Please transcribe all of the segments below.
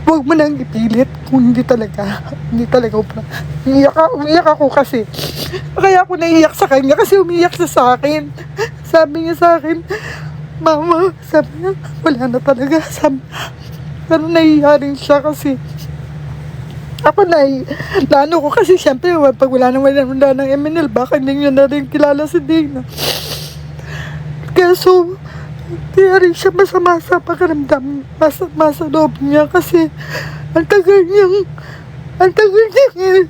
huwag mo nang ipilit kung hindi talaga umiyak ako kasi. Kaya ako naiiyak sa kanya kasi umiyak siya sa akin. Sabi niya sa akin, mama, sabi niya, wala na talaga. Sabi, pero naiiyak rin siya kasi ako naano ko kasi syempre pag wala ng MNL, baka hindi niya na rin kilala si Dana. Kaso, kaya rin siya masama sa pakiramdam, masama sa loob niya kasi ang tagal niyang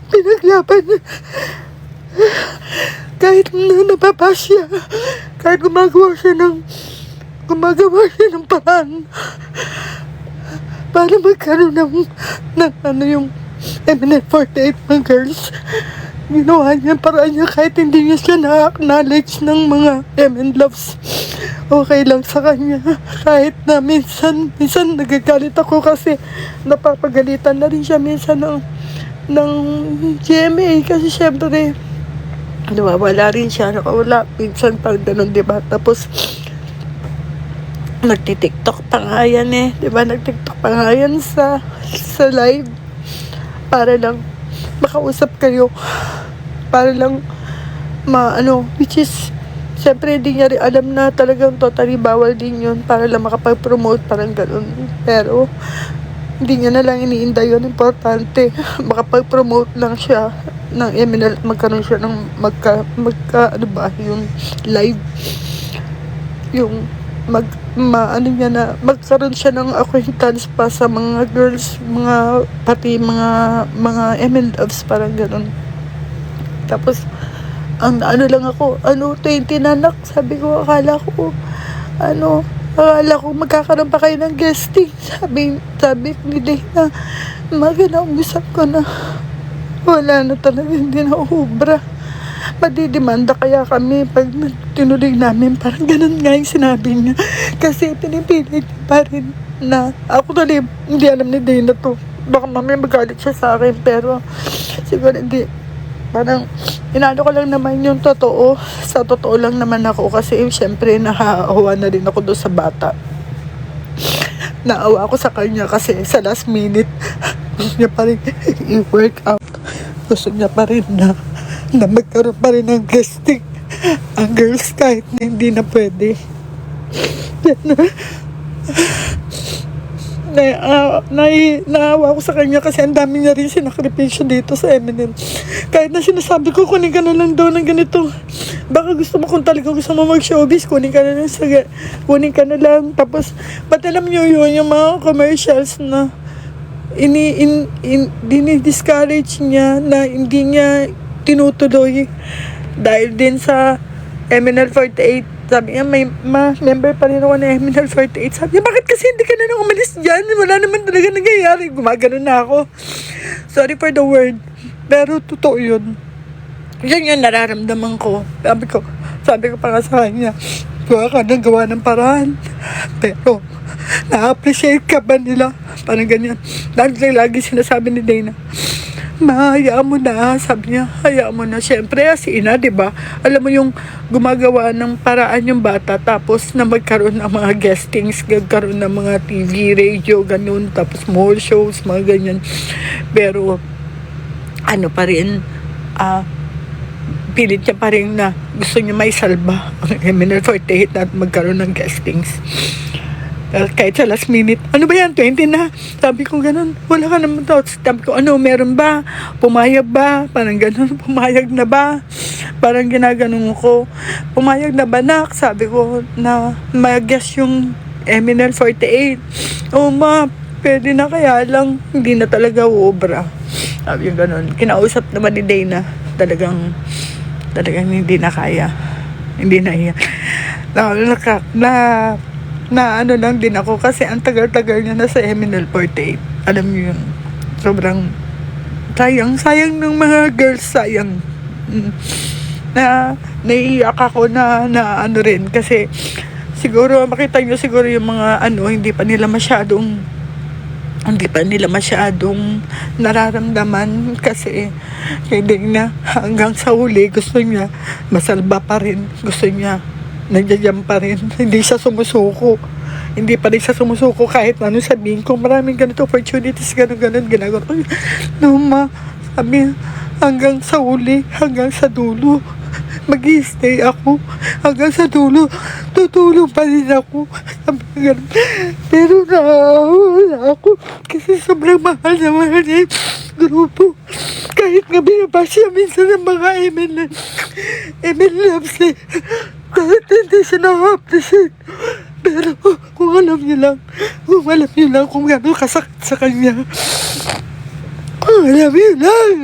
pinaglaban niya. Kahit na nababa siya, kahit gumagawa siya ng paraan para magkaroon ng ano yung MNL48 ng girls. Ginawa niya paraan niya kahit hindi niya siya na-acknowledge ng mga MN loves. Okay lang sa kanya. Kahit na minsan nagagalit ako kasi napapagalitan na rin siya minsan ng GMA kasi syempre nawawala rin siya, nakawala minsan pag ganun, diba? Tapos nagtitiktok pa nga yan diba? Nagtiktok pa nga yan sa live para lang makausap kayo, para lang which is syempre hindi niya rin alam na talagang totally bawal din yun, para lang makapag-promote, parang ganun. Pero hindi niya na lang iniinda yun. Importante makapag-promote lang siya ng MNL at magkaroon siya ng yung live, yung magkaroon siya ng acquaintance pa sa mga girls, pati mga MLFs, parang ganun. Tapos lang ako, 20 na anak, sabi ko, akala ko magkakaroon pa kayo ng guesting. Sabi ni Dana, naubusap ko na. Wala na talaga, hindi na ubra. Madidemanda kaya kami pag tinuloy namin. Parang ganun nga yung sinabi niya. Kasi pinipilit niya pa rin na ako tuloy, hindi alam ni Dana to. Baka mamaya magalit siya sa akin, pero siguro hindi. Parang inano ko lang naman yung totoo. Sa totoo lang naman ako kasi syempre nahahawa na rin ako doon sa bata. Naawa ako sa kanya kasi sa last minute gusto niya pa rin i-work out. Gusto niya pa rin na magkaroon pa rin ng guesting ang girls kahit na hindi na pwede. Naawa ako sa kanya kasi ang dami niya rin sinakripisyo dito sa MNL. Kahit na sinasabi ko, kunin ka na lang daw ng ganito. Baka gusto mo, kung talaga gusto mo mag-showbiz, kunin ka na lang. Tapos, ba't alam niyo yun, yung mga commercials na dinidiscourage niya, na hindi niya tinutuloy dahil din sa MNL48. Sabi niya, may member pa rin ako na MNL48. Sabi niya, bakit kasi hindi ka na nang umalis dyan? Wala naman talaga nangyayari. Gumagano na ako. Sorry for the word, pero totoo yun. Yan yung nararamdaman ko. Sabi ko pa nga sa kanya, gawa ka ng gawa ng paraan, pero na-appreciate ka ba nila? Parang ganyan. Lagi sinasabi ni Dana, hayaan mo na, sabi niya, hayaan mo na. Siyempre, si ina, diba? Alam mo yung gumagawa ng paraan yung bata, tapos na magkaroon ng mga guestings, magkaroon ng mga TV, radio, ganun, tapos mall shows, mga ganyan. Pero, pa rin, pilit niya pa rin na gusto niya may salba ang MNL48 at magkaroon ng guestings. Kahit sa last minute, ano ba yan, 20 na? Sabi ko ganun, wala ka naman daw. Sabi ko, meron ba? Pumayag ba? Parang ganun, pumayag na ba? Parang ginaganon ko, pumayag na ba, nak? Sabi ko na mag-guess yung MNL48. Ma, pwede na, kaya lang, hindi na talaga ubra. Sabi yung ganun. Kinausap naman ni Dana, talagang hindi na kaya. Hindi na iya. Lang din ako kasi ang tagal-tagal niya na sa MNL48. Alam niyo yun. Sobrang sayang ng mga girls, sayang. Naiiyak ako na rin kasi siguro makita niyo siguro yung mga hindi pa nila masyadong nararamdaman kasi hindi na hanggang sa huli gusto niya masalba pa rin, gusto niya nandiyan pa rin, hindi siya sumusuko. hindi pa rin siya sumusuko kahit ano sabihin ko. Maraming ganito opportunities, ganun, ginagawa ko. No, ma, sabi niya, hanggang sa uli, hanggang sa dulo, mag-i-stay ako. Hanggang sa dulo, tutulong pa rin ako. Sabi niya ganun. Pero wala ako. Kasi sobrang mahal na mahal niya yung grupo. Kahit nga binabas siya minsan ng mga ML Labs eh. Kahit hindi siya na-appreciate. Pero kung alam niyo lang kung gano'n kasakit sa kanya. Kung alam niyo lang.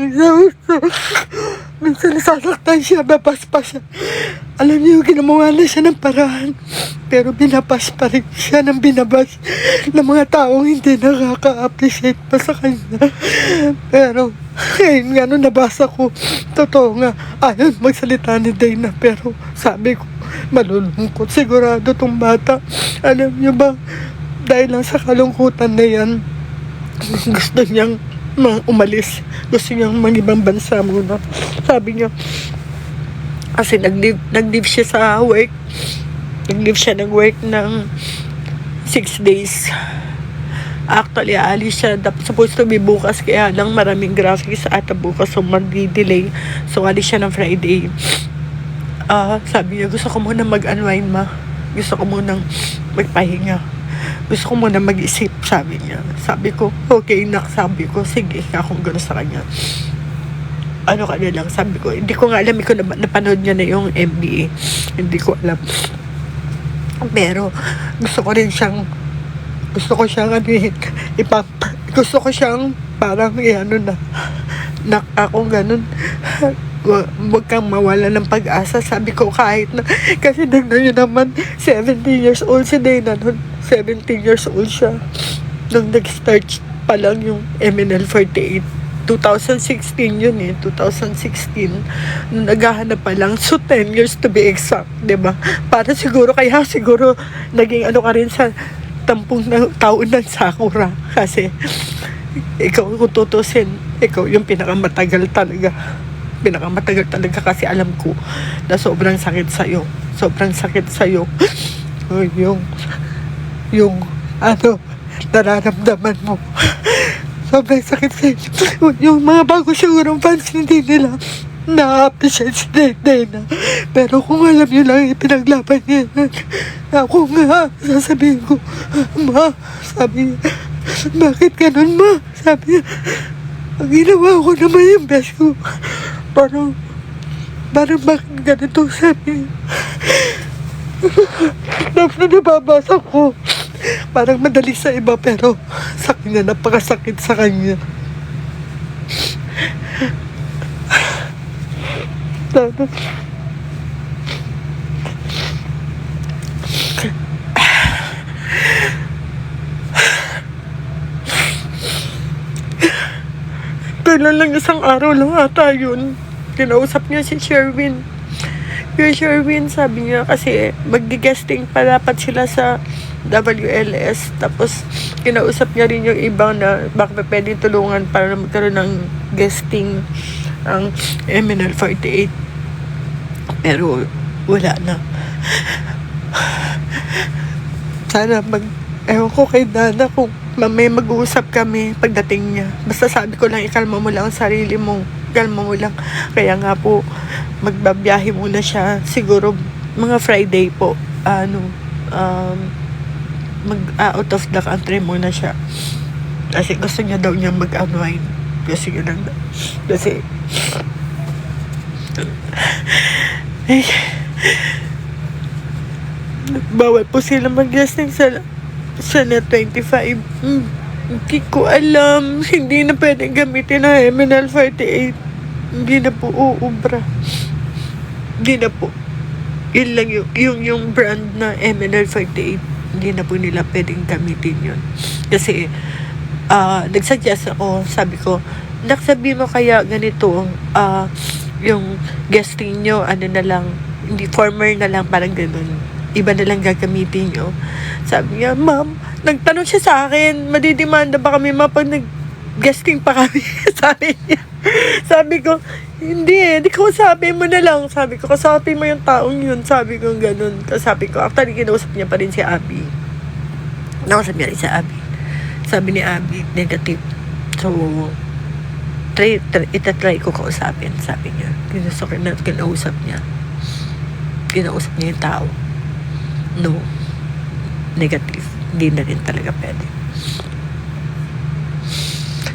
Minsan nasasaktan siya, babas pa siya. Alam niyo, ginawa na siya ng paraan. Pero binabas pa rin siya ng binabas ng mga taong hindi nakaka-appreciate pa sa kanya. Pero, ngayon nga nung nabasa ko, totoo nga, ayaw magsalita ni Dana. Pero sabi ko, malulungkot sigurado tong bata. Alam niyo ba, dahil lang sa kalungkutan na yan, gusto niyang umalis. Gusto niyang mag-ibang bansa muna. Sabi niya, kasi nag-leave siya sa work. Nag-leave siya ng work ng 6 days. Actually, aalis siya. Supposed to be bukas, kaya lang maraming graphics ata bukas, so mag-delay. So, alis siya ng Friday. Sabi niya, gusto ko muna mag-unwind, ma. Gusto ko munang magpahinga. Gusto ko muna mag-isip, sabi niya. Sabi ko, okay, nak. Sabi ko, sige, akong gano'n sa kanya. Ano ka na lang, sabi ko, hindi ko nga alam kung napanood niya na yung MBA. Hindi ko alam. Pero, gusto ko siyang gusto ko siyang parang, akong ganun. Huwag kang mawala ng pag-asa. Sabi ko, kahit na, kasi nagnan yun naman, 17 years old si Dana nun. 17 years old siya. Nung nag-start pa lang yung MNL48. 2016 yun eh, 2016. Nung naghahanap pa lang, so 10 years to be exact, diba? Para siguro, naging ano ka rin sa tampong taon ng Sakura. Kasi, ikaw kung tutusin, ikaw yung pinakamatagal talaga kasi alam ko na sobrang sakit sa'yo. Yung nararamdaman mo. Sobrang sakit sa'yo. Yung mga bago sigurong fans, hindi nila na-appreciate si Dana. Pero kung alam nyo lang, pinaglaban niya. Ako nga, sasabihin ko, ma, sabi niya, bakit ganun, ma? Sabi niya, ang ginawa ko naman yung best ko. Parang bakit ganito, sabi niya. Tapos na nababasa ko, parang madali sa iba, pero sa kanya, napakasakit sa kanya. Tapos, kailan lang, isang araw lang ata yun, kinausap niya si Sherwin. Yung Sherwin, sabi niya, kasi mag-guesting pa dapat sila sa WLS. Tapos, kinausap niya rin yung ibang na baka pwedeng tulungan para magkaroon ng guesting ang MNL48. Pero, wala na. Sana ewan ko kay Dana kung mamaya mag-uusap kami pagdating niya. Basta sabi ko lang, ikalma mo lang ang sarili mo. Kalma mo lang. Kaya nga po, magbabiyahe muna siya. Siguro, mga Friday po, out of the country muna siya. Kasi gusto niya daw niya mag-unwind. Kasi bawal po sila mag-guesting sa net 25. Hindi ko alam. Hindi na pwedeng gamitin na MNL48. Hindi na po uubra. Hindi na po. Yun lang yung brand na MNL48. Hindi na po nila pwedeng gamitin yun. Kasi, nagsuggest ako, sabi ko, sabi mo kaya ganito, yung guesting nyo, na lang, hindi former na lang, parang ganun. Iba na lang gagamitin nyo. Sabi niya, ma'am, nagtanong siya sa akin, madidemanda ba kami pag nag-guesting pa kami? Sabi niya. Sabi ko, hindi kausapin mo na lang. Sabi ko, kausapin mo yung taong yun. Sabi ko, ganun. Sabi ko, actually, kinausap niya pa rin si Abby. Nakausap niya rin sa Abby. Sabi ni Abby, negative. So, itatry ko kausapin, sabi niya. Kinausap niya yung tao. No, negative. Hindi na rin talaga pwede.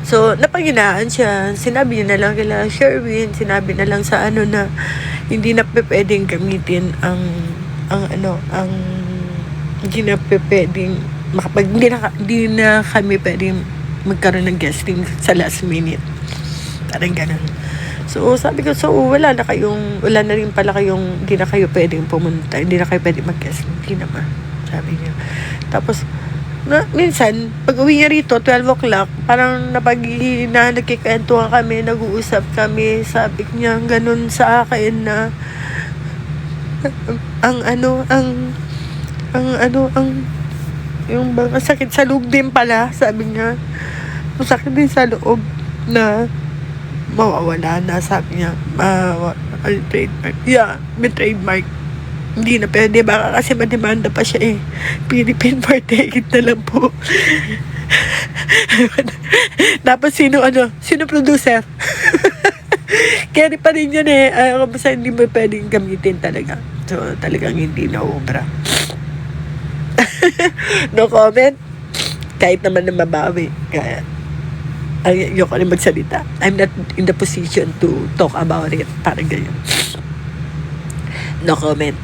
So, napanghinaan siya. Sinabi niya na lang kila Sherwin, sinabi na lang sa na hindi na pwedeng gamitin hindi na pwedeng hindi na kami pwedeng magkaroon ng guesting sa last minute. Parang ganun. So, sabi ko, wala na rin pala kayong, hindi na kayo pwedeng pumunta, hindi na kayo pwedeng mag-guest. Hindi naman, sabi niya. Tapos, minsan, pag uwi niya rito, 12 o'clock, parang nagkikwentuhan kami, nag-uusap kami, sabi niya, ganun sa akin na, yung bang sakit sa loob din pala, sabi niya. Sakit din sa loob na mawawala na, sabi niya. Trademark. Yeah, may trademark. Hindi na pwede, baka kasi mademanda pa siya eh. Philippine Partake na lang po. Tapos sino producer? Kaya pa rin yun eh. Basta hindi mo pwedeng gamitin talaga. So talagang hindi na obra. No comment. Kahit naman na mabawi. Kaya ayoko rin magsalita. I'm not in the position to talk about it. Parang ganyan. No comment.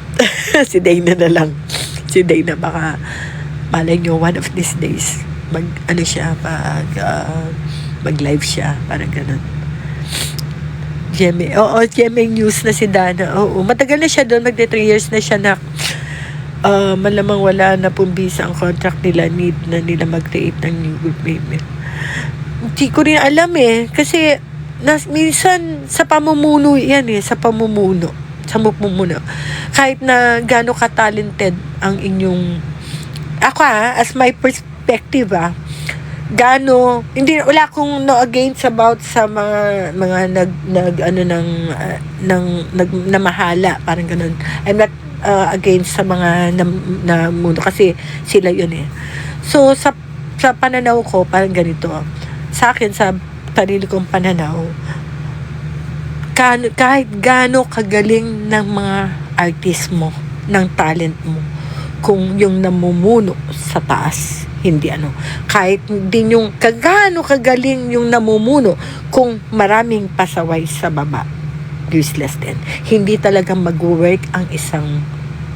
Si Dana na lang. Si Dana baka malay nyo one of these days mag live siya. Parang ganun. GMA News na si Dana. Oo, matagal na siya doon. Magde 3 years na siya na malamang wala na pong visa ang contract nila. Need na nila mag-create ng new good payment. Hindi ko rin alam eh. Kasi minsan sa pamumuno yan eh. Sa pamumuno. Kahit na gaano ka-talented ang inyong... Ako as my perspective wala akong no against about sa mga namahala, parang ganun. I'm not against sa mga na mundo kasi sila yun eh. So sa pananaw ko parang ganito. Sa akin, sa sarili kong pananaw, kahit gaano kagaling ng mga artist mo, ng talent mo, kung yung namumuno sa taas, hindi kahit din yung gaano kagaling yung namumuno, kung maraming pasaway sa baba, useless din. Hindi talaga mag-work ang isang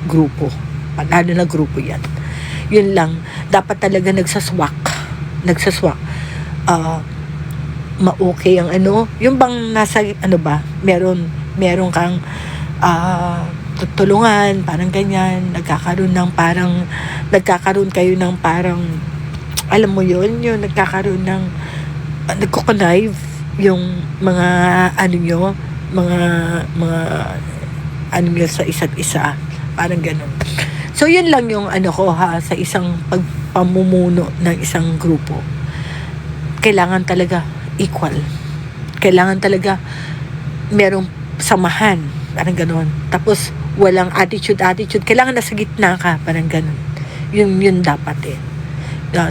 grupo. Lalo na grupo yan. Yun lang. Dapat talaga nagsaswak. Ma-okay ang yung bang nasa meron kang tutulungan, parang ganyan, nagkakaroon kayo ng parang alam mo yun, yung nagkakaroon ng nagko-connive yung mga nyo sa isa't isa, parang ganun. So yun lang yung ko sa isang pagpamumuno ng isang grupo. Kailangan talaga equal. Kailangan talaga merong samahan, parang gano'n. Tapos walang attitude. Kailangan nasa gitna ka, parang gano'n. Yun dapat eh.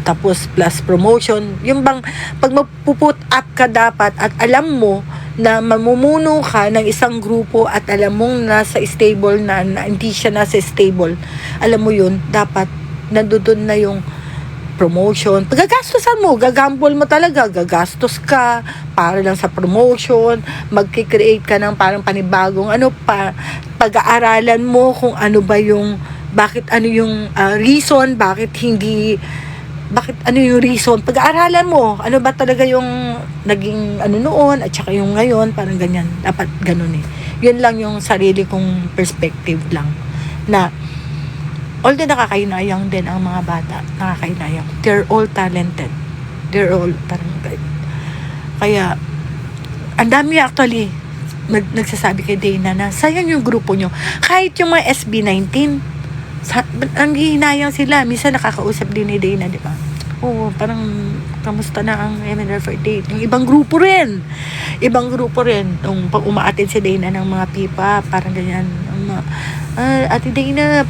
Tapos plus promotion. Yung bang pag magpuput up ka dapat at alam mo na mamumuno ka ng isang grupo at alam mong nasa stable na hindi siya nasa stable. Alam mo yun, dapat nandoon na yung promotion. Pagagastosan mo, gagamble mo talaga, gagastos ka para lang sa promotion, magki-create ka ng parang panibagong pag-aaralan mo kung reason, yung reason, pag-aaralan mo, ba talaga yung naging noon, at saka yung ngayon, parang ganyan, dapat ganun eh. Yun lang yung sarili kong perspective lang, na although nakakainayang din ang mga bata, nakakainayang. They're all talented. They're all parang kaya, ang dami actually nagsasabi kay Dana na sayang yung grupo nyo. Kahit yung mga SB19, ang hihinayang sila. Minsan nakakausap din ni Dana, di ba? Oo, parang kamusta na ang MNL48. Yung ibang grupo rin. Nung pag umaatin si Dana ng mga pipa, parang ganyan. Ate Dana,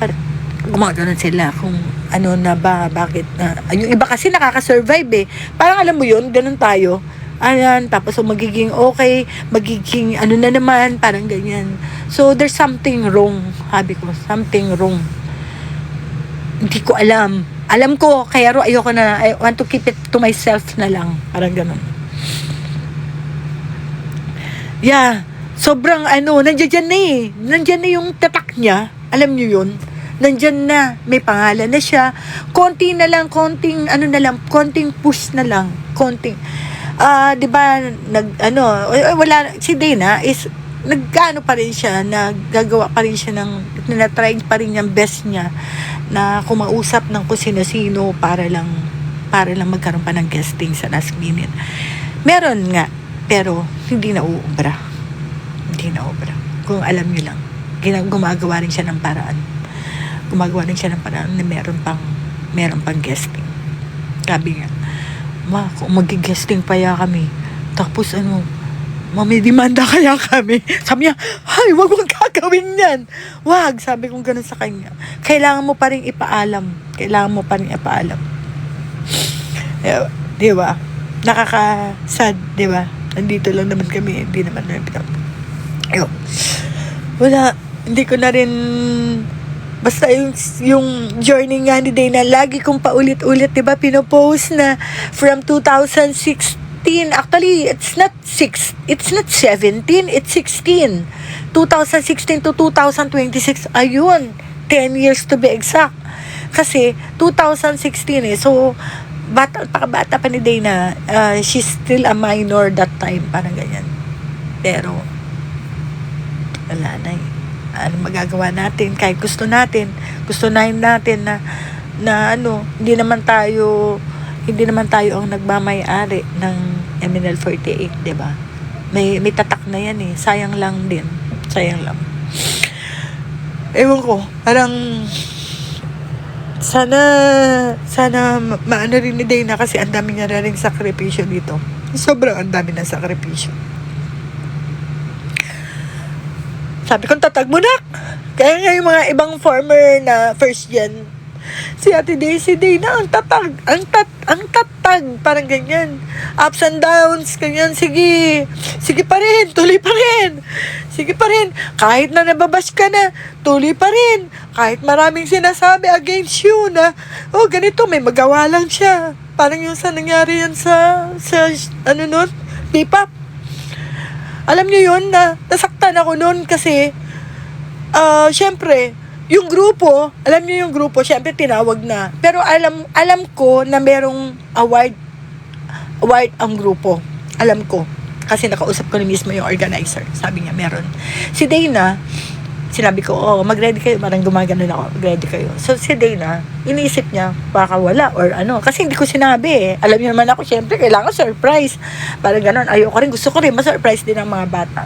gumagano sila kung ano na ba, bakit na. Yung iba kasi nakaka-survive eh. Parang alam mo yun, ganun tayo. Ayan, tapos magiging okay, magiging ano na naman, parang ganyan. So, there's something wrong. Sabi ko, something wrong. Hindi ko alam. Alam ko, kaya ayoko na, I want to keep it to myself na lang. Parang ganun. Yeah, sobrang nandiyan na eh. Nandiyan na yung tatak niya. Alam niyo yun? Nandiyan na, may pangalan na siya. Konti na lang, konting konting push na lang, konting. 'Di ba, wala si Dana is naggaano pa rin siya, naggagawa pa rin siya tinatry pa rin yung best niya na kumausap ng kung sino-sino para lang magkaroon pa ng guesting sa last minute. Meron nga, pero hindi na uubra. Hindi na uubra. Kung alam niyo lang, gumagawa rin siya ng paraan. Gumagawa rin siya ng paraan na meron pang guesting. Sabi nga, kung mag-guesting pa ya kami, tapos may demanda kaya kami. Sabi niya, ay, wag mong gagawin yan. Wag, sabi kong ganun sa kanya. Kailangan mo pa rin ipaalam. Di ba? Nakaka-sad, di ba? Nandito lang naman kami, hindi naman ayun. Wala, hindi ko na rin. Basta yung journey nga ni Dana, lagi kong paulit-ulit, diba, pinopost na from 2016. Actually, it's not 17, it's 16. 2016 to 2026, ayun, 10 years to be exact. Kasi, 2016 eh, so, bata pa ni Dana, she's still a minor that time, parang ganyan. Pero, wala na eh. Ano magagawa natin kahit gusto natin na hindi naman tayo ang nagmamay-ari ng MNL48, 'di ba? May tatak na yan eh. Sayang lang. Ewan ko, parang sana maano rin ni Dana kasi ang dami niya rin sakripisyo dito. Sobrang ang dami ng sakripisyo. Sabi ko, tatag mo na. Kaya nga yung mga ibang former na first gen, si Ate Daisy Dana, ang tatag, parang ganyan. Ups and downs, ganyan, sige pa rin, tuloy pa rin. Sige pa rin, kahit na nababash ka na, tuloy pa rin. Kahit maraming sinasabi against you na, ganito, may magawa lang siya. Parang yung nangyari yan sa P-pop. Alam niyo yun na nasaktan ako noon kasi syempre yung grupo, syempre tinawag na. Pero alam ko na merong award ang grupo. Alam ko kasi nakausap ko na mismo yung organizer. Sabi niya meron. Si Dana, sinabi ko, mag-ready kayo, parang gumagano na ako, mag-ready kayo. So si Dana, iniisip niya, baka wala or kasi hindi ko sinabi eh. Alam niyo naman ako, syempre, kailangan surprise. Parang ganon, gusto ko rin, ma-surprise din ang mga bata.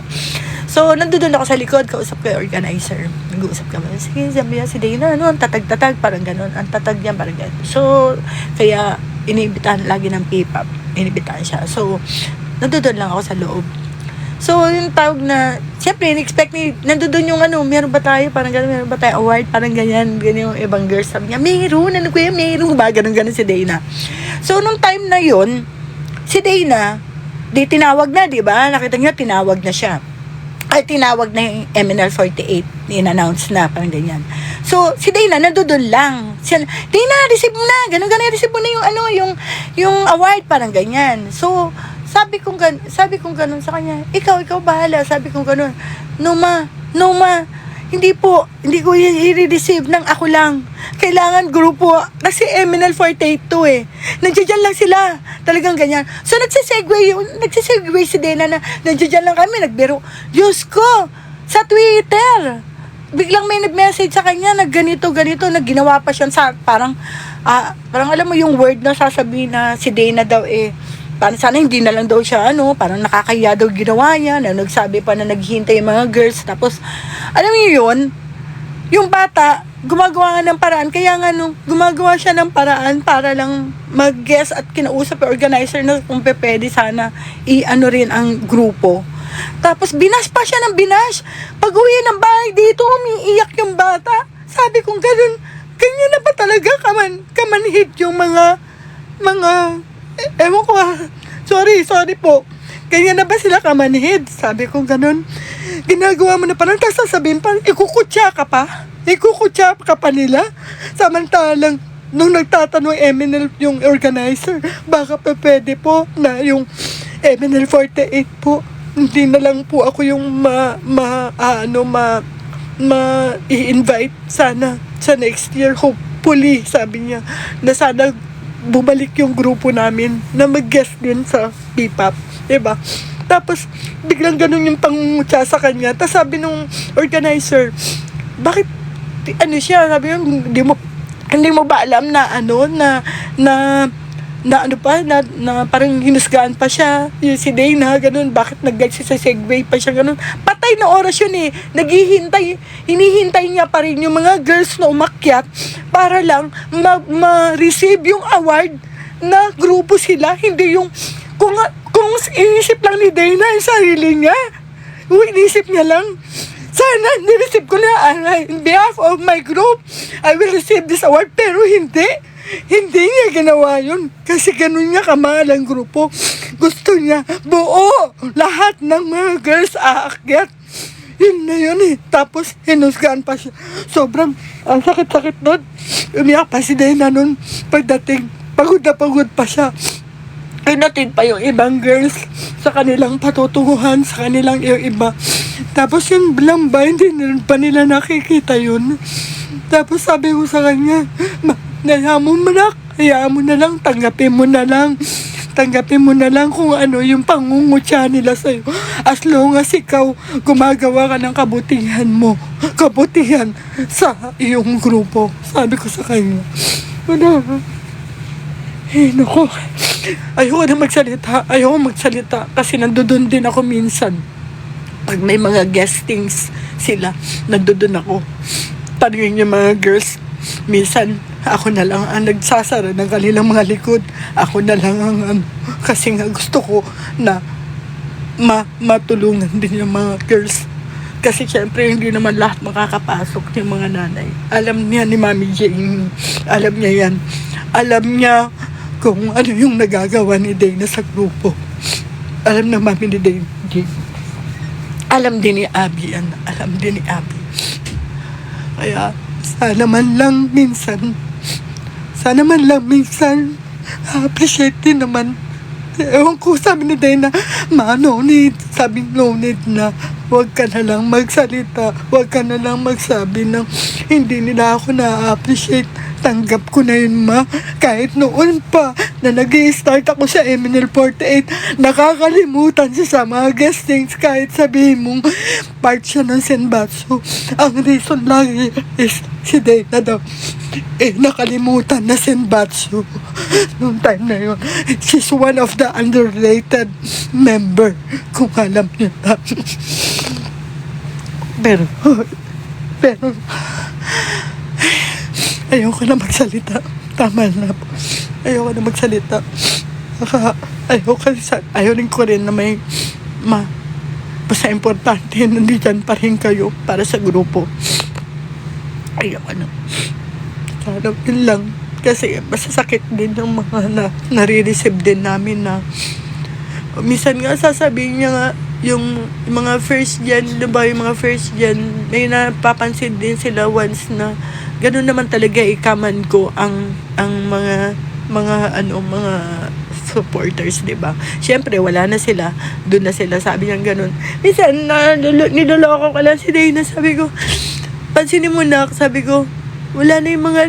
So, nandoon ako sa likod, kausap ko yung organizer. Nag-uusap kami, sige, sabi niya, si Dana, ang tatag-tatag, parang ganon, ang tatag niya, parang ganon. So, kaya, iniibitahan lagi ng P-pop, iniibitahan siya. So, nandoon lang ako sa loob. So, yung tawag na, siyempre, in-expect ni, nandoon yung meron ba tayo, parang gano'n, meron ba tayo award, parang ganyan yung ibang girls. Sabi niya, meron, ba, gano'n si Dana. So, nung time na yun, si Dana, tinawag na, di ba? Nakita niya, tinawag na siya. Ay, tinawag na yung MNL48, in-announce na, parang ganyan. So, si Dana, nandoon lang. Dana, receive mo na, gano'n, receive mo na yung award, parang ganyan. So, sabi kong ganun sa kanya, ikaw bahala, sabi kong ganun, no ma, hindi ko i-receive ng ako lang. Kailangan grupo, kasi MNL48 to eh. Nandiyan lang sila, talagang ganyan. So nagsisegue si Dana na, nandiyan lang kami, nagbiro. Diyos ko, sa Twitter, biglang may nag-message sa kanya na ganito, nagginawa pa siya sa, parang alam mo yung word na sasabihin na si Dana daw eh, parang sana hindi na lang daw siya, parang nakakahiya daw ginawa niya, na nagsabi pa na naghihintay yung mga girls, tapos, alam niyo yun, yung bata, gumagawa nga ng paraan, kaya nga gumagawa siya ng paraan para lang mag-guess at kinausap yung organizer na kung pwede sana rin ang grupo. Tapos, binash pa siya ng binash. Pag uwi ng bahay dito, umiiyak yung bata. Sabi kong Ganyan na ba talaga kamanhid yung mga, ewan ko sorry po. Ganyan na ba sila kamanhid? Sabi ko ganun. Ginagawa mo na parang tapos sasabihin pa, ikukutya ka pa nila. Samantalang, nung nagtatanong MNL yung organizer, baka pa pwede po na yung MNL 48 po, hindi na lang po ako yung i-invite sana sa next year, hopefully, sabi niya, na sana bumalik yung grupo namin na mag-guest din sa P-pop, diba? Tapos biglang ganun yung pangungutya sa kanya. Tapos sabi nung organizer, bakit siya, sabi niya, hindi mo ba alam na parang hinusgaan pa siya, si Dana, ganun, bakit nag-segway pa siya, ganun. Patay na oras yun eh. Hinihintay niya pa rin yung mga girls na umakyat para lang ma-receive yung award na grupo sila, hindi yung, kung inisip lang ni Dana yung sarili niya, inisip niya lang, sana nireceive ko na in behalf of my group, I will receive this award, pero hindi niya ginawa yun kasi ganun niya kamahal ang grupo. Gusto niya buo lahat ng mga girls aakyat, yun na yun eh. Tapos hinusgaan pa siya, sobrang ang sakit-sakit nun. Umiyak pa si Dana nun pagdating, pagod na pagod pa siya. Pinatid pa yung ibang girls sa kanilang patutunguhan, sa kanilang iba. Tapos yung blamba, hindi pa nila nakikita yun. Tapos sabi ko sa kanya, hayaan mo na lang, tanggapin mo na lang kung ano yung pangungutya nila sa'yo. As long as ikaw gumagawa ka ng kabutihan sa iyong grupo. Sabi ko sa kanya, wala. Naku, ayoko magsalita kasi nandoon din ako minsan. Pag may mga guestings sila, nandoon ako. Tanungin yung mga girls, minsan ako na lang ang nagsasara ng kanilang mga likod. Ako na lang ang kasi nga gusto ko na matulungan din yung mga girls. Kasi syempre hindi naman lahat makakapasok yung mga nanay. Alam niya ni Mami Jane, alam niya yan. Alam niya kung ano yung nagagawa ni Dana sa grupo. Alam na Mami ni Dana. Alam din ni Abby yan. Alam din ni Abby. Kaya sana man lang minsan appreciate din naman. Ewan ko, sabi ni Dana, no need na huwag ka na lang magsalita, huwag ka na lang magsabi ng hindi nila ako na-appreciate. Tanggap ko na yun, ma. Kahit noon pa na nag-i-start ako sa MNL 48, nakakalimutan siya sa mga guestings kahit sabihin mong part siya ng Senbatsu. Ang reason lagi is si Dana daw nakalimutan na Senbatsu noong time na yun. She's one of the underrated member, kung alam niyo na. pero ayoko na magsalita. Tama na po. Ayoko na magsalita. Ayaw rin ko rin na may basta importante, nandiyan pa rin kayo para sa grupo. Ayoko na. Sana yun lang. Kasi masasakit din yung mga nare-receive din namin na minsan nga sasabihin niya nga yung mga first gen, diba, yung mga first gen, may napapansin din sila once na gano'n naman talaga ikaman ko ang mga supporters, diba? Siyempre, wala na sila. Doon na sila, sabi niya gano'n. Minsan, niloloko ko lang si Dana. Sabi ko, pansinin mo na, sabi ko, wala na yung mga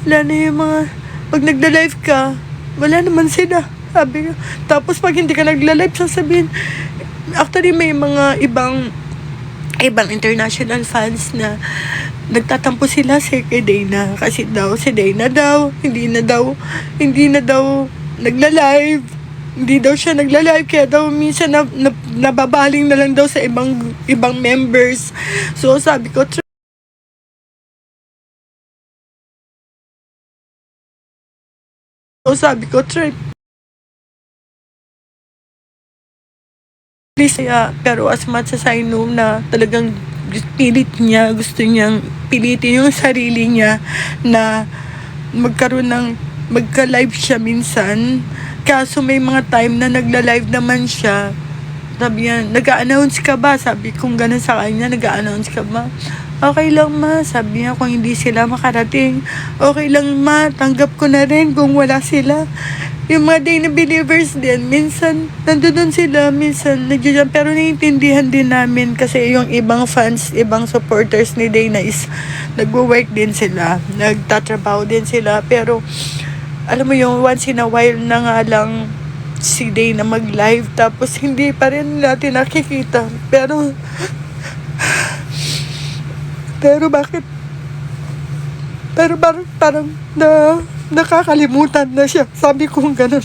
wala na yung mga, pag nagda-live ka, wala naman sila. Sabi ko, tapos pag hindi ka nagla-live, sasabihin, actually, may mga ibang international fans na nagtatampo sila kay Dana kasi daw si Dana daw hindi na daw nagla-live, hindi daw siya nagla-live, kaya daw minsan nababaling na lang daw sa ibang members. So sabi ko, try please, pero as much as I know na talagang pilit niya, gusto niyang pilitin yung sarili niya na magka-live siya minsan. Kaso may mga time na nagla-live naman siya. Sabi niya, nag-a-announce ka ba? Sabi kong gano'n sa kanya, nag-a-announce ka ba? Okay lang ma, sabi niya, kung hindi sila makarating. Okay lang ma, tanggap ko na rin kung wala sila. Yung mga day na believers din, minsan nandoon sila, minsan nandiyan. Pero naiintindihan din namin kasi yung ibang fans, ibang supporters ni Dana is nagwo-work din sila, nagtatrabaho din sila. Pero alam mo yung once in a while na nga lang si Dana mag-live tapos hindi pa rin natin nakikita. Pero bakit? Pero parang nakakalimutan na siya. Sabi ko gano'n.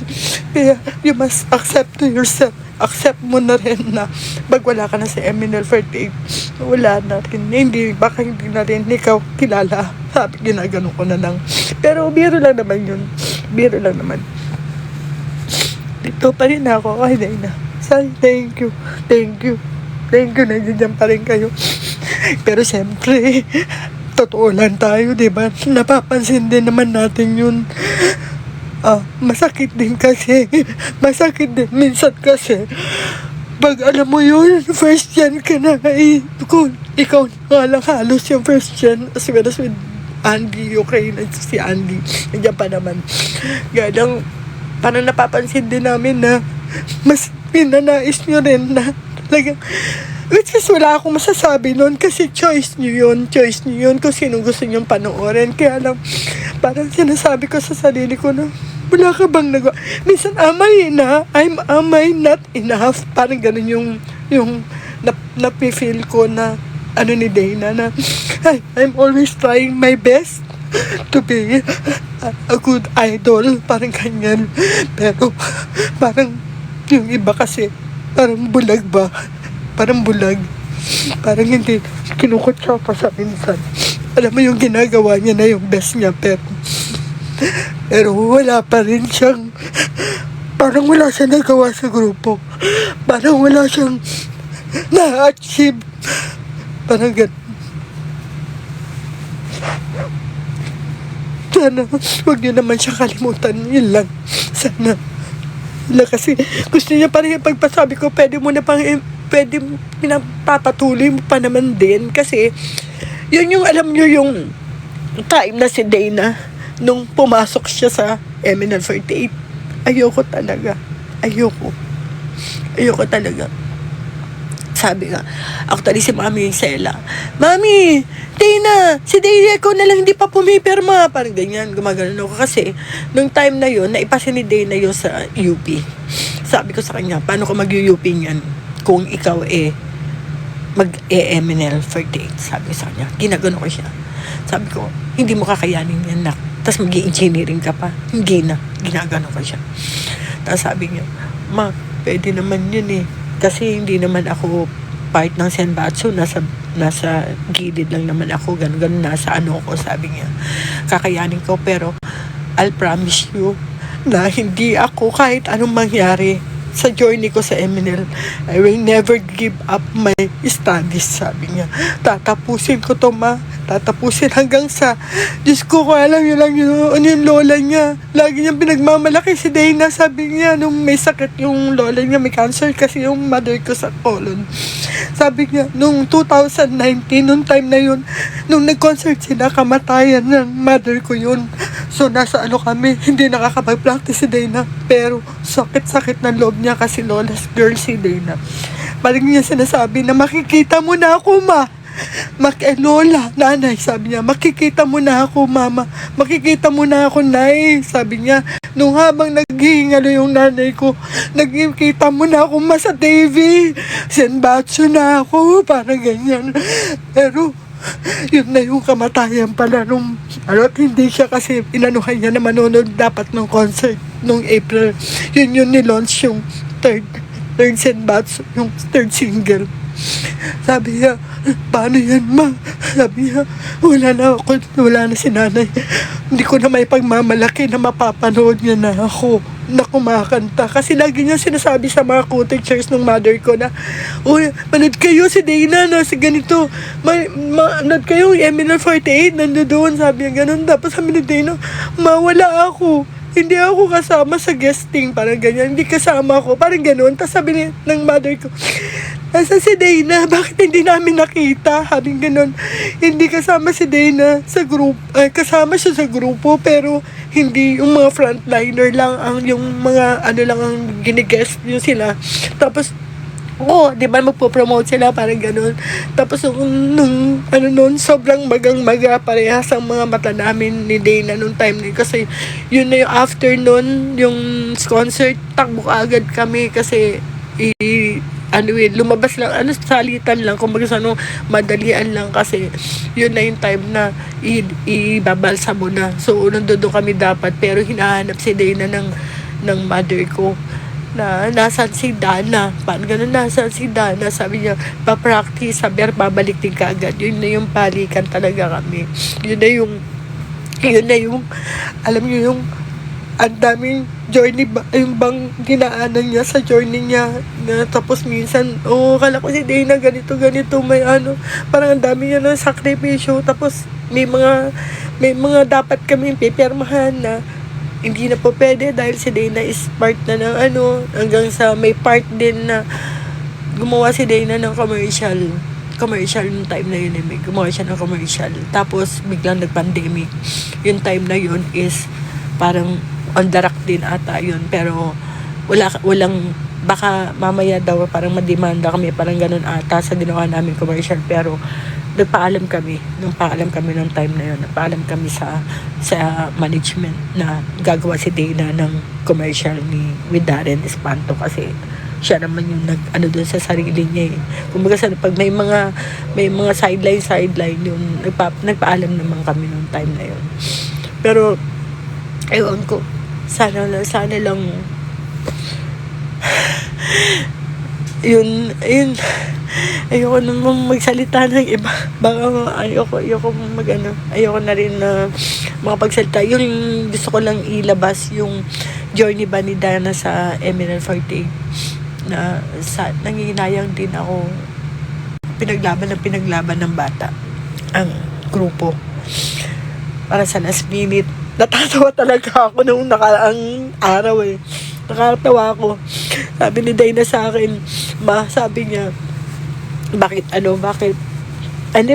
Kaya you must accept to yourself. Accept mo na rin na pag wala ka na sa MNL48, wala na rin. Baka hindi na rin ikaw kilala. Sabi, ginagano ko na lang. Pero biro lang naman yun. Biro lang naman. Dito pa rin ako. Ay, Dana. Sorry, thank you. Thank you. Thank you, nandiyan pa rin kayo. Pero siyempre, totoo lang tayo, di ba? Napapansin din naman natin yun. Masakit din kasi. Masakit din. Minsan kasi, pag alam mo yun, first gen ka na. Kung ikaw nga lang halos yung first gen, as well as with Andy, okay na si Andy. Nandiyan pa naman. Galang, parang napapansin din namin na mas pinanais nyo rin na talagang, which is wala akong masasabi nun kasi choice nyo yun kung sino gusto nyong panoorin. Kaya lang, parang sinasabi ko sa sarili ko na, wala ka bang nagawa? Minsan, am I not enough? Parang ganun yung napifeel ko na, ni Dana na, I'm always trying my best to be a good idol. Parang ganyan. Pero, parang, yung iba kasi, parang bulag ba? Parang bulag. Parang hindi kinukutsa pa sa minsan. Alam mo yung ginagawa niya na yung best niya, pero wala pa rin siyang, parang wala siyang nagawa sa grupo. Parang wala siyang na-achieve. Parang ganun. Sana, huwag niyo naman siya kalimutan. Yun lang. Sana. Kasi gusto niya pa rin pagpasabi ko, pwede pinapapatuloy mo pa naman din. Kasi, yun yung alam nyo yung time na si Dana nung pumasok siya sa MNL48. Ayoko talaga. Ayoko talaga. Sabi nga, actually si Mami yung Sela, Mami, Dana, si Dana ko na lang hindi pa pumipirma. Parang ganyan, gumagano ako. Kasi, nung time na yun, naipasa ni Dana yun sa UP. Sabi ko sa kanya, paano ko mag-UP niyan kung ikaw mag-MNL48? Sabi ko sa kanya, ginagano ko siya. Sabi ko, hindi mo kakayanin yan na. Tapos mag-i-engineering ka pa. Hindi na, ginagano ko siya. Tapos sabi niya, Ma, pwede naman yun eh. Kasi hindi naman ako part ng Senbatsu, nasa gilid lang naman ako, ganun, nasa ko, sabi niya. Kakayanin ko, pero I'll promise you na hindi ako kahit anong mangyari sa journey ko sa MNL, I will never give up my studies, sabi niya. Tatapusin ko to, Ma. Tatapusin hanggang sa, Diyos ko alam yun lang yung lola niya. Lagi niyang pinagmamalaki si Dana. Sabi niya, nung may sakit yung lola niya, may cancer kasi yung mother ko sa colon. Sabi niya, nung 2019, nung time na yun, nung nag-concert sila, kamatayan ng mother ko yun. So, nasa kami, hindi nakakapag-practice si Dana. Pero, sakit-sakit ng loob niya kasi lola's girl si Dana. Parang niya sinasabi na makikita mo na ako, Ma. Lola, nanay, sabi niya, makikita mo na ako, Mama. Makikita mo na ako, Nay. Sabi niya, nung habang naghihingalo yung nanay ko, nagkikita mo na ako, Ma, sa TV. Senbatsu na ako, parang ganyan. Pero, yun na yung kamatayan pala nung, hindi siya kasi inanuhan niya na manonood dapat ng concert nung April. Yun ni-launch yung third Senbatsu, yung third single. Sabi niya, paano yan, ma? Sabi niya, wala na si nanay. Hindi ko na may pagmamalaki na mapapanood niya na ako na kumakanta. Kasi lagi niya sinasabi sa mga co-teachers ng mother ko na, uy, manood kayo si Dana na si ganito. Manood kayo, Eminal 48, nandoon. Sabi niya ganun. Tapos sabi ni Dana, mawala ako. Hindi ako kasama sa guesting, parang ganyan. Hindi kasama ako, parang ganun. Tapos sabi ng mother ko, nasa si Dana, bakit hindi namin nakita? Sabi ganun, hindi kasama si Dana sa group, kasama siya sa grupo, pero hindi yung mga frontliner lang, yung mga ano lang ang giniguest yun sila. Tapos, di ba magpo-promote sila, parang ganun. Tapos nung sobrang magang-maga parehas ang mga mata namin ni Dana nung time na yun. Kasi yun na yung afternoon, yung concert, takbo agad kami kasi lumabas lang, salitan lang, kumbaga madalian lang kasi yun na yung time na ibabalsa mo na. So, nandun kami dapat, pero hinahanap si Dana ng mother ko na nasan si Dana, paano ganun, nasan si Dana, sabi niya, pa-practice, sabi niya, babalik din ka agad. Yun na yung palikan talaga kami. Yun na yung, alam niyo yung, ang daming journey, yung bang dinaanan niya sa journey niya, na tapos minsan, kala ko si Dana ganito, may parang ang dami niya ng sakripisyo, tapos may mga dapat kami pipirmahan na hindi na po pwede dahil si Dana is part na ng hanggang sa may part din na gumawa si Dana ng commercial yung time na yun, gumawa siya ng commercial, tapos biglang nag-pandemic. Yung time na yun is parang on the rock din ata yun, pero walang, baka mamaya daw parang mademanda kami, parang ganun ata sa ginawa namin commercial, pero nagpaalam kami nung time na yun, nagpaalam kami sa management na gagawa si Dana ng commercial with Darren Espanto, kasi siya naman yung doon sa sarili niya eh. Kumbaga pag may mga sideline yun, nagpaalam naman kami nung time na yun. Pero ewan ko, sana lang yun, ayoko naman magsalita ng iba, baka ayoko ayoko na rin na makapagsalita. Yung gusto ko lang ilabas yung journey ba ni Dana sa Eminal 48, na nanginayang din ako, pinaglaban ng bata ang grupo para sa last minute. Natatawa talaga ako nung nakaraang araw eh. Nakatawa ako. Sabi ni Dana sa akin, sabi niya, bakit?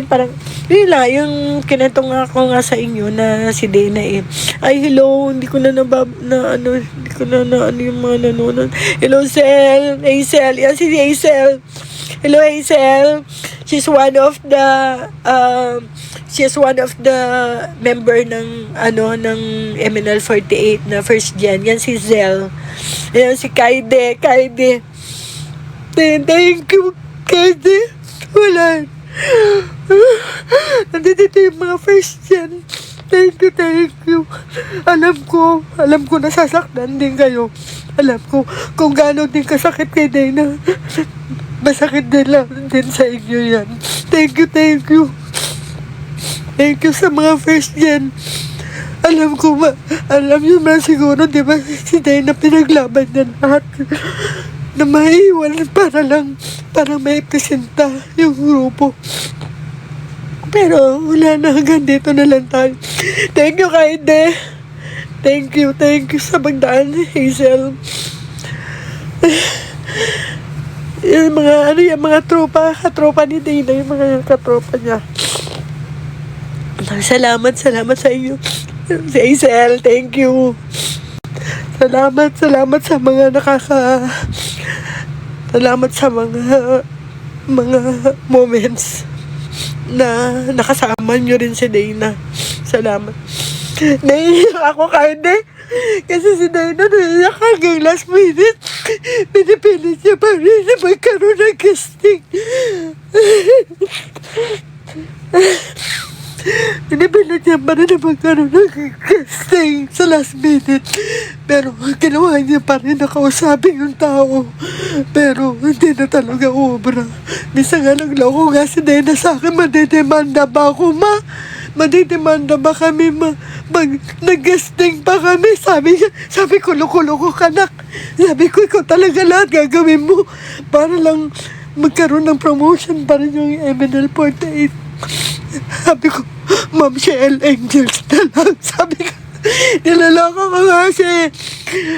Parang, yun lang, yung kinento nga ako nga sa inyo na si Dana eh. Ay, hello, hindi ko na yung mga nanonood. Hello, Hazel. Yan si Hazel. Hello, Hazel. She's one of the member ng Eminal 48 na first gen. Yan si Zel. Yan si Kaide. Thank you, Kaide. Wala. Nandito yung mga first gen. Thank you. Alam ko nasasaktan din kayo. Alam ko kung gaano din kasakit kay Dana. Masakit din lang din sa inyo yan. Thank you. Thank you sa mga first gen. Alam nyo man siguro, di ba, si Dana pinaglaban niya lahat na maiwan para may presenta yung grupo. Pero wala na, hanggang dito na lang tayo. Thank you, Kaide. Thank you sa pagdaan, Hazel. Yung mga katropa ni Dana, yung mga katropa niya. Salamat sa inyo. Si Hazel, thank you. Salamat sa mga salamat sa mga moments na nakasama nyo rin si Dana. Salamat. Naiiyak ako Kaide. Kasi si Dana naiiyak hanggang last minute. Pinipilit niya pa rin na magkaroon ng casting. Pinipilit niya pa rin na magkaroon ng casting sa last minute. Pero ginawa niya pa rin nakausapin yung tao. Pero hindi na talaga obra. Minsan nga nagloko nga si Dana sa akin, madidemanda ba ako, ma? Madidemanda ba kami, ma? Nag-guesting pa kami. Sabi ko, loko-loko ka, nak. Sabi ko, ikaw talaga lahat gagawin mo para lang magkaroon ng promotion pa rin yung MNL48. Sabi ko, Ma'am Shell Angels na lang. Sabi ko, nilaloko ko nga siya.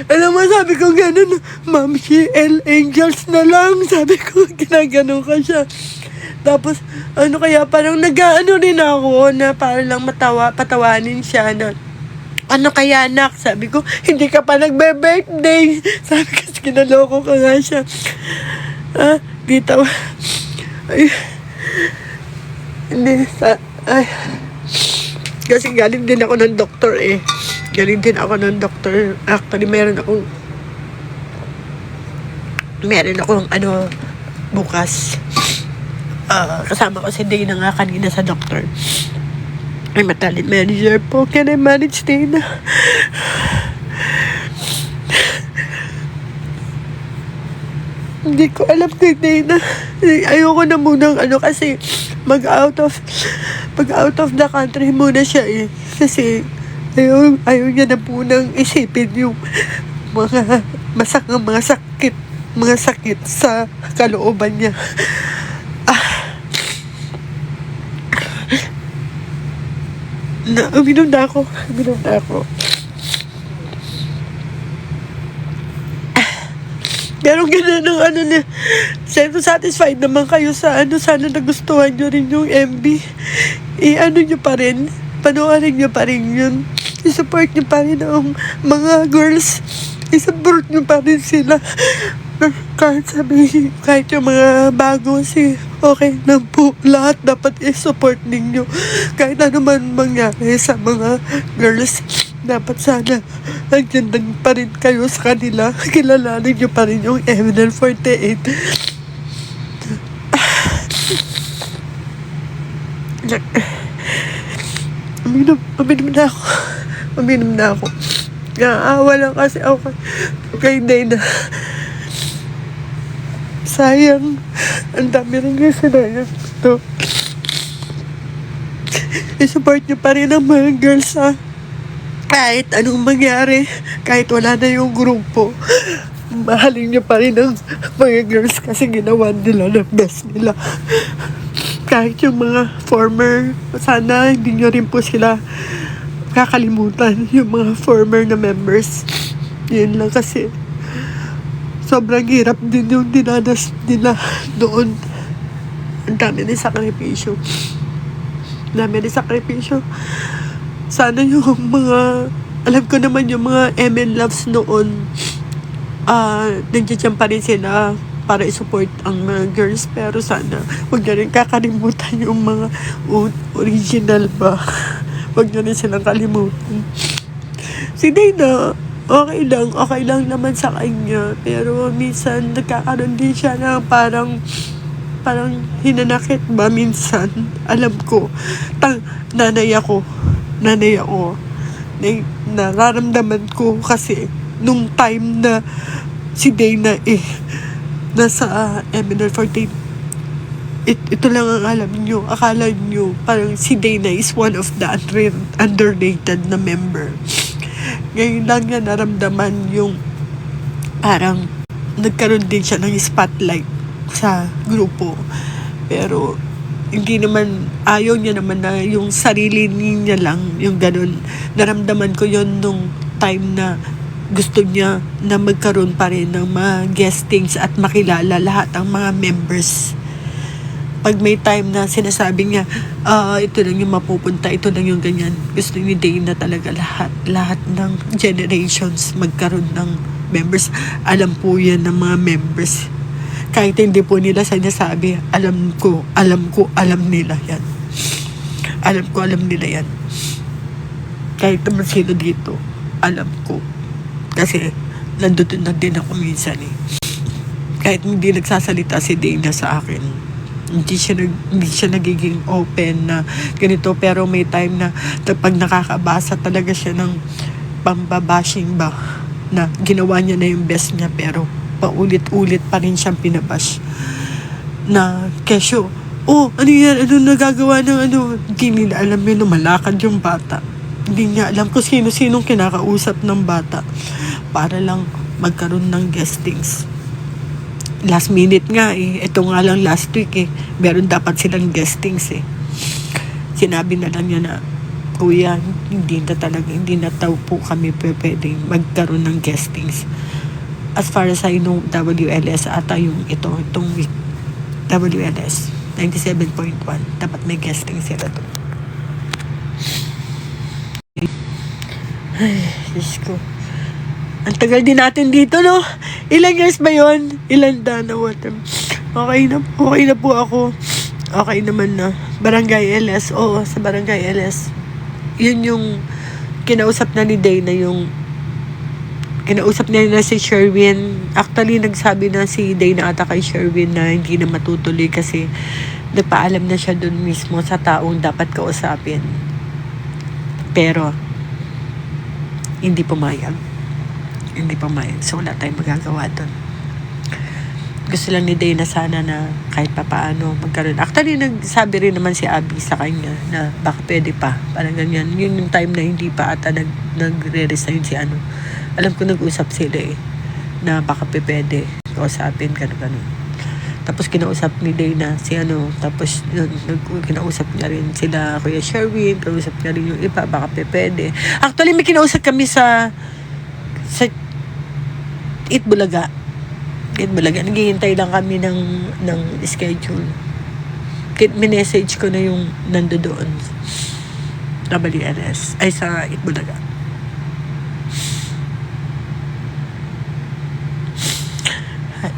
Alam mo, sabi ko gano'n, Ma'am Shell Angels na lang. Sabi ko, ginagano ka siya. Tapos, kaya parang nag-ano rin ako na parang lang patawanin siya na, kaya anak? Sabi ko, hindi ka pa nagbe-birthday. Sabi ko, kinaloko ka nga siya. Dito. Ay. Hindi, kasi galing din ako ng doktor eh. Galing din ako ng doktor. Actually, meron akong bukas. Kasama ko si Dana nga kanina sa doktor. Ay, talent manager po. Can I manage Dana? Hindi ko alam kay Dana. Ayoko na munang kasi mag-out of the country muna siya eh. Kasi ayaw niya na munang isipin yung mga sakit sa kalooban niya. Uminom na ako. Pero ganun ng satisfied naman kayo sa sana nagustuhan nyo rin yung MB. Nyo pa rin, panoorin nyo pa rin yun. I-support nyo pa rin ang mga girls. I-support nyo pa rin sila. Kahit yung mga bago okay na po. Lahat dapat i-support ninyo. Kahit ano man mangyari sa mga girls, dapat sana nagjandan pa rin kayo sa kanila. Kilalanin nyo pa rin yung MNL48. Uminom na ako. Naawa lang kasi ako kay Dana. Sayang. Ang dami rin yung sinayang ito. I-support nyo pa rin ang mga girls, ha? Kahit anong mangyari, kahit wala na yung grupo, mahalin nyo pa rin ang mga girls kasi ginawa nila ng best nila. Kahit yung mga former, sana hindi nyo rin po sila kakalimutan, yung mga former na members. Yun lang kasi sobrang hirap din yung dinanas nila doon. Ang dami ng sakripisyo. Sana yung mga, alam ko naman yung mga MN Loves noon, nandiyan pa rin sila para i-support ang mga girls. Pero sana huwag na rin kakalimutan yung mga original ba. Huwag na rin silang kalimutan. Si Dana, okay lang naman sa kanya. Pero minsan nagkakaroon din siya na parang hinanakit ba minsan. Alam ko, nanay ako. Nararamdaman ko kasi nung time na si Dana nasa MNL48, ito lang ang alam nyo. Akala nyo parang si Dana is one of the underrated na member. Ngayon lang niya naramdaman yung parang nagkaroon din siya ng spotlight sa grupo. Pero hindi naman, ayaw niya naman na yung sarili niya lang, yung ganun. Naramdaman ko yon nung time na gusto niya na magkaroon pa rin ng mga guestings at makilala lahat ang mga members. Pag may time na sinasabi niya, ito lang yung mapupunta, ito lang yung ganyan. Gusto ni Dana talaga lahat ng generations magkaroon ng members. Alam po yan ng mga members. Kahit hindi po nila sinasabi, alam nila yan. Alam nila yan. Kahit naman sino dito, alam ko. Kasi, nandun na din ako minsan eh. Kahit hindi nagsasalita si Dana sa akin, hindi siya nagiging open na ganito. Pero may time na pag nakakabasa talaga siya ng pambabashing ba, na ginawa niya na yung best niya, pero paulit-ulit pa rin siyang pinabash. Na, kesyo, ano yan? Ano nagagawa ng ano? Hindi nila alam yun, malakad yung bata. Hindi niya alam kung sino-sinong kinakausap ng bata para lang magkaroon ng guestings. Last minute nga ito nga lang last week meron dapat silang guestings Sinabi na lang niya na, kuya, hindi na daw po kami pwedeng magkaroon ng guestings. As far as I know, WLS ata itong week. WLS 97.1 dapat may guesting sila to. Ay, Diyos ko, ang tagal din natin dito, no? Ilang years ba yun? Ilan na water? Okay na po ako. Okay naman na. Barangay LS. Oo, sa Barangay LS. Yun yung kinausap na ni Dana, kinausap niya na si Sherwin. Actually, nagsabi na si Dana ata kay Sherwin na hindi na matutuloy kasi nagpaalam na siya dun mismo sa taong dapat kausapin. Pero, hindi pumayag. So, wala tayong magagawa dun. Gusto lang ni Dana sana na kahit papaano magkaroon. Actually, nagsabi rin naman si Abby sa kanya na baka pwede pa. Parang ganyan. Yun yung time na hindi pa ata nagre-resign si ano. Alam ko nag-usap sila na baka pwede kausapin, gano'n. Tapos kinausap ni Dana si ano. Tapos kinausap niya rin sila Kuya Sherwin. Kinausap niya rin yung iba, baka pwede. Actually, may kinausap kami sa Itbulaga. Naghihintay lang kami ng schedule. Minessage ko na yung nando doon. WLS. Ay, sa Itbulaga.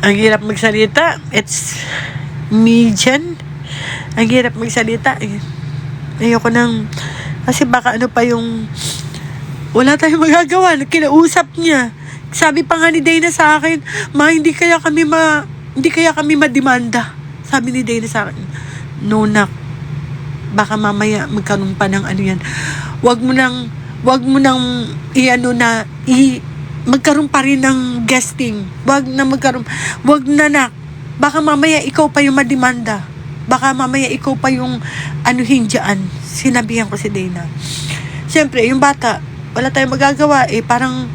Ang hirap magsalita. It's me dyan. Ang hirap magsalita. Ayoko nang, kasi baka ano pa yung wala tayong magagawa. Kinausap niya. Sabi pa nga ni Dana sa akin, hindi kaya kami mademanda. Sabi ni Dana sa akin, no nak, baka mamaya magkaroon pa ng ano yan. Wag mo nang magkaroon pa rin ng guesting. Wag na nak. Baka mamaya ikaw pa yung mademanda. Baka mamaya ikaw pa yung anuhin dyan. Sinabihan ko si Dana. Siyempre, yung bata, wala tayong magagawa parang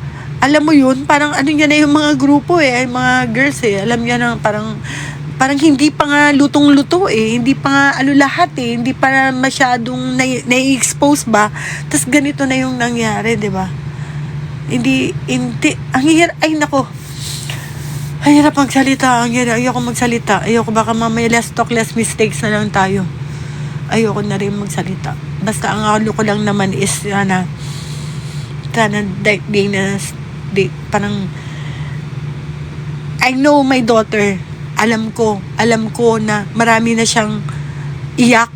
alam mo yun, parang ano niya na yung mga grupo mga girls alam niya na parang hindi pa nga lutong-luto hindi pa nga lahat hindi pa masyadong na-expose ba, tas ganito na yung nangyari, di ba? Hindi, ang hirap, ay nako, ang hirap magsalita, ayoko magsalita, baka mamaya less talk, less mistakes na lang tayo, ayoko na rin magsalita, basta ang ano ko lang naman is sana parang I know my daughter, alam ko na marami na siyang iyak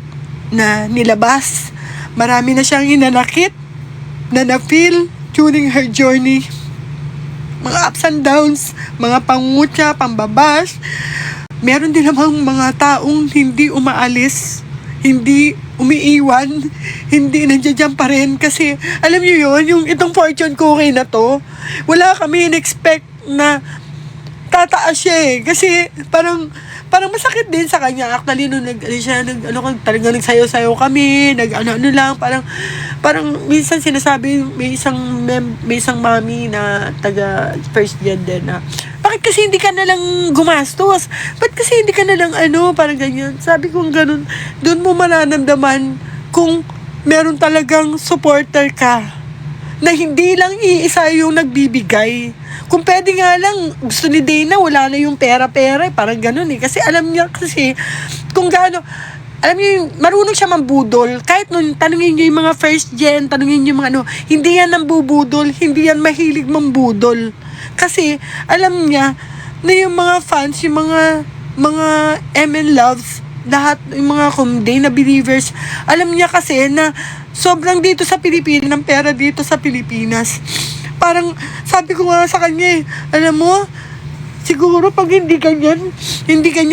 na nilabas, marami na siyang inanakit na na-feel during her journey, mga ups and downs, mga pangutya, pambabash. Meron din namang mga taong hindi umaalis, hindi umiiwan, hindi nandiyan pa rin kasi alam niyo yun, yung itong fortune cookie na to, wala kami in-expect na tataas siya kasi parang masakit din sa kanya. Actually, nung talagang nagsayaw-sayaw kami, parang minsan sinasabi, may isang mami na taga first gen din na, bakit kasi hindi ka na lang gumastos? Bakit kasi hindi ka na lang parang ganyan. Sabi ko ganun, doon mo mararamdaman kung meron talagang supporter ka na hindi lang iisa yung nagbibigay. Kung pwede nga lang, gusto ni Dana, wala na yung pera-pera, parang ganun kasi alam niya kasi kung gaano, alam niyo, marunong siya mambudol. Kahit nun, tanungin niyo yung mga first gen, tanungin niyo yung mga hindi yan nambubudol, hindi yan mahilig mambudol. Kasi, alam niya na yung mga fans, yung mga MN loves, lahat, yung mga Dana believers, alam niya kasi na sobrang dito sa Pilipinas, ng pera dito sa Pilipinas. Parang, sabi ko nga sa kanya alam mo, siguro pag hindi ganyan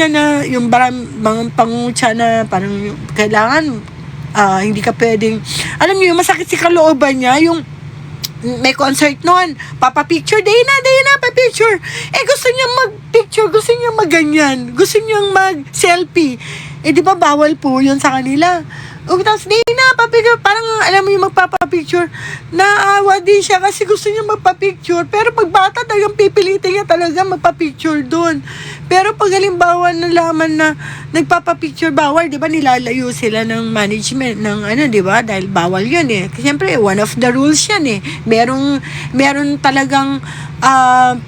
na yung mga pangutya na parang kailangan, hindi ka pwedeng, alam niyo, masakit si kalooban niya, yung may concert noon. Papapicture, Dana, papicture. Gusto niya mag-picture, gusto niya mag-ganyan, gusto niya mag-selfie. Di ba bawal po yun sa kanila? Tapos, Dana, papicture. Parang, alam mo yung magpapapicture. Naawa din siya kasi gusto niya magpapicture. Pero pag bata, talagang pipilitin niya talaga magpapicture doon. Pero pag halimbawa nalaman na nagpapapicture bawal, di ba nilalayo sila ng management ng di ba? Dahil bawal yun Kasi siyempre, one of the rules yan Meron talagang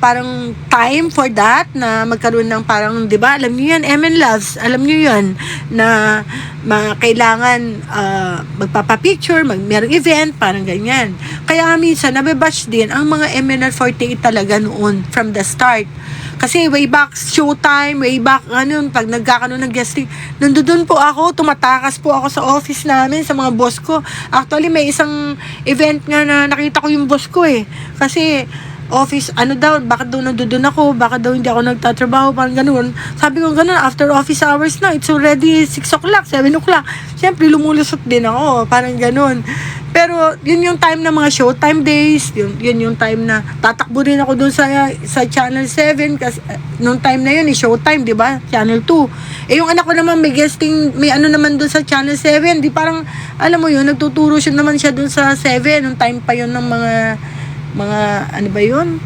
parang time for that na magkaroon ng parang, di ba? Alam niyo yan, MN Loves. Alam niyo yan na kailangan magpapapicture, merong event, parang ganyan. Kaya minsan, nabibash din ang mga MNL48 talaga noon from the start. Kasi way back showtime, way back pag nagkakaroon ng guesting, nandun po ako, tumatakas po ako sa office namin, sa mga boss ko. Actually, may isang event nga na nakita ko yung boss ko Kasi, office, bakit daw nandun ako, bakit daw hindi ako nagtatrabaho, parang ganun. Sabi ko ganun, after office hours na, it's already 6 o'clock, 7 o'clock. Siyempre, lumulusot din ako, parang ganun. Pero, yun yung time na mga showtime days, yun yung time na tatakbo rin ako dun sa Channel 7, kasi nung time na yun, showtime, di ba? Channel 2. Yung anak ko naman, may guesting, may naman dun sa Channel 7, di parang, alam mo yun, nagtuturo siya naman siya dun sa 7, nung time pa yun ng mga ba yun?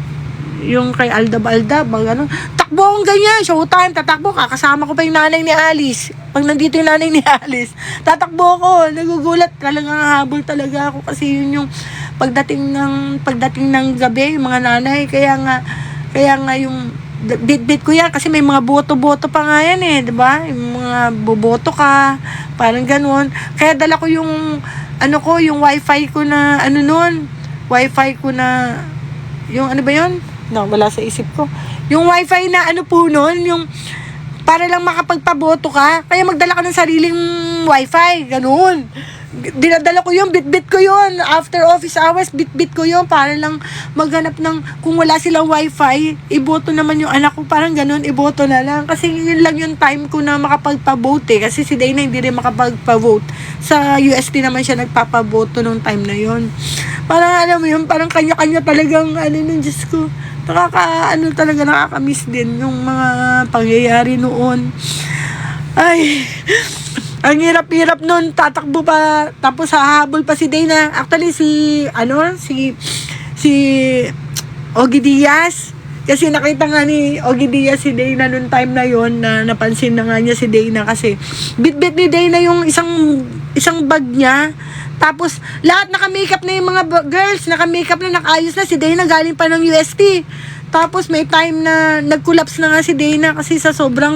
Yung kay Aldab, mga ganun. Takbo akong ganyan, showtime, tatakbo, kakasama ko pa yung nanay ni Alice. Pag nandito yung nanay ni Alice, tatakbo ko, nagugulat, talagang habol talaga ako kasi yun yung pagdating ng gabi, yung mga nanay, kaya nga yung bit ko yan kasi may mga boto-boto pa nga yan di ba? Yung mga boboto ka, parang ganun. Kaya dala ko yung yung wifi ko na wifi ko na yung ba yun? No, wala sa isip ko. Yung wifi na po nun, yung para lang makapagpaboto ka, kaya magdala ka ng sariling wifi, ganun. Dinadala ko yun, bit ko yun. After office hours, bit ko yun para lang maghanap ng, kung wala silang wifi, iboto naman yung anak ko, parang ganun, iboto na lang. Kasi yun lang yung time ko na makapagpa-vote Kasi si Dana hindi rin makapagpa-vote. Sa UST naman siya nagpapaboto nung time na yun. Parang alam mo yun, parang kanya-kanya talagang, nung Diyos ko, talaga nakakamiss din yung mga pangyayari noon. Ay, ang hirap-hirap nun, tatakbo pa, tapos hahabol pa si Dana. Actually, si Ogie Diaz, kasi nakita nga ni Ogie Diaz si Dana nung time na yon na napansin na nga niya si Dana kasi bit-bit ni Dana yung isang bag niya. Tapos, lahat naka-makeup na yung mga girls, naka-makeup na, nakaayos na. Si Dana galing pa ng UST. Tapos, may time na nag-collapse na nga si Dana kasi sa sobrang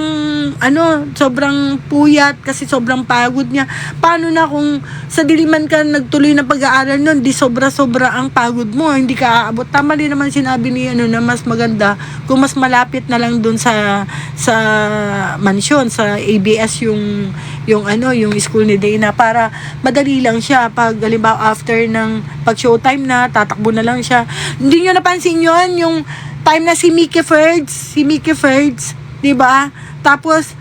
puyat, kasi sobrang pagod niya. Paano na kung sa diliman ka nagtuloy na pag-aaral nun, di sobra-sobra ang pagod mo, hindi ka aabot. Tama din naman sinabi ni na mas maganda kung mas malapit na lang dun sa mansyon, sa ABS yung school ni Dana para madali lang siya pag halimbawa after ng pag showtime na tatakbo na lang siya. Hindi niyo napansin yon yung time na si Mickey Ferds, di ba? Tapos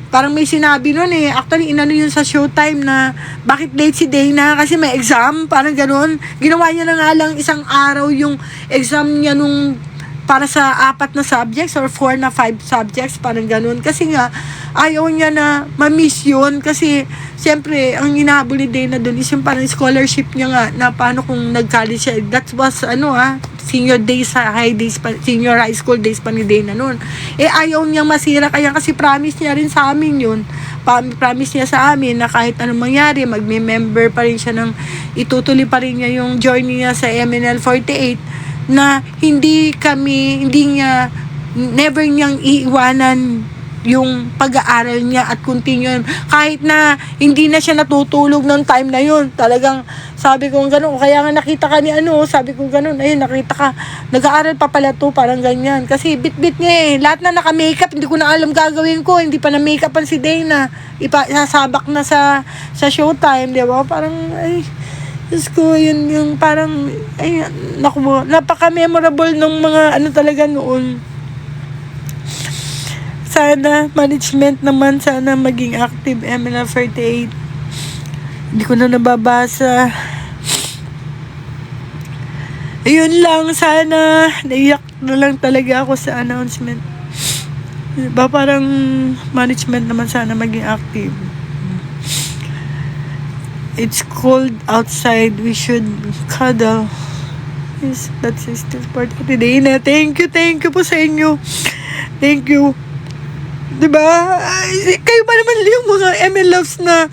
parang may sinabi nun actually yun sa showtime na bakit late si Dana kasi may exam, parang ganun. Ginawa niya na nga lang isang araw yung exam niya nung para sa 4 na subjects or 4 na 5 subjects, parang ganun. Kasi nga, ayaw niya na ma-miss yun kasi, siyempre, ang hinahabol ni Dana dun is yung parang scholarship niya nga na paano kung nag-college siya. That was, senior high school days pa ni Dana nun. Ayaw niya masira kaya kasi promise niya rin sa amin yun. Promise niya sa amin na kahit anong mangyari, magme-member pa rin siya itutuloy pa rin niya yung journey niya sa MNL48 na never niyang iiwanan yung pag-aaral niya at continue. Kahit na hindi na siya natutulog ng time na yun. Talagang sabi ko gano'n. Kaya nga nakita ka ni sabi ko gano'n. Ayun, nakita ka. Nag-aaral pa pala to, parang ganyan. Kasi bit-bit niya Lahat na naka-makeup, hindi ko na alam gagawin ko. Hindi pa na-makeupan si Dana. Sasabak na sa showtime, di ba? Parang, Diyos ko, yun yung parang, naku mo, napaka-memorable ng mga talaga noon. Sana, management naman, sana maging active MNL48. Hindi ko na nababasa. Ayun lang, sana naiyak na lang talaga ako sa announcement. Diba parang management naman sana maging active. It's cold outside, we should cuddle. Yes, that's still part of the day na. Thank you po sa inyo. Thank you. Diba? Ay, kayo ba naman yung mga ML loves na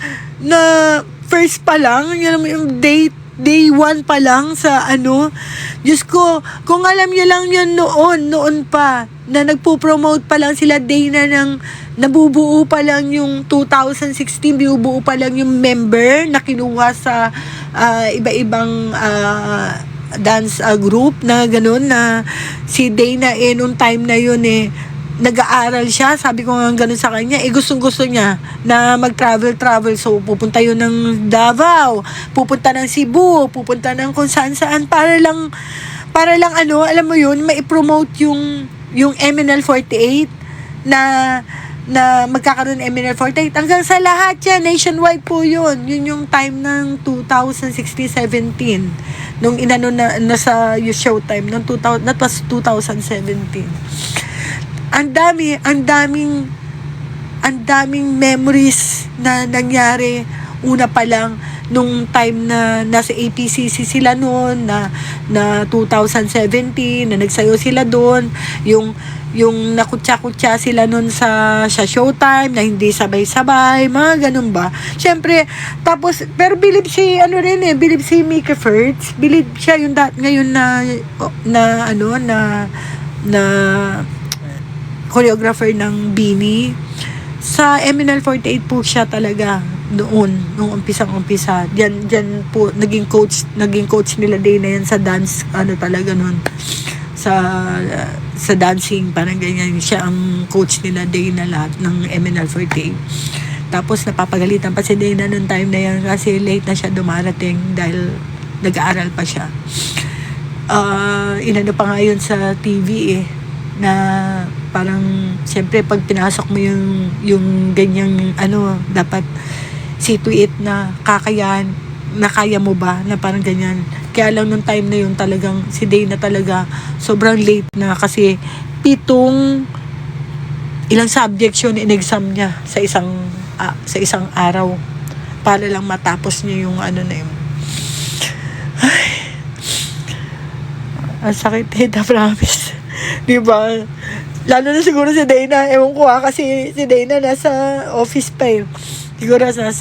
first pa lang, yung day 1 pa lang sa ano. Diyos ko, kung alam niyo lang yun noon pa, na nagpo-promote pa lang sila day na ng nabubuo pa lang yung 2016, binubuo pa lang yung member na kinuha sa iba-ibang dance group na gano'n, na si Dana noong time na yun nag-aaral siya. Sabi ko nga gano'n sa kanya, gustong-gusto niya na mag-travel. So, pupunta yun ng Davao, pupunta ng Cebu, pupunta ng kung saan-saan para lang alam mo yun, mai-promote yung MNL48 na magkakaroon ng MNL48 hanggang sa lahat yan, nationwide po yun yung time ng 2016-17 nung inano na sa Showtime nung 2000, that was 2017. Ang daming memories na nangyari una pa lang nung time na nasa APCC sila noon na 2017 na nagsayo sila doon, yung nakutsa-kutsa sila noon sa Showtime na hindi sabay-sabay, mga ganun ba. Syempre, tapos pero bilib si Mika Fertz, bilib siya yung ngayon na choreographer ng Bini. Sa MNL48 po siya talaga nung umpisang-umpisa. Diyan po naging coach nila Dana yan sa dance, talaga noon. Sa dancing, parang ganyan. Siya ang coach nila Dana lahat ng MNL48. Tapos napapagalitan pa si Dana noong time na yan kasi late na siya dumarating dahil nag-aaral pa siya. Inano pa nga yun sa TV na parang siyempre pag pinasok mo yung ganyang dapat see to it na kaya mo ba na parang ganyan. Kaya lang nung time na yun talagang si Dana talaga sobrang late na kasi 7 ilang subjects yun in exam niya sa isang araw para lang matapos niya yung na yun. Ay, ang sakit promise. Diba? Lalo na siguro si Dana, ewan ko kasi si Dana nasa office pa siguro nasa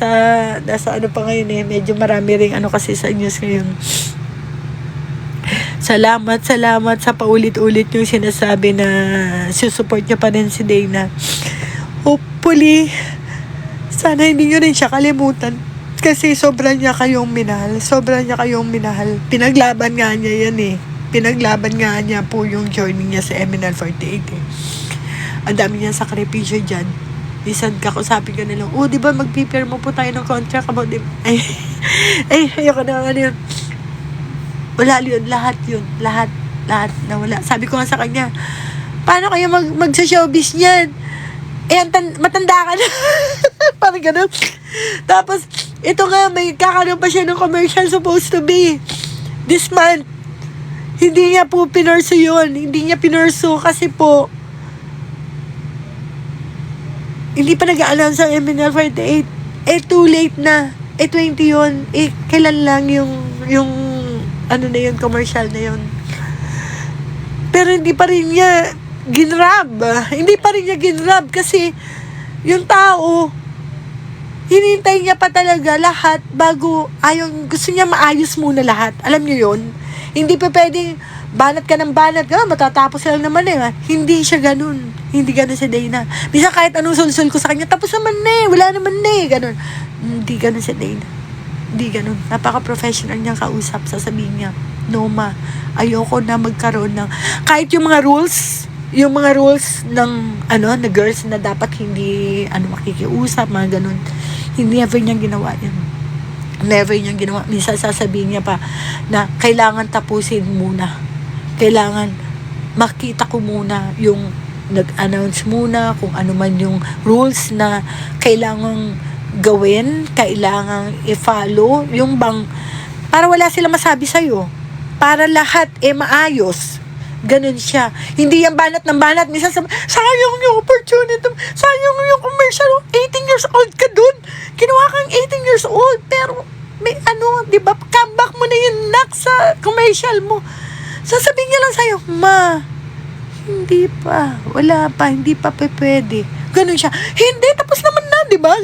pa ngayon medyo marami ring kasi sa news ngayon. Salamat sa paulit-ulit yung sinasabi na susupport niya pa rin si Dana. Hopefully sana hindi nyo rin siya kalimutan kasi sobra niya kayong minahal. Pinaglaban nga niya yan Pinaglaban nga niya po yung joining niya sa MNL48 Ang dami niya sakripisyo dyan. Minsan kakusapin ka nilang, di ba mag-prepare mo po tayo ng contract about them? Ayoko na yun. Wala yun, lahat na wala. Sabi ko nga sa kanya, paano kayo mag-showbiz niyan? Matanda ka na. Parang ganun. Tapos, ito nga, may kakaroon pa siya ng commercial supposed to be this month. Hindi niya po pinurso yun. Hindi niya pinurso kasi po hindi pa nag-a-announce ang MNL48. Too late na. 20 yun. Kailan lang yung na yun, commercial na yun. Pero hindi pa rin niya ginrab kasi yung tao hinintay niya pa talaga lahat bago gusto niya maayos muna lahat. Alam niyo yun? Hindi pa pwedeng banat ka ng banat ka, matatapos lang naman Hindi siya ganun. Hindi ganun si Dana. Bisa kahit anong sul-sul ko sa kanya, tapos naman wala naman ganun. Hindi ganun si Dana. Hindi ganun. Napaka-professional niyang kausap. Sasabihin niya, no ma, ayoko na magkaroon ng, kahit yung mga rules ng na girls na dapat hindi makikiusap, mga ganun. Hindi ever niyang ginawa yan. Never niyang ginawa. Minsan sasabihin niya pa na kailangan tapusin muna. Kailangan makita ko muna yung nag-announce muna kung ano man yung rules na kailangang gawin, kailangang i-follow, yung bang para wala sila masabi sa'yo. para lahat maayos. Ganun siya. Hindi yan banat ng banat. Minsan sayang yung opportunity. Sayang yung commercial. 18 years old ka dun. Kinuha kang 18 years old. Pero, may di ba? Comeback mo na yun, nak, sa commercial mo. Sasabihin niya lang sa'yo, ma, hindi pa. Wala pa. Hindi pa pwede. Ganun siya. Hindi, tapos naman na, di ba?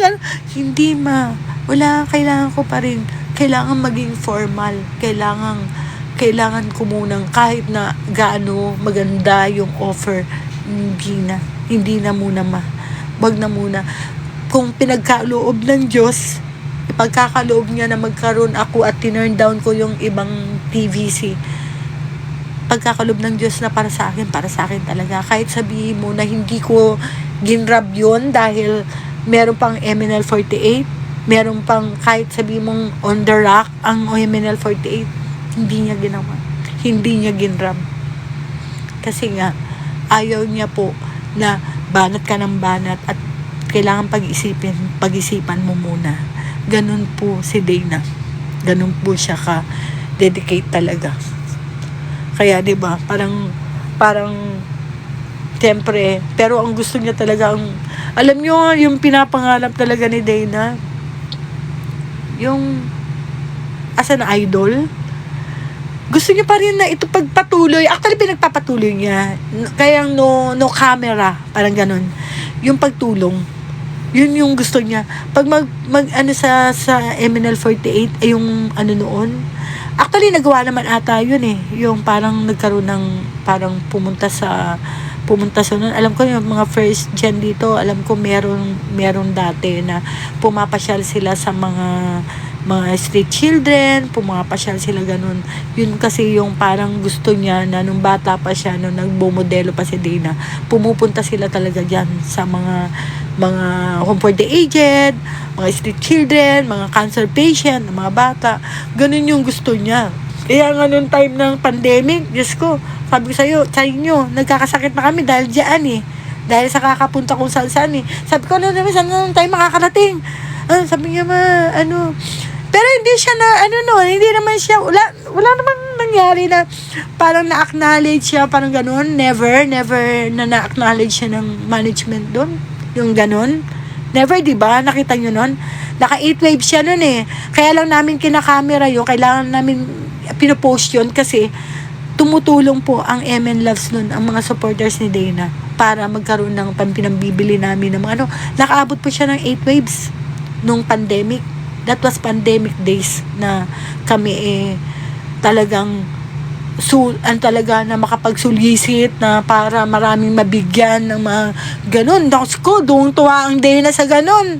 Hindi, ma. Wala, kailangan ko pa rin. Kailangan maging formal. Kailangan ko munang kahit na gaano maganda yung offer, hindi na muna wag na muna. Kung pinagkaloob ng Diyos, ipagkakaloob niya na magkaroon ako at tinurn down ko yung ibang TVC, pagkakaloob ng Diyos na para sa akin talaga. Kahit sabihin mo na hindi ko ginrab yun dahil meron pang MNL48, meron pang kahit sabihin mong on the rack ang MNL48, hindi niya ginawa. Hindi niya ginrab. Kasi nga, ayaw niya po na banat ka ng banat at kailangan pag-isipan mo muna. Ganun po si Dana. Ganun po siya ka-dedicate talaga. Kaya, di ba, parang, siyempre, pero ang gusto niya talaga, alam niyo, yung pinapangarap talaga ni Dana, yung, as an idol, gusto niya pa rin na ito pagpatuloy. Actually, pinagpapatuloy niya. Kaya no camera. Parang ganun. Yung pagtulong. Yun yung gusto niya. Pag sa MNL48, yung noon. Actually, nagawa naman ata yun Yung parang nagkaroon ng, parang pumunta sa noon. Alam ko yung mga first gen dito, alam ko meron dati na pumapasyal sila sa mga street children, pumapasyal sila ganun. Yun kasi yung parang gusto niya na nung bata pa siya, nung nagbumodelo pa si Dana, pumupunta sila talaga dyan sa mga home for the aged, mga street children, mga cancer patient, mga bata. Ganun yung gusto niya. Kaya nga nung time ng pandemic, Diyos ko, sabi ko sa inyo, nagkakasakit na kami dahil dyan dahil sa kakapunta kung saan Sabi ko, saan tayo makakarating? Sabi niya, pero hindi siya hindi naman siya, wala namang nangyari na parang na-acknowledge siya, parang ganun. Never na-acknowledge siya ng management doon. Yung ganun. Never, di ba? Nakita nyo nun? Naka 8 wave siya nun Kaya lang namin kinakamera yun. Kailangan namin pinopost yun kasi tumutulong po ang MN Loves nun, ang mga supporters ni Dana, para magkaroon ng pinambibili namin ng mga nakaabot po siya ng 8 waves nung pandemic. That was pandemic days na kami talagang talaga na makapagsulisit na para maraming mabigyan ng mga ganun. Doon tuwa ang Dana sa ganun.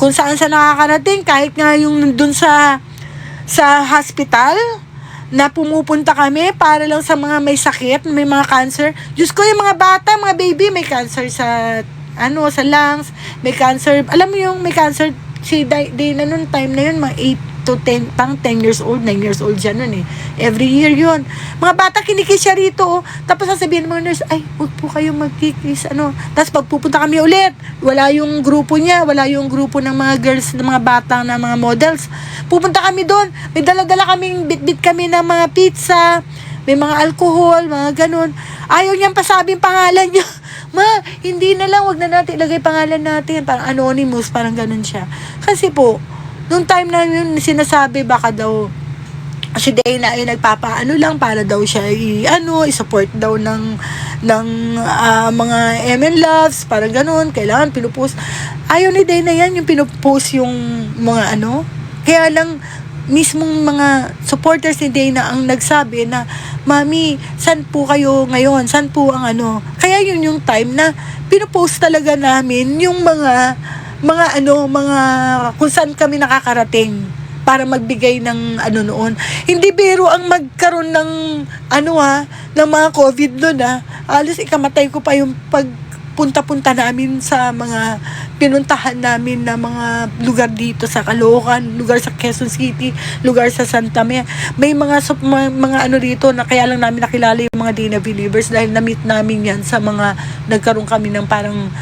Kung saan sa nakakarating, kahit nga yung nandun sa hospital na pumupunta kami para lang sa mga may sakit, may mga cancer. Diyos ko, yung mga bata, mga baby, may cancer sa lungs, may cancer, alam mo yung may cancer, si Dana noon time na yun, mga 8 to 10, pang 10 years old, 9 years old siya nun Every year yun. Mga bata, kinikis siya rito Tapos sasabihin ng mga nurse, ay, huwag po kayo magkikis, Tapos pagpupunta kami ulit, wala yung grupo niya, wala yung grupo ng mga girls, ng mga bata, ng mga models. Pupunta kami doon, may dala-dala kaming, bit-bit kami ng mga pizza, may mga alcohol, mga ganun. Ayaw niyang pasabing pangalan niya. Ma, hindi na lang, wag na natin ilagay pangalan natin. Parang anonymous, parang ganun siya. Kasi po, nung time na yun, sinasabi baka daw si Dana ay nagpapaano lang para daw siya i-support daw ng mga MN Loves, parang ganun, kailangan pinupost. Ayaw ni Dana yan, yung pinupost yung mga kaya lang mismong mga supporters ni Dana ang nagsabi na, Mami, saan po kayo ngayon? Saan po ang Kaya yun yung time na pinupost talaga namin yung mga kung saan kami nakakarating para magbigay ng noon. Hindi biro ang magkaroon ng ng mga COVID doon Alos ikamatay ko pa yung pagpunta-punta namin sa mga pinuntahan namin na mga lugar dito sa Caloocan, lugar sa Quezon City, lugar sa Santa Mea. May mga rito na kaya lang namin nakilala yung mga Dana believers dahil na-meet namin yan sa mga nagkaroon kami ng parang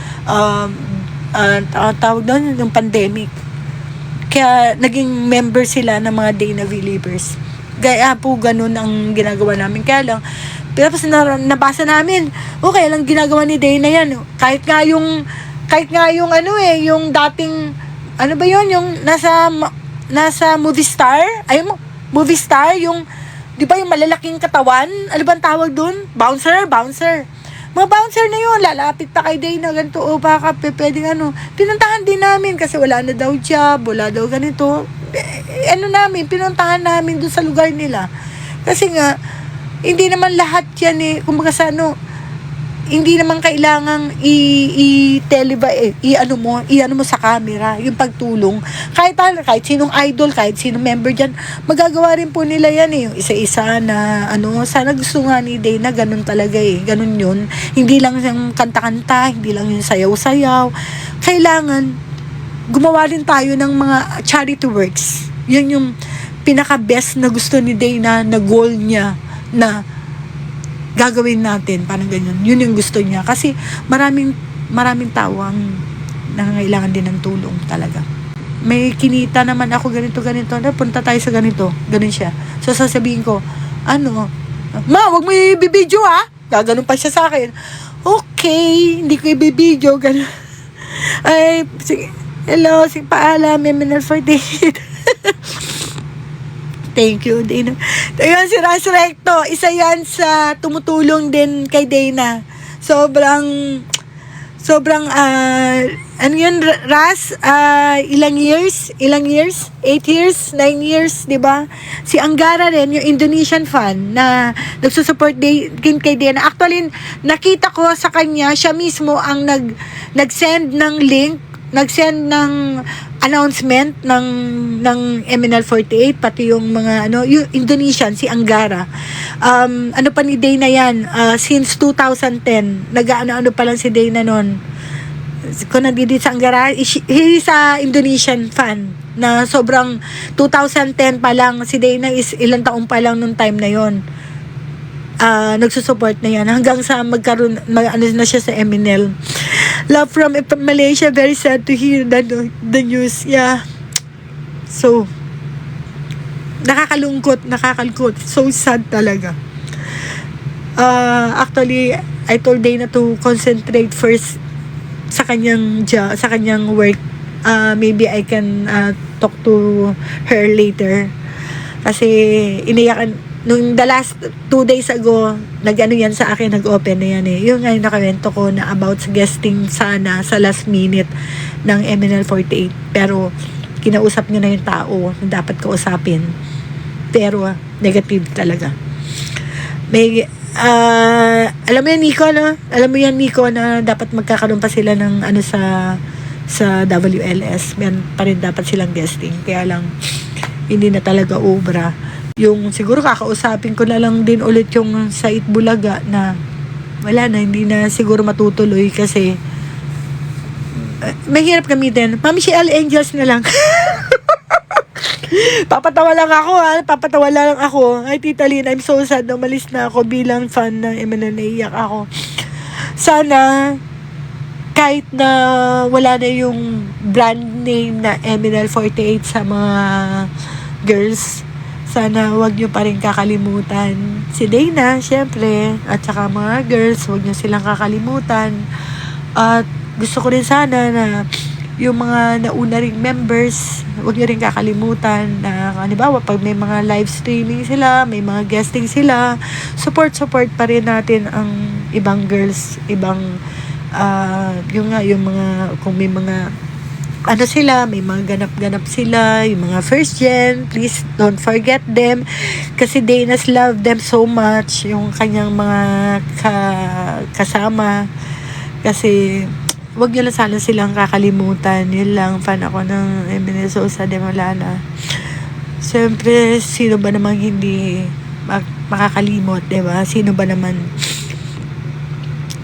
tawag doon yung pandemic. Kaya naging member sila ng mga Dana believers. Gaya po ganun ang ginagawa namin. Kaya lang, tapos nabasa namin, okay lang ginagawa ni Dana yan. Kahit nga yung yung dating, ano ba yun, yung nasa movie star, movie star, yung, di ba yung malalaking katawan? Ano ba ang tawag dun? Bouncer. Mga bouncer na yun, lalapit pa kay Dana, ganito, baka pwedeng pinuntahan din namin kasi wala na daw job, wala daw ganito. Pinuntahan namin dun sa lugar nila. Kasi nga, hindi naman lahat yan kumbaga hindi naman kailangang i-ano mo sa camera, yung pagtulong. Kahit sinong idol, kahit sinong member dyan, magagawa rin po nila yan yung isa-isa na sana gusto nga ni Dana, ganun talaga ganun yun. Hindi lang yung kanta-kanta, hindi lang yung sayaw-sayaw. Kailangan, gumawa rin tayo ng mga charity works. Yun yung pinaka-best na gusto ni Dana, na goal niya, na gagawin natin, parang ganyan. Yun yung gusto niya. Kasi maraming tao ang nangangailangan din ng tulong talaga. May kinita naman ako ganito, punta tayo sa ganito. Ganun siya. So, sasabihin ko, ma, wag mo i-video Gaganon pa siya sa akin. Okay, hindi ko i-video. Ganun. Ay, sige. Hello, paalam, Eminal for Date. Thank you, Dana. Ayun, si Ras Recto. Isa yan sa tumutulong din kay Dana. Sobrang, ano yun, Ras? Ilang years? 8 years? 9 years, di ba? Si Anggara rin, yung Indonesian fan na nagsusupport din kay Dana. Actually, nakita ko sa kanya, siya mismo ang nag-send ng link, nag-send ng announcement ng MNL48, pati yung mga yung Indonesian, si Anggara. Pa ni Dana yan, since 2010, nag-ano pa lang si Dana noon. Kung nandito sa Anggara, he is a Indonesian fan, na sobrang 2010 pa lang, si Dana is ilang taon pa lang nung time na yon. Nagsusupport na yan hanggang sa magkaroon na siya sa MNL. Love from Malaysia. Very sad to hear the news. Yeah. So, nakakalungkot. So sad talaga. Actually, I told Dana to concentrate first sa kanyang work. Maybe I can talk to her later. Kasi iniyakan nung the last 2 days ago, yan sa akin, nag-open na yan Yung nga yung nakawento ko na about sa guesting sana sa last minute ng MNL48. Pero, kinausap niya na yung tao na dapat kausapin. Pero, negative talaga. May, alam mo yan, Nico, Alam mo yan, Nico, na dapat magkakaroon pa sila ng sa WLS. Yan pa rin dapat silang guesting. Kaya lang, hindi na talaga obra. Yung siguro kakausapin ko na lang din ulit yung sa Itbulaga na wala na, hindi na siguro matutuloy kasi mahirap gamitin. Mami, si L Angels na lang. Papatawa lang ako. Ay, Tita Lynn, I'm so sad na umalis na ako bilang fan ng MNL. Naiyak ako. Sana kahit na wala na yung brand name na MNL48 sa mga girls, sana wag nyo pa rin kakalimutan si Dana, syempre, at saka mga girls, wag nyo silang kakalimutan. At gusto ko rin sana na yung mga nauna ring members, wag nyo rin kakalimutan na, halimbawa, pag may mga live streaming sila, may mga guesting sila, support pa rin natin ang ibang girls, ibang yung mga, kung may mga sila, may mga ganap sila, yung mga first gen, please don't forget them kasi Dana's love them so much, yung kanyang mga kasama, kasi wag nyo lang sana silang kakalimutan. Yun lang, fan ako ng MNL Sosa de Malana. Siyempre, sino ba namang hindi makakalimot, diba? Sino ba naman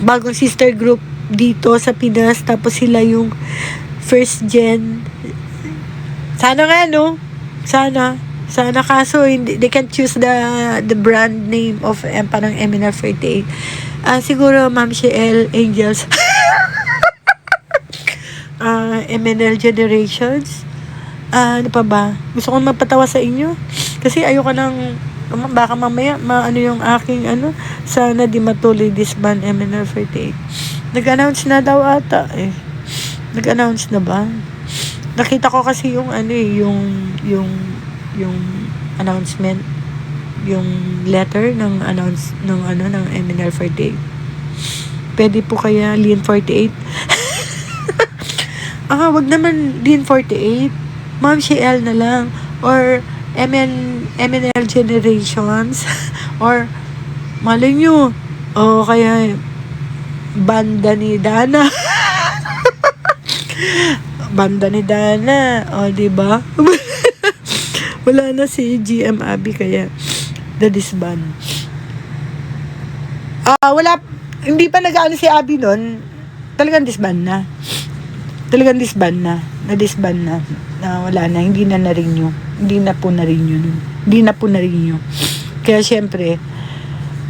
bagong sister group dito sa Pinas, tapos sila yung first gen. Sana nga, Sana kaso they can choose the brand name of parang MNL48. Siguro Ma'am Shiel Angels. MNL Generations. Ano pa ba? Gusto kong magpatawa sa inyo. Kasi ayoko nang, baka mamaya, maano yung aking, sana di matuloy disband MNL48. Nag-announce na daw ata eh. Nag-announce na ba? Nakita ko kasi yung, yung announcement, yung letter ng ng MNL48. Pwede po kaya Lean48? Wag naman Lean48. Ma'am Shiel na lang. Or MNL Generations. Or malay nyo. O kaya Banda ni Dana. Banda ni Dana. O diba? Wala na si GM Abby kaya the disband. Hindi pa nag-ano si Abby nun. Talagang disband na. Na-disband na. Wala na. Hindi na na-renew. Hindi na po na-renew. Kaya syempre,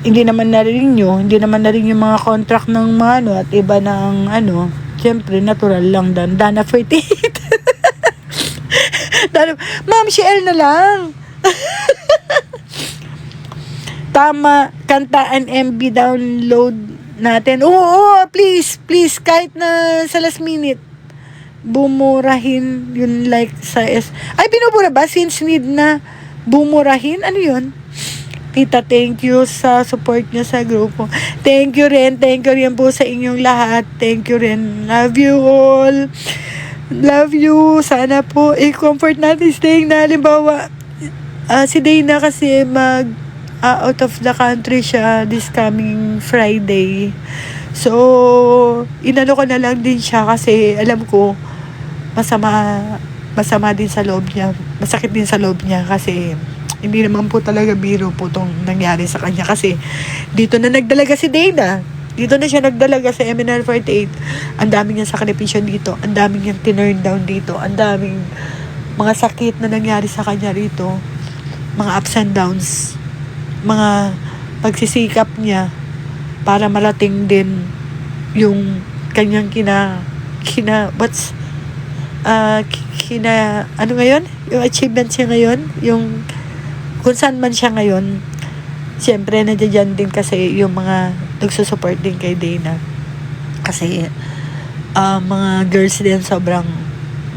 hindi naman na-renew mga contract ng mga at iba ng syempre, natural lang Dana 48. Ma'am Shiel na lang. Tama, kantaan MB download natin. Oo, please, kahit na sa last minute, bumurahin yung like sa Ay, binubura ba? Since need na bumurahin? Ano yun? Tita, thank you sa support nyo sa grupo. Thank you rin po sa inyong lahat. Thank you rin. Love you all. Love you. Sana po, comfort natin staying na. Halimbawa, si Dana kasi out of the country siya this coming Friday. So, inano ko na lang din siya kasi alam ko masama din sa loob niya. Masakit din sa loob niya kasi hindi naman po talaga biro po itong nangyari sa kanya kasi dito na nagdalaga si Dana. Dito na siya nagdalaga sa MNL48. Ang daming niyang sakripisyo dito. Ang daming niyang tinurn down dito. Ang daming mga sakit na nangyari sa kanya rito. Mga ups and downs. Mga pagsisikap niya para marating din yung kanyang ano ngayon? Yung achievement siya ngayon, yung kung saan man siya ngayon. Siyempre, nandiyan din kasi yung mga nagsusupport din kay Dana. Kasi, mga girls din sobrang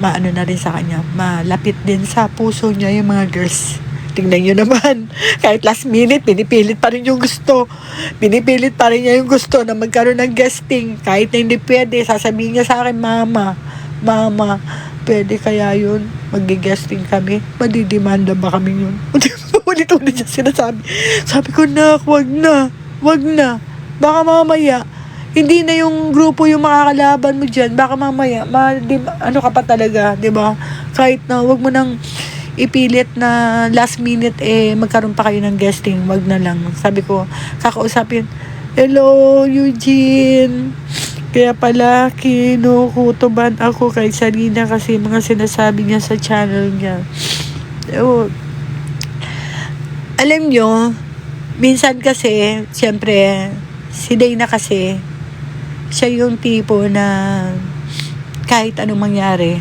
maano na rin sa kanya. Malapit din sa puso niya yung mga girls. Tingnan nyo naman, kahit last minute, pinipilit pa rin yung gusto. Pinipilit pa rin niya yung gusto na magkaroon ng guesting. Kahit na hindi pwede, sasabihin niya sa akin, Mama, pwede kaya yun? Mag-guesting kami? Madidimanda ba kami yun? Ulit-ulit niya sinasabi. Sabi ko, wag na. Baka mamaya, hindi na yung grupo yung makakalaban mo dyan. Baka mamaya, ano ka pa talaga, di ba? Kahit na, wag mo nang ipilit na last minute magkaroon pa kayo ng guesting, wag na lang. Sabi ko, kakausapin, hello Eugene, kaya pala kinukutuban ako kay Sarina kasi mga sinasabi niya sa channel niya. Alam nyo, minsan kasi syempre si Dana kasi siya yung tipo na kahit anong mangyari,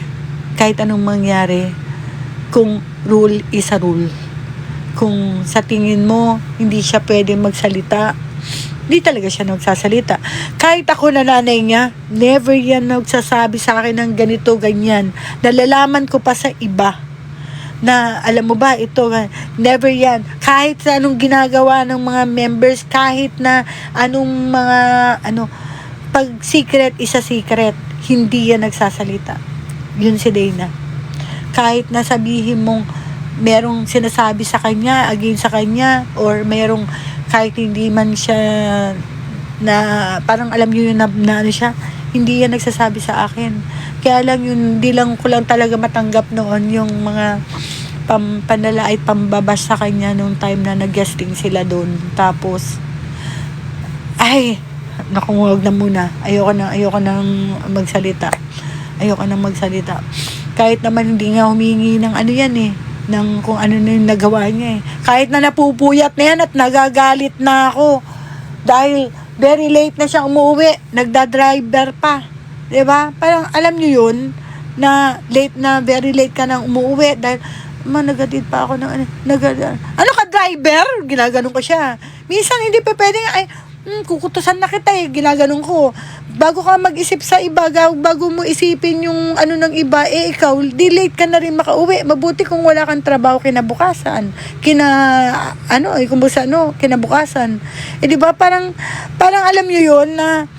kung rule is a rule. Kung sa tingin mo, hindi siya pwede magsalita, hindi talaga siya nagsasalita. Kahit ako na nanay niya, never yan nagsasabi sa akin ng ganito, ganyan. Nalalaman ko pa sa iba na, alam mo ba, ito, never yan. Kahit sa anong ginagawa ng mga members, kahit na anong mga, pag secret is a secret, hindi yan nagsasalita. Yun si Dana. Kahit na sabihin mong merong sinasabi sa kanya, against sa kanya, or merong kahit hindi man siya na parang alam nyo yun na siya, hindi yan nagsasabi sa akin. Kaya lang yun, hindi lang ko lang talaga matanggap noon yung mga panlalait, pambabas sa kanya nung time na nag-guesting sila doon. Tapos, naku, huwag na muna. Ayoko nang magsalita. Kahit naman hindi nga humingi ng ng kung ano na yung nagawa niya Kahit na napupuyat na yan at nagagalit na ako. Dahil very late na siya umuwi. Nagda-driver pa. Diba? Parang alam niyo yun, na very late ka nang umuwi. Dahil nagatid pa ako ng ano ka driver? Ginaganon ko siya. Minsan hindi pa pwedeng, ay, kukutusan na kita eh, ginaganon ko. Bago ka mag-isip sa iba, bago mo isipin yung ano ng iba, ikaw, di late ka na rin makauwi. Mabuti kung wala kang trabaho kinabukasan. Kinabukasan. Di ba, parang alam nyo yun na,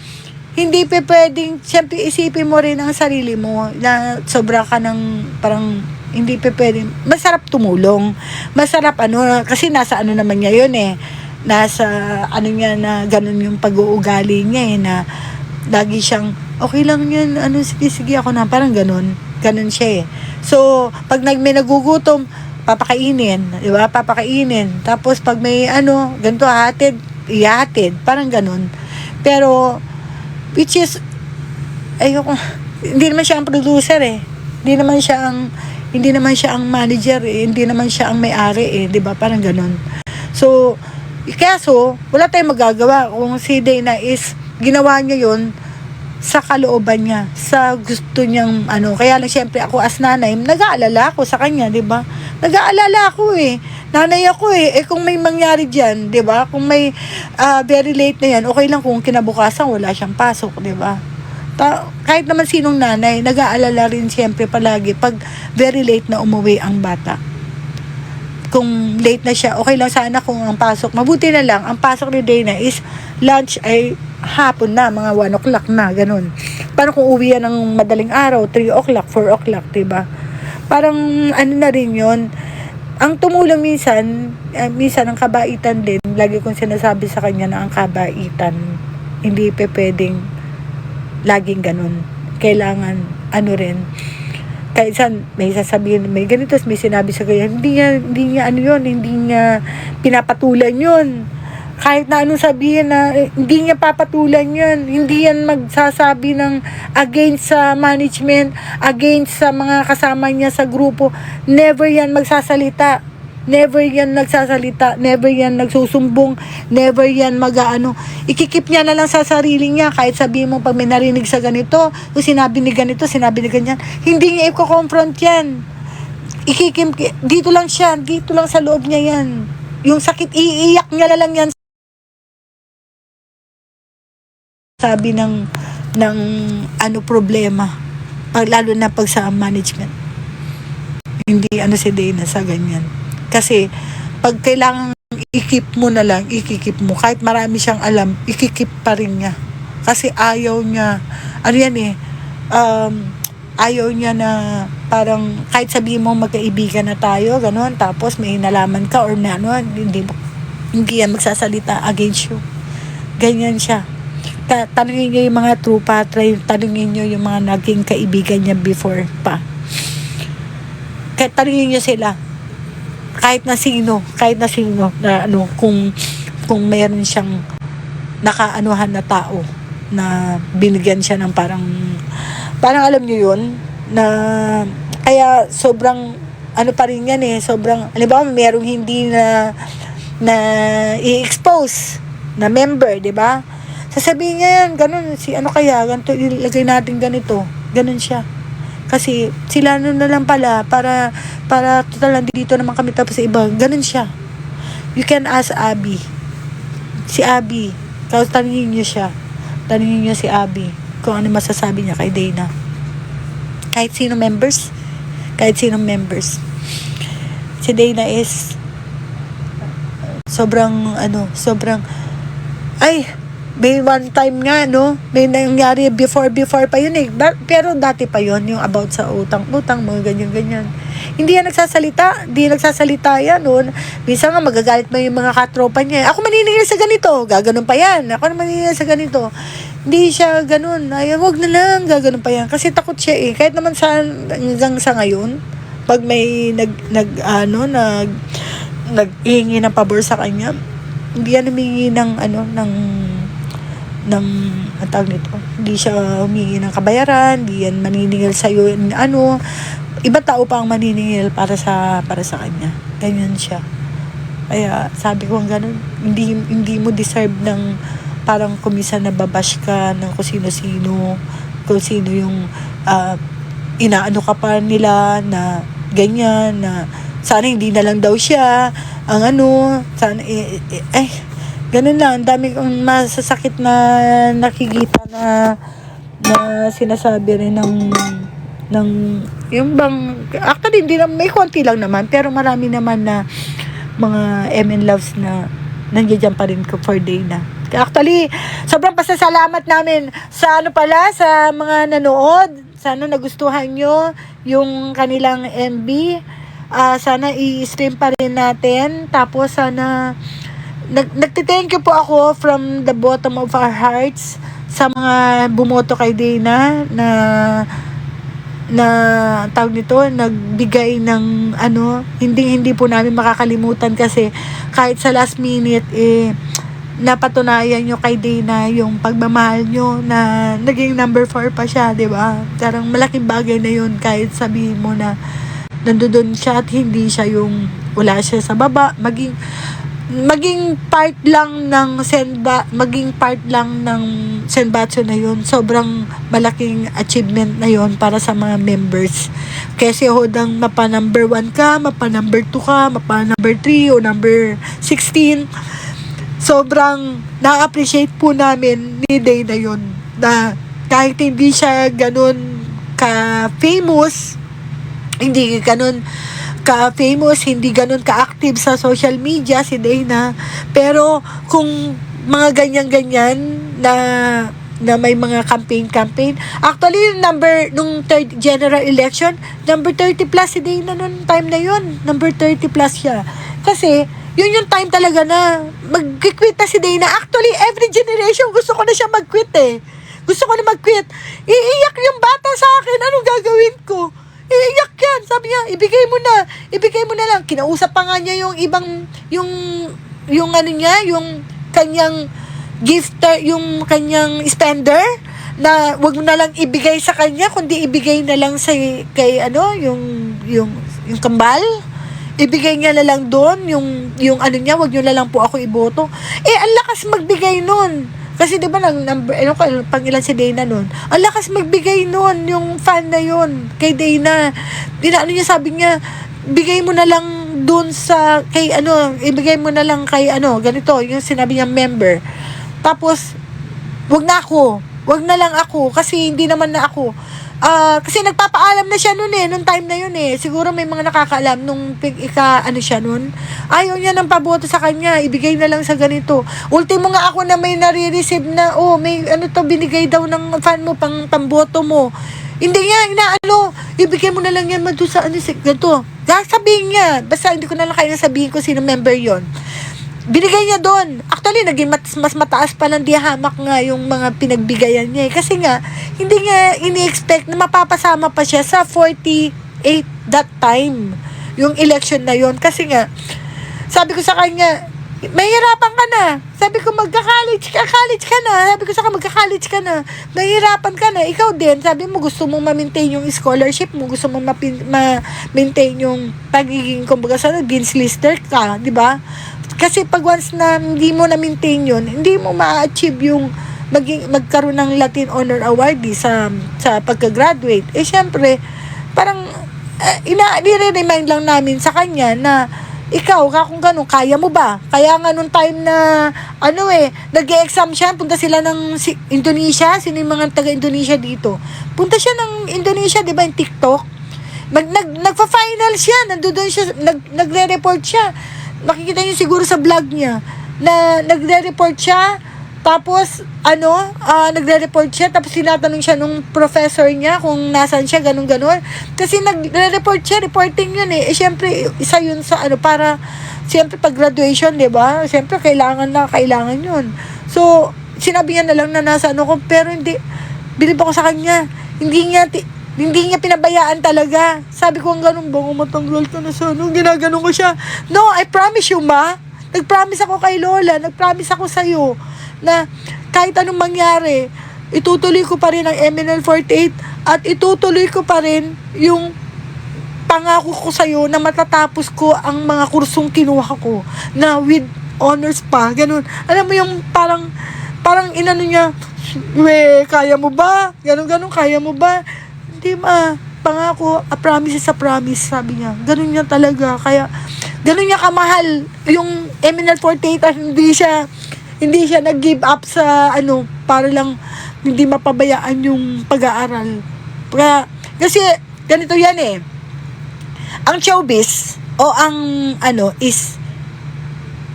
hindi pa pwedeng, siyempre isipin mo rin ang sarili mo na sobra ka ng parang hindi pa pwedeng, masarap tumulong. Masarap kasi nasa naman niya yun eh. Nasa niya na ganun yung pag-uugali niya eh, na lagi siyang, okay lang yan, sige ako na, parang ganun siya eh. So, pag may nagugutom, papakainin, di ba? Papakainin. Tapos, pag may ganito ihatid, parang ganun. Pero, which is, hindi naman siya ang producer eh. Hindi naman siya ang manager eh. Hindi naman siya ang may-ari eh. Di ba? Parang ganun. So, kaso, wala tayong magagawa kung si Dana is ginawa niya yun sa kalooban niya, sa gusto niyang kaya lang siyempre ako as nanay, nag-aalala ako sa kanya, 'di ba? Nag-aalala ako eh. Nanay ako eh. Kung may mangyari diyan, 'di ba? Kung may very late na 'yan, okay lang kung kinabukasan wala siyang pasok, 'di ba? Kahit naman sinong nanay, nag-aalala rin siyempre palagi pag very late na umuwi ang bata. Kung late na siya, okay lang sana kung ang pasok. Mabuti na lang, ang pasok ni Dana is lunch ay hapon na, mga 1 o'clock na, ganun. Parang kung uwi yan ng madaling araw, 3 o'clock, 4 o'clock, diba? Parang na rin yun. Ang tumulong minsan ang kabaitan din. Lagi kong sinasabi sa kanya na ang kabaitan, hindi pa pwedeng laging ganun. Kailangan, rin, kahit saan may sasabihin, may ganito, may sinabi sa kanya, hindi niya pinapatulan yun. Kahit na anong sabihin na, hindi niya papatulan yun. Hindi yan magsasabi ng against sa management, against sa mga kasama niya sa grupo. Never yan magsasalita. Never yan nagsasalita. Never yan nagsusumbong. Never yan ikikip niya na lang sa sarili niya. Kahit sabihin mo pag may narinig sa ganito, o sinabi ni ganito, sinabi ni ganyan, hindi niya i-confront yan. Dito lang siya. Dito lang sa loob niya yan. Yung sakit, iiyak niya na lang yan. Sabi ng problema. Lalo na pag sa management. Hindi si Dana sa ganyan. Kasi, pag kailangan ikip mo na lang, ikikip mo. Kahit marami siyang alam, ikikip pa rin niya. Kasi ayaw niya, ayaw niya na parang, kahit sabihin mo magkaibigan na tayo, ganun, tapos may nalaman ka or hindi yan magsasalita against you. Ganyan siya. Tanungin niyo yung mga true patray, tanungin niyo yung mga naging kaibigan niya before pa. Tanungin niyo sila. Kahit na sino na kung mayroon siyang nakaanuhan na tao na binigyan siya ng parang alam niyo yun na kaya sobrang pa rin yan eh, sobrang halimbawa mayroong hindi na i-expose na member, di ba? Sasabihin niya yan, ganun, kaya, ganito, ilagay natin ganito, ganun siya. Kasi, sila na lang pala, para total nandito naman kami tapos sa iba, ganun siya. You can ask Abby. Si Abby, tanungin niyo siya. Tanungin niyo si Abby, kung ano masasabi niya kay Dana. Kahit sino members. Si Dana is, sobrang, may one time nga, may nangyari before pa yun eh. Pero dati pa yun, yung about sa utang, mga ganyan. Hindi yan nagsasalita yan, Minsan nga magagalit mo yung mga katropa niya. Ako maniningil sa ganito, gaganon pa yan. Ako maniningil sa ganito. Hindi siya ganun. Ay, wag na lang, gaganon pa yan. Kasi takot siya eh. Kahit naman hanggang sa ngayon, pag may nag-iingi ng pabor sa kanya, hindi yan humingi ng tawag nito, hindi siya humingi ng kabayaran, hindi yan maniningil sa iyo, iba tao pa ang maniningil para sa kanya. Ganyan siya. Kaya sabi ko ganun, hindi mo deserve ng parang kumisan na babash ka ng kung sino yung inaano ka pa nila na ganyan, na sana hindi na lang daw siya ang ano, sana ganun lang. Ang dami kong masasakit na nakikita na sinasabi rin ng yung bang actually hindi na, may konti lang naman pero marami naman na mga MN loves na nandiyan pa rin ko for day na. Actually, sobrang pasasalamat namin sa ano pala, sa mga nanood. Sana nagustuhan nyo yung kanilang MB. Sana i-stream pa rin natin. Tapos sana nagtithank you po ako from the bottom of our hearts sa mga bumoto kay Dana na tawag nito, nagbigay ng ano, hindi po namin makakalimutan kasi kahit sa last minute napatunayan nyo kay Dana yung pagmamahal nyo na naging number 4 pa siya, di ba? Parang malaking bagay na yun kahit sabihin mo na nandoon siya at hindi siya yung wala siya sa baba, maging part lang ng Senbatsu na yun. Sobrang malaking achievement na yun para sa mga members. Kasi hodang mapa number 1 ka, mapa number 2 ka, mapa number 3 o number 16. Sobrang na-appreciate po namin ni Day na yun. Na kahit hindi siya ganun ka-famous, hindi ganun ka-active sa social media si Dana, pero kung mga ganyan-ganyan na may mga campaign, actually nung third general election, number 30 plus si Dana noon time na yun, number 30 plus siya, kasi yun yung time talaga na mag-quit na si Dana. Actually every generation gusto ko na siya mag-quit iiyak yung bata sa akin, anong gagawin ko? Iiyak yan. Sabi niya, ibigay mo na lang. Kinausap pa nga niya yung ibang, yung ano niya, yung kanyang gifter, yung kanyang spender, na wag mo na lang ibigay sa kanya, kundi ibigay na lang kay ano, yung kambal. Ibigay niya na lang doon, yung ano niya, wag niyo na lang po ako iboto. Ang lakas magbigay nun. Kasi di ba pang ilan si Dana nun? Ang lakas magbigay nun, yung fan na yun, kay Dana. Sabi niya, bigay mo na lang dun ibigay mo na lang kay ganito, yung sinabi niya member. Tapos, wag na lang ako, kasi hindi naman na ako. Kasi nagpapaalam na siya nung time na yun siguro may mga nakakaalam nung siya nun, ayaw niya ng paboto sa kanya, ibigay na lang sa ganito. Ultimo nga ako na may nare-receive na may binigay daw ng fan mo pamboto mo, hindi niya ibigay mo na lang yan sa ganito, sabihin niya, basta hindi ko na lang kaya sabihin ko sino member yon. Binigay niya doon. Actually, naging mas mataas pa lang dihamak nga yung mga pinagbigayan niya. Kasi nga, hindi niya ini-expect na mapapasama pa siya sa 48 that time. Yung election na yon. Kasi nga, sabi ko sa kanya, mahirapan ka na. Sabi ko, magka-college ka na. Sabi ko sa kanya, magka-college ka na. Mahirapan ka na. Ikaw din, sabi mo, gusto mong ma-maintain yung scholarship mo. Gusto mong ma-maintain yung pagiging, kumbaga sa dean's lister ka. Diba? Kasi pag once na hindi mo na-maintain yun, hindi mo ma-achieve yung magkaroon ng Latin Honor Awardee sa pagka-graduate. Syempre, parang nire-remind lang namin sa kanya na ikaw, kung gano'n, kaya mo ba? Kaya nga nung time na nag-e-exam siya, punta sila ng Indonesia. Sino yung mga taga-Indonesia dito? Punta siya ng Indonesia, di ba, yung TikTok? Nagpa-final siya, nandoon siya, nagre-report siya. Makikita niyo siguro sa vlog niya na nagre-report siya, tapos nagre-report siya, tapos tinatanong siya nung professor niya kung nasan siya, ganun kasi nagre-report siya, reporting yun syempre isa yun sa para syempre pag graduation, di ba, syempre kailangan yun. So sinabi niya na lang na nasa ko, pero hindi, bilib ako sa kanya, hindi niya pinabayaan talaga. Sabi ko, ang ganun ba, matanggal ka na sa ginaganon ko siya. No, I promise you, ma. Nag-promise ako kay Lola, nag-promise ako sa'yo na kahit anong mangyari, itutuloy ko pa rin ang MNL48 at itutuloy ko pa rin yung pangako ko sa'yo na matatapos ko ang mga kursong kinuha ko na with honors pa, ganun. Alam mo yung parang inano niya, kaya mo ba? Ganun, kaya mo ba? Hindi, ma. pangako, a promise is a promise, sabi niya. Ganun niya talaga. Kaya, ganun niya kamahal yung MNL48 at hindi siya nag-give up sa para lang hindi mapabayaan yung pag-aaral. Kasi, ganito yan eh. Ang showbiz, o ang is,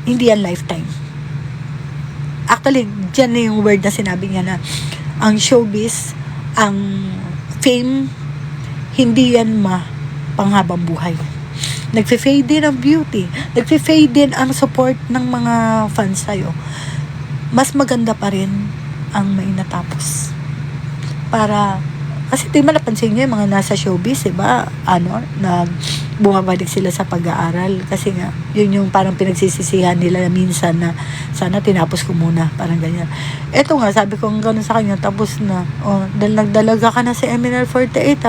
hindi yan lifetime. Actually, dyan na yung word na sinabi niya na, ang showbiz, ang fame, hindi yan panghabang buhay. Nagfe-fade din ang beauty. Nagfe-fade din ang support ng mga fans sa'yo. Mas maganda pa rin ang may natapos. Kasi di ba napansin nyo yung mga nasa showbiz, diba? Bumabalik sila sa pag-aaral. Kasi nga, yun yung parang pinagsisisihan nila na minsan na sana tinapos ko muna. Parang ganyan. Eto nga, sabi ko gano'n sa kanya, tapos na. Dahil nagdalaga ka na sa MNL48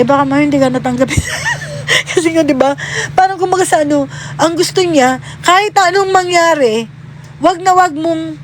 baka hindi ka natanggapin. Kasi nga, diba? Parang kumaga sa ang gusto niya, kahit anong mangyari, wag na wag mong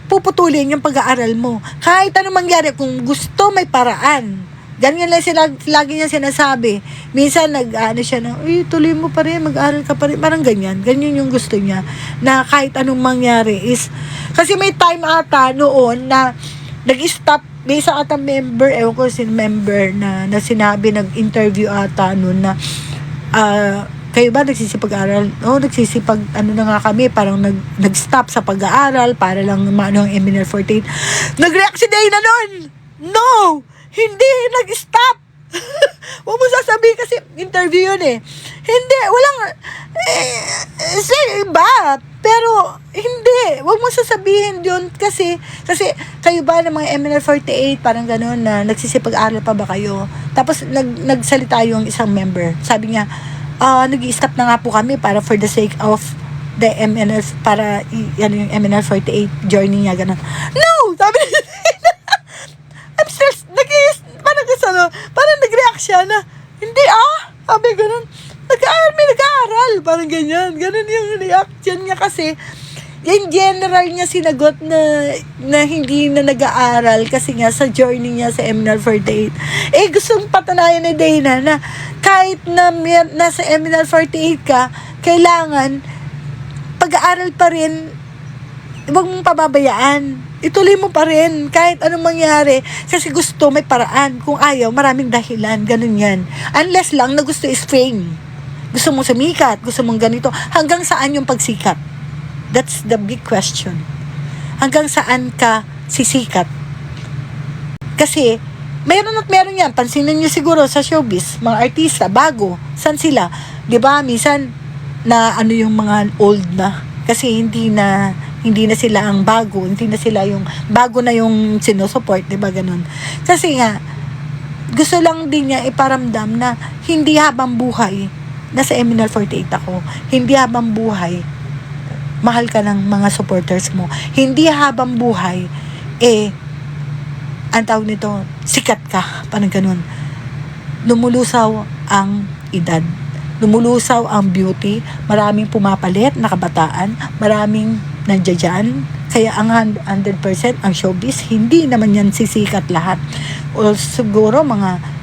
puputulin yung pag-aaral mo. Kahit anong mangyari, kung gusto, may paraan. Ganyan lang lagi niya sinasabi. Minsan, siya na, tuloy mo pa rin, mag-aaral ka pa rin. Parang ganyan. Ganyan yung gusto niya. Na kahit anong mangyari is, kasi may time ata noon na nag-stop, may isa ata member, ewan ko member na sinabi, nag-interview ata noon na, kayo ba nagsisipag-aral? Nagsisipag, na nga kami, parang nag-stop sa pag-aaral para lang ang MNL48. Nag-react si Dana nun! No! Hindi nag-stop! Huwag mo sasabihin kasi interview yun eh. Hindi, walang, sa iba. Pero, hindi. Huwag mo sasabihin yun kasi kayo ba ng mga MNL48, parang gano'n na nagsisipag-aral pa ba kayo? Tapos, nagsalita yung isang member. Sabi niya, nag-i-stop na nga po kami para for the sake of the MNL, para yung MNL48 journey niya, gano'n. No! Sabi niya, I'm still, parang nag-react siya na, hindi sabi gano'n, nag-aaral, parang ganyan, gano'n yung reaction niya kasi, in general niya sinagot na hindi na nag-aaral kasi nga sa journey niya sa MNL48. Gustong patunayan ni Dana na kahit na nasa MNL48 ka, kailangan pag-aaral pa rin, huwag mong pababayaan. Ituloy mo pa rin kahit anong mangyari kasi gusto, may paraan. Kung ayaw, maraming dahilan. Ganun yan. Unless lang na gusto is fame. Gusto mong sumikat, gusto mong ganito. Hanggang saan yung pagsikat? That's the big question. Hanggang saan ka sisikat? Kasi, mayroon at mayroon yan. Pansinin nyo siguro sa showbiz, mga artista, bago. San sila? Diba, minsan, na yung mga old na. Kasi hindi na sila ang bago. Hindi na sila yung, bago na yung sinusupport. Diba, ganun. Kasi nga, gusto lang din niya iparamdam na hindi habang buhay, nasa MNL48 ako, hindi habang buhay, mahal ka ng mga supporters mo. Hindi habang buhay, ang tawag nito, sikat ka. Parang ganun. Lumulusaw ang edad. Lumulusaw ang beauty. Maraming pumapalit na kabataan. Maraming nandiyan. Kaya ang 100% ang showbiz, hindi naman yan sisikat lahat. O siguro mga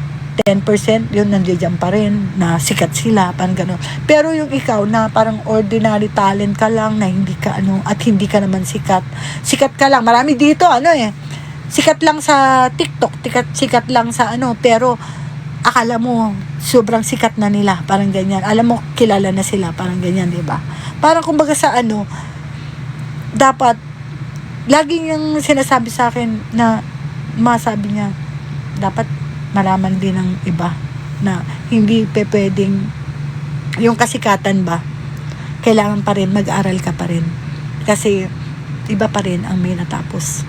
10% yun nandiyan pa rin na sikat sila, parang gano'n. Pero yung ikaw na parang ordinary talent ka lang na hindi ka at hindi ka naman sikat. Sikat ka lang. Marami dito sikat lang sa TikTok, sikat lang sa pero akala mo sobrang sikat na nila, parang ganyan. Alam mo kilala na sila, parang ganyan, 'di ba? Parang kumbaga sa dapat laging yung sinasabi sa akin na masabi niya dapat malaman din ng iba na hindi pwedeng yung kasikatan ba, kailangan pa rin mag-aral ka pa rin kasi iba pa rin ang may natapos,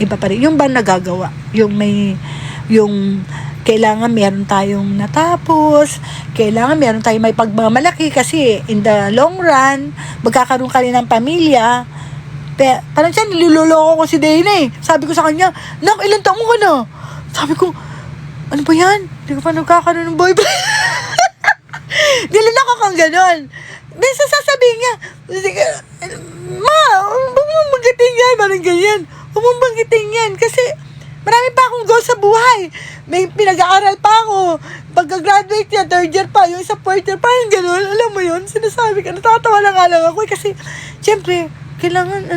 iba pa rin yung ba nagagawa, yung kailangan meron tayong natapos, kailangan meron tayong may pagmamalaki kasi in the long run magkakaroon ka rin ng pamilya. Parang siya, niluloko ko si Dana sabi ko sa kanya, nak, ilang taong ka na? Sabi ko, ano ba yan? Hindi ko pa nagkakaroon ng boyfriend. Niloloko kang ganon. Minsan sasabihin niya, ma, huwag mong banggitin yan, parang ganyan. Huwag mong banggitin yan. Kasi, Marami pa akong goals sa buhay. May pinag-aaral pa ako. Pagka-graduate niya, third year pa, yung isa fourth year, parang gano'n. Alam mo yun, sinasabi ka, natatawa lang nga lang ako. Kasi, syempre, kailangan,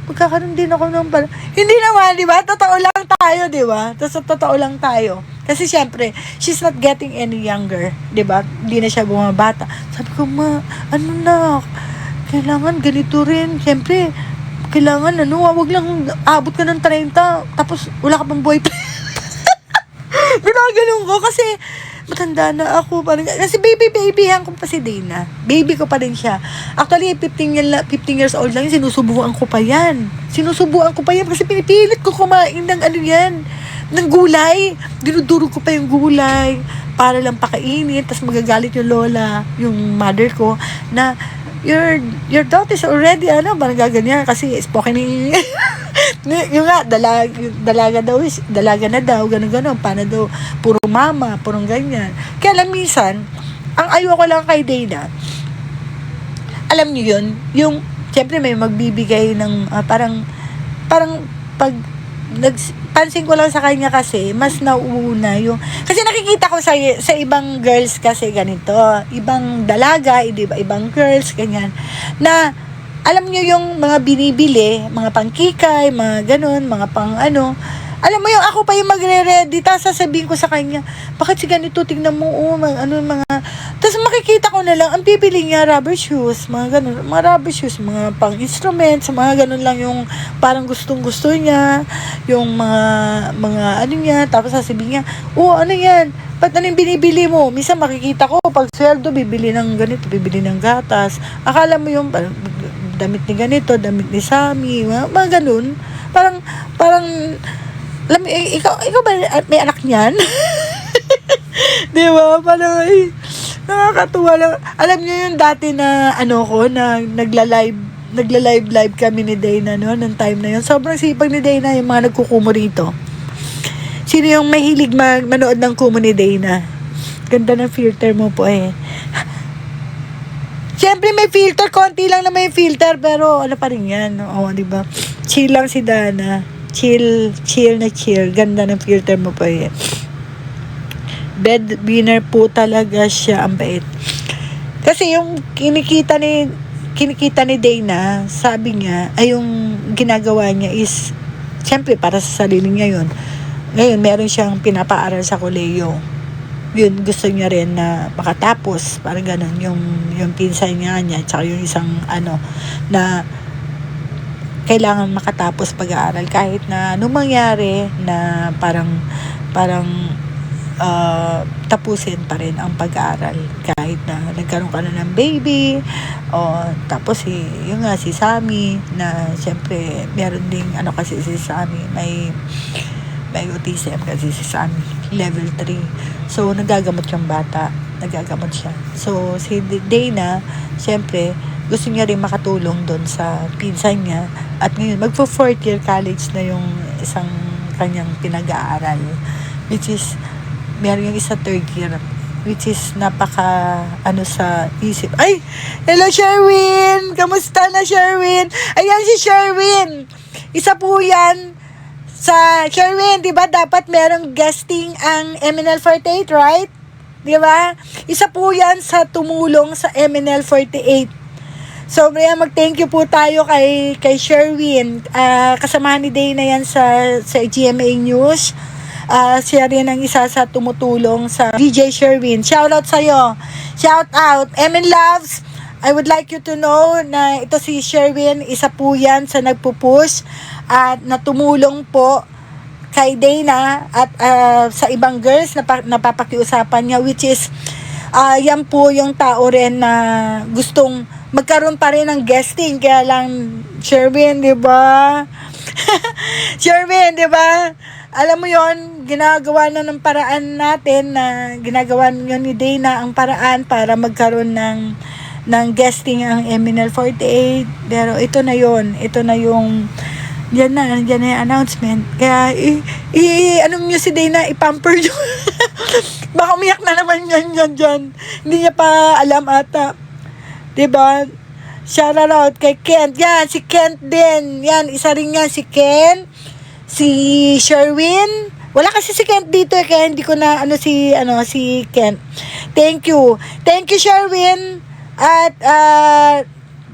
magkakaroon din ako ng Hindi naman, di ba? Totoo lang tayo, di ba? Tapos, totoo lang tayo. Kasi, syempre, she's not getting any younger, di ba? Hindi na siya bumabata. Sabi ko, na, kailangan ganito rin. Syempre, kailangan, wag lang abot ka ng 30, tapos wala ka pang boyfriend. Ginaganon ko kasi matanda na ako. Kasi baby-han ko pa si Dana. Baby ko pa rin siya. Actually, 15 years old lang yun. Sinusubuan ko pa yan kasi pinipilit ko kumain ng ng gulay. Dinudurog ko pa yung gulay para lang pakainin. Tapos magagalit yung lola, yung mother ko, na your daughter is already, parang gaganyan kasi spoken yung nga, dalaga na daw, gano'n, paano daw, puro mama, purong ganyan. Kaya lang minsan, ang ayoko lang kay Dana, alam niyo yun, yung, siyempre may magbibigay ng, parang, pag, pansin ko lang sa kanya kasi, mas nauuna yung, kasi nakikita ko sa ibang girls kasi ganito, ibang dalaga, ibang girls, ganyan, na, alam nyo yung mga binibili, mga pangkikay, mga ganun, mga alam mo yung ako pa yung magre-ready, tapos sasabihin ko sa kanya, bakit si ganito, tingnan mo, mga, tapos makikita ko na lang, ang bibili niya, rubber shoes, mga ganun, mga rubber shoes, mga pang-instruments, mga ganun lang yung parang gustong-gusto niya, yung mga niya, tapos sasabihin niya, yan, ba't yung binibili mo? Minsan makikita ko, pag sweldo, bibili ng ganito, bibili ng gatas, akala mo yung, damit ni ganito, damit ni Sammy, mga ganun. Parang, alam mo, ikaw ba may anak niyan? Di ba? Parang, nakakatuwa lang. Alam niyo yung dati na, na nagla-live kami ni Dana, nung time na yun. Sobrang sipag ni Dana, yung mga nagkukumo rito. Sino yung mahilig manood ng kumo ni Dana? Ganda ng filter mo po Siyempre may filter, konti lang na may filter, pero pa rin yan, di ba? Chill lang si Dana. Chill. Ganda ng filter mo pa Breadwinner po talaga siya, ang bait. Kasi yung kinikita ni Dana, sabi niya, ay yung ginagawa niya is, siyempre para sa sarili niya yun. Ngayon, meron siyang pinapaaral sa kolehiyo. Yun, gusto niya rin na makatapos, parang ganun, yung pinsan niya, tsaka yung isang, na kailangan makatapos pag-aaral kahit na anong mangyari na parang tapusin pa rin ang pag-aaral kahit na nagkaroon ka na ng baby tapos yung nga si Sammy na siyempre meron ding kasi si Sammy may autism kasi si Sammy level 3, so nagagamot yung bata, nagagamot siya. So si Dana siyempre gusto niya rin makatulong doon sa pinsan niya at ngayon magpo-4th year college na yung isang kanyang pinag-aaral, which is meron yung isa 3rd year, which is napaka sa isip. Ay, hello Sherwin, kamusta na Sherwin? Ayan si Sherwin, isa po yan sa Sherwin, di ba dapat merong guesting ang MNL48, right? Di ba? Isa po yan sa tumulong sa MNL48. So, mag-thank you po tayo kay Sherwin. Kasamahan ni Dana yan sa GMA News. Siya rin ang isa sa tumutulong sa DJ Sherwin. Shout out sa'yo. Shout out. MN Loves, I would like you to know na ito si Sherwin, isa po yan sa nagpupush at natumulong po kay Dana at sa ibang girls na napapakiusapan niya, which is yan po yung tao rin na gustong magkaroon pa rin ng guesting, kaya lang Sherwin, di ba? Sherwin, di ba? Alam mo yon, ginagawa na ng paraan natin na ginagawa nyo ni Dana ang paraan para magkaroon ng guesting ang MNL48, pero ito na yung yan na yung announcement. Kaya, anong nyo si Dana, ipamper nyo. Baka umiyak na naman yan dyan. Hindi niya pa alam ata. Diba? Shout out kay Kent. Yan, si Kent din. Yan, isa rin yan si Ken. Si Sherwin, wala kasi si Kent dito kaya hindi ko na si Kent. Thank you. Thank you, Sherwin. At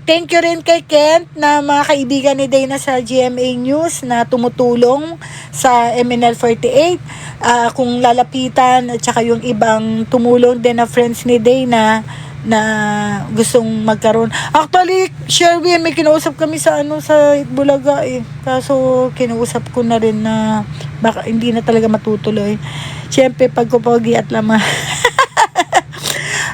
thank you rin kay Kent na mga kaibigan ni Dana sa GMA News na tumutulong sa MNL 48. Kung lalapitan at saka yung ibang tumulong din na friends ni Dana na gustong magkaroon. Actually, Sherwin, may kinausap kami sa sa Bulaga eh. Kaso kinausap ko na rin na baka hindi na talaga matutuloy. Siyempre, pagkupogi at lama.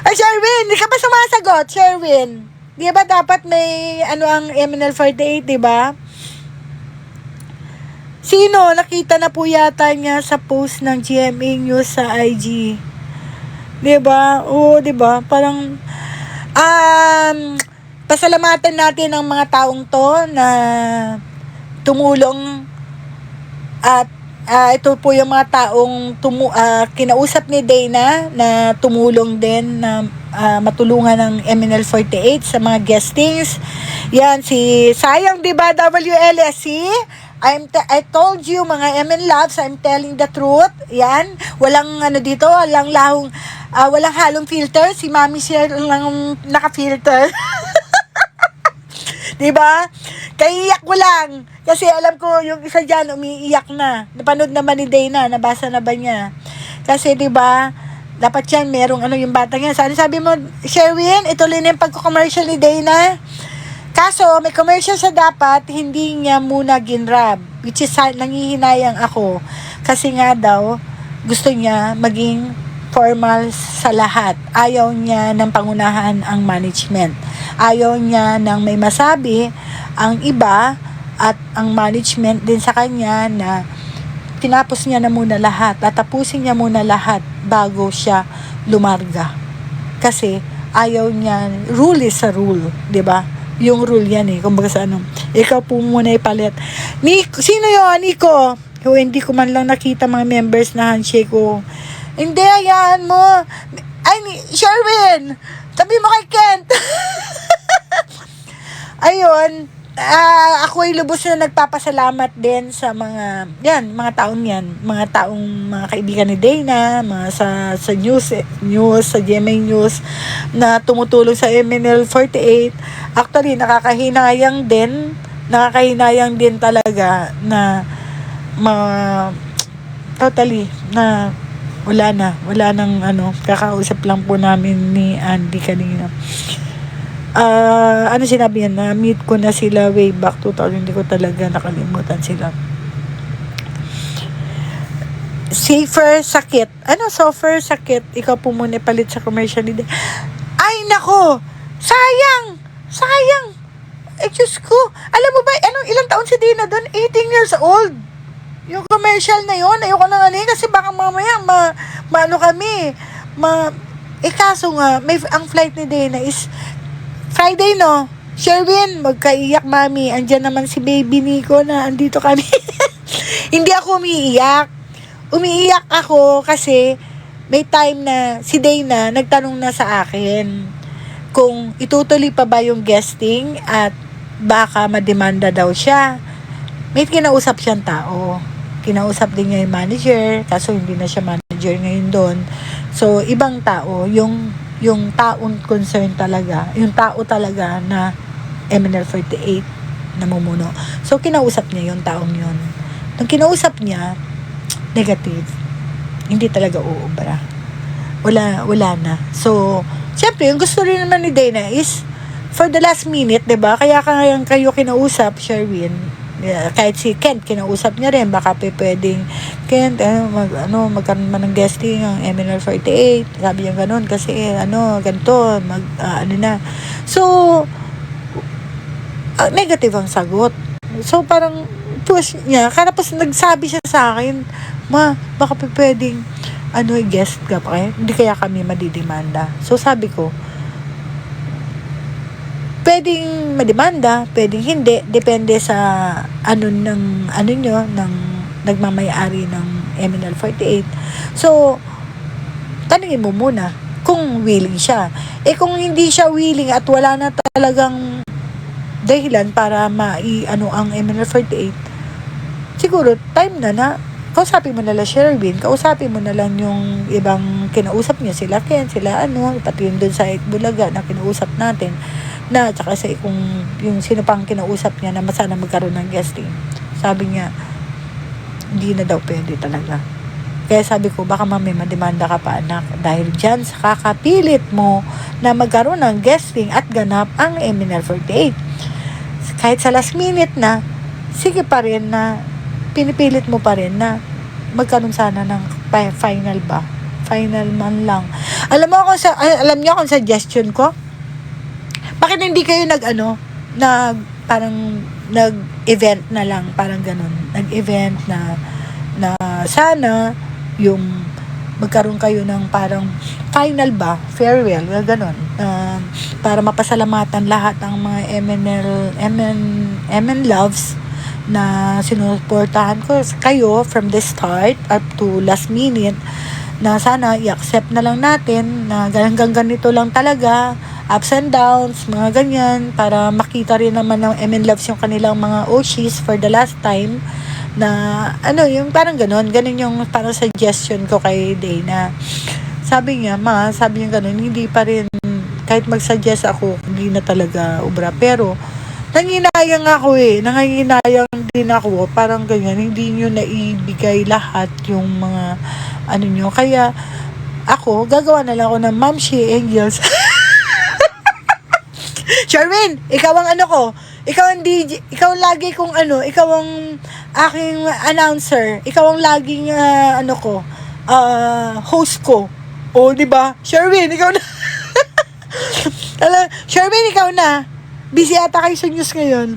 Ay, Sherwin, hindi ka pa sumasagot, Sherwin. Di ba dapat may ang MNL 48, di ba? Sino? Nakita na po yata niya sa post ng GMA News sa IG. 'Di ba? Oo, 'di ba? Parang pasalamatan natin ang mga taong 'to na tumulong at ito po yung mga taong kinausap ni Dana na tumulong din na matulungan ng MNL 48 sa mga guestings. Yan si Sayang, 'di ba? WLSC. I told you mga MN Loves, I'm telling the truth. Yan, walang dito, walang walang halong filter. Si Mami Shell lang naka-filter. 'Di ba? Kaiyak ko lang kasi alam ko yung isa diyan umiiyak na. Napanood naman ni Dana, nabasa na ba niya? Kasi 'di ba, dapat yan merong yung batang yan. Sabi mo, Sherwin, ituloy na yung pagko-commercial ni Dana. Kaso, may commercial siya dapat, hindi niya muna ginrab. Which is, nangihinayang ako. Kasi nga daw, gusto niya maging formal sa lahat. Ayaw niya ng pangunahan ang management. Ayaw niya ng may masabi ang iba at ang management din sa kanya na tinapos niya na muna lahat. Tatapusin niya muna lahat bago siya lumarga. Kasi, ayaw niya, rule is a rule, 'di ba? Yung rule yan eh. Kumbaga sa ikaw po muna ipalit. Sino yun, Nico? Hindi ko man lang nakita mga members na handshake ko. Hindi, ayan mo. Ay, Sherwin! Sabi mo kay Kent. Ayun. Ako ay lubos na nagpapasalamat din sa mga taong yan. Mga kaibigan ni Dana, mga sa news, sa GMA News na tumutulong sa MNL 48. Actually, nakakahinayang din talaga na totally na wala nang kakausap lang po namin ni Andy kanina. Sinabi niya na meet ko na sila way back 2000, hindi ko talaga nakalimutan sila. Safer sakit. Sofer sakit? Ikaw po muna palit sa commercial ni Dana. Ay, nako! Sayang! Diyos ko. Alam mo ba, ilang taon si Dana doon? 18 years old. Yung commercial na yun, ayoko na kasi baka mamaya, kami. Kaso nga, ang flight ni Dana is Friday, no? Sherwin, magkaiyak, mami. Andyan naman si baby Nico na andito kami. Hindi ako umiiyak. Umiiyak ako kasi may time na si Dana nagtanong na sa akin kung itutuloy pa ba yung guesting at baka mademanda daw siya. May kinausap siyang tao. Kinausap din niya yung manager, kaso hindi na siya manager ngayon doon. So, ibang tao, yung taong concern talaga, yung tao talaga na MNL 48 namumuno. So, kinausap niya yung taong yun. Nung kinausap niya, negative. Hindi talaga uubra. Wala na. So, syempre, yung gusto rin naman ni Dana is for the last minute, 'di ba? Kaya kayo kinausap, Sherwin. Kahit si Kent kinausap niya rin, baka pwedeng Kent magkaroon man ng guesting ang MNL 48. Sabi niya ganoon kasi ganito, na. So, negative ang sagot. So, parang push niya. Tapos nagsabi siya sa akin, baka pwedeng guest ka pa kayo? Hindi kaya kami madidemanda. So, sabi ko, pwedeng mademanda, pwedeng hindi. Depende sa ng nagmamayari ng MNL 48. So, tanungin mo muna kung willing siya. Kung hindi siya willing at wala na talagang dahilan para ang MNL 48, siguro, time na kausapin mo na lang Sherwin, kausapin mo na lang yung ibang kinausap niya, sila Ken, sila pati yung dun sa Bulaga na kinausap natin, na tsaka sa kung yung sino pang kinausap niya na sana magkaroon ng guesting. Sabi niya, hindi na daw pwede talaga. Kaya sabi ko, baka mami mademanda ka pa anak dahil dyan sa kakapilit mo na magkaroon ng guesting at ganap ang MNL48. Kahit sa last minute na, sige pa rin na pinipilit mo pa rin na magkaroon sana ng final ba? Final man lang. Alam niyo kung suggestion ko? Bakit hindi kayo nag-event na lang, parang ganun. Nag-event na sana yung magkaroon kayo ng parang final ba, farewell, ganun. Para mapasalamatan lahat ng mga MN loves na sinuportahan ko kayo from the start up to last minute, na sana i-accept na lang natin na hanggang ganito lang talaga, ups and downs, mga ganyan, para makita rin naman ng MN loves yung kanilang mga Oshis for the last time, na yung parang ganun yung parang suggestion ko kay Dana. Sabi niya ganun, hindi pa rin, kahit mag-suggest ako, hindi na talaga ubra, pero nanginayang din ako, parang ganyan, hindi nyo naibigay lahat yung mga nyo, kaya ako, gagawa na lang ako ng Ma'am She Angels. Charmaine, ikaw ang ikaw ang DJ, ikaw lagi kong ikaw ang aking announcer, ikaw ang laging host ko. O, di ba? Charmaine, ikaw na. Charmaine, ikaw na. Busy ata kayo sa news ngayon.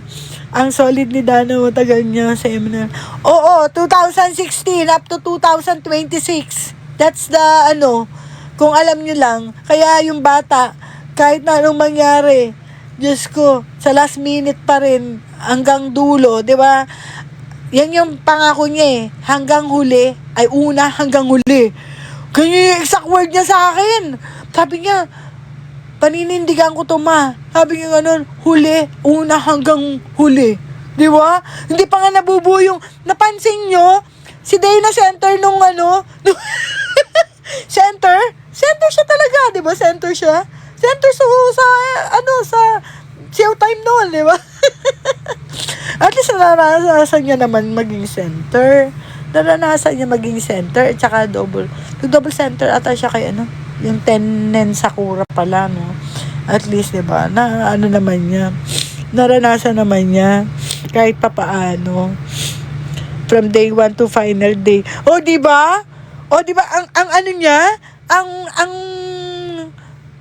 Ang solid ni Dana, matagal niya sa MNL. Oo, 2016 up to 2026. That's the kung alam niyo lang. Kaya yung bata, kahit na anong mangyari, Diyos ko, sa last minute pa rin, hanggang dulo, di ba? Yan yung pangako niya hanggang huli, ay una hanggang huli. Kaya yung exact word niya sa akin. Sabi niya, paninindigan ko to Sabi niya ganun, huli, una hanggang huli. Di ba? Hindi pa nga nabubuo yung, napansin nyo, si Dana center nung center siya talaga, di ba? Center siya. Center sa showtime noon, di ba? At least naranasan niya naman maging center. Naranasan niya maging center at saka double center ata siya kay yung Tennen Sakura pala, no? At least, di ba? Naman niya. Naranasan naman niya kahit papaano. From day 1 to final day. O, di ba? Ang niya,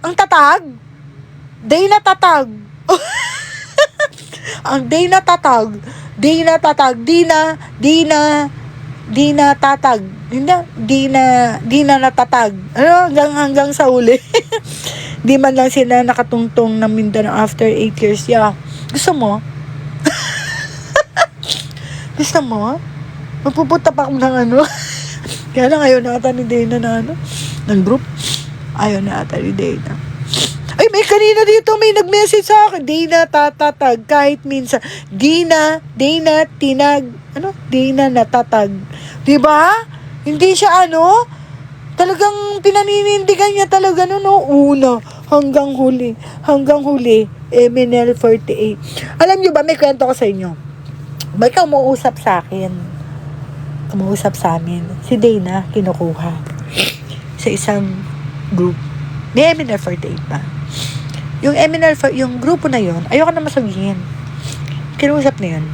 ang tatag, Dana tatag. Ang Dana tatag. Dina tatag. Dina natatag. Hanggang sa uli. Di man lang sila nakatungtong ng Mindanao after 8 years. Yeah. Gusto mo? Gusto mo? Magpupunta pa ako ng Kaya lang ayaw na ata ni Dana na ng group. Ayaw na ata ni Dana. Ay, may kanina dito, may nag-message sa akin. Dana tatatag kahit minsan. Dana tinag. Dana natatag. Diba? Hindi siya talagang pinaninindigan niya talaga una hanggang huli. MNL48. Alam niyo ba, may kwento ko sa inyo. May kumuusap sa akin. Kumuusap sa amin. Si Dana, kinukuha. Sa isang group. May MNL48 pa. Yung grupo na yon, ayoko na masabihin. Kinuusap na yun.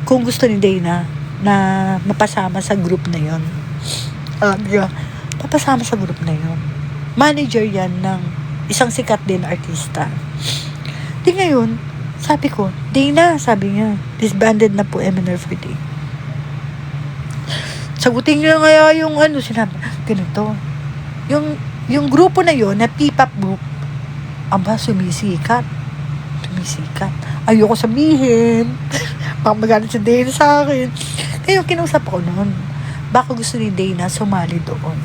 Kung gusto ni Dana na mapasama sa group na yon. Papasama sa group na yon. Manager yan ng isang sikat din artista. Di ngayon, sabi ko, Dana, sabi niya, disbanded na po MNL48. Sagutin niyo nga yung sinabi, ganito. Yung grupo na yon, na P-pop group, sumisikat. Ayoko sabihin. Baka magalit si Dana sa akin. Kaya kinausap ako noon. Baka gusto ni Dana sumali doon.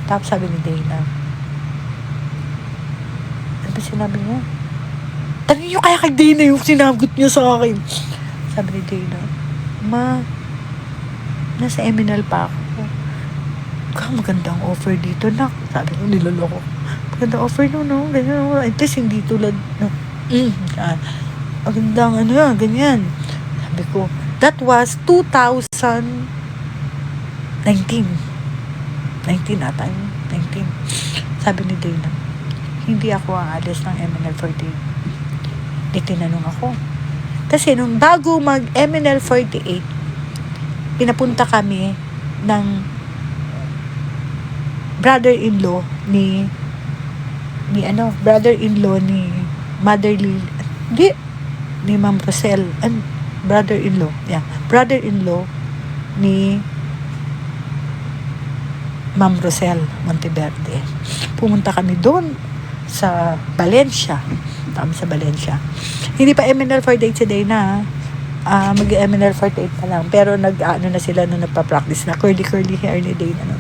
Tapos sabi ni Dana, ano ba sinabi niya? Tanong niyo kaya kay Dana yung sinagot niya sa akin. Sabi ni Dana, Ma, nasa Eminal pa ako. Magandang offer dito, nak. Sabi ko, niloloko. Magandang offer no, ganyan. At least hindi tulad, no. Magandang ganyan. Sabi ko, that was 2019. 19 ata yun. 19. Sabi ni Dana, hindi ako aalis ng MNL48. Di tinanong ako. Kasi nung bago mag-MNL48, pinapunta kami ng brother-in-law ni Motherly, ni Ma'am Rosel, and brother-in-law ni Ma'am Rosel Monteverde. Pumunta kami doon sa Valencia. Hindi pa MNL48 si Dana, mag-MNL48 pa lang, pero na sila nung nagpa-practice na curly hair ni Dana, no?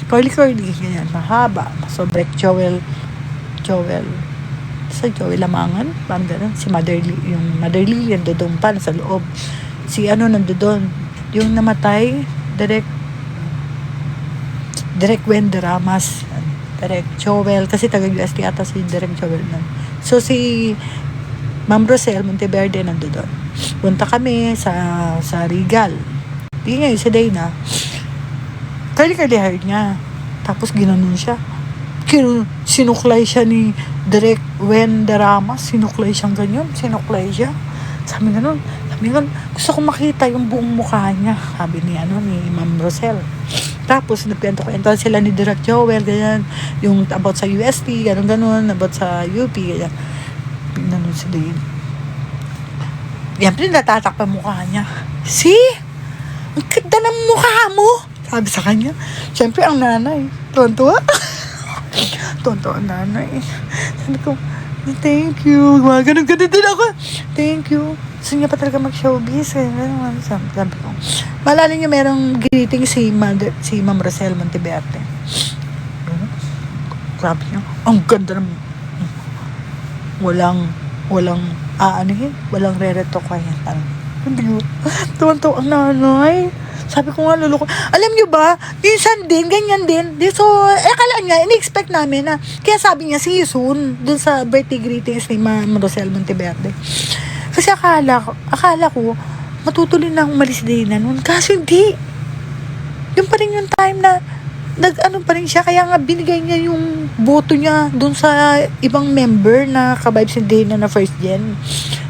Curly ganyan, mahaba, sobrang Joel Lamangan, parang gano'n. Si Motherly, yung doon pa sa loob. Si nandoon, yung namatay, Direk Wende Ramas, Direk Joel, kasi taga-UST ata si Direk Joel nun. So si Ma'am Rosel Monteverde nandoon. Punta kami sa Regal. Di ngayon si Dana, curly hair niya. Tapos ginanon siya. Sinuklay siya ni Direk Wende Ramas. Sinuklay siyang ganyan. Sinuklay siya. Sabi ganun, gusto ko makita yung buong mukha niya. Sabi ni Ma'am Rosel. Tapos nagkwento sila ni Direk Joel, ganyan, yung about sa UST, ganun, about sa UP, ganyan. Ganun si Dane. Yan, natatakpan mukha niya. See? Ang ganda ng mukha mo! Sabi sa kanya. Siyempre, ang nanay. Tuwan-tuwa. Tuwan-tuwa ang nanay. Sabi ko, thank you. Ganun din ako. Thank you. Gusto niya pa talaga mag-showbiz. Sabi ko. Maalala niyo merong greeting si Ma'am Rosel Monteverde. Grabe niya. Ang ganda ng walang re-reto ko yan. Tuwan-tuwa ang nanay. Sabi ko nga, luloko. Alam niyo ba, minsan din, ganyan din. So, akala niya, in-expect namin na, kaya sabi niya, see you soon, dun sa birthday greetings ni Ma'am Rosel Monteverde. Kasi akala ko, matutuloy na umalis din na nun. Kasi hindi. Yung pa rin yung time na, pa rin siya, kaya nga binigay niya yung boto niya dun sa ibang member na ka-vibes ni Dana na first gen.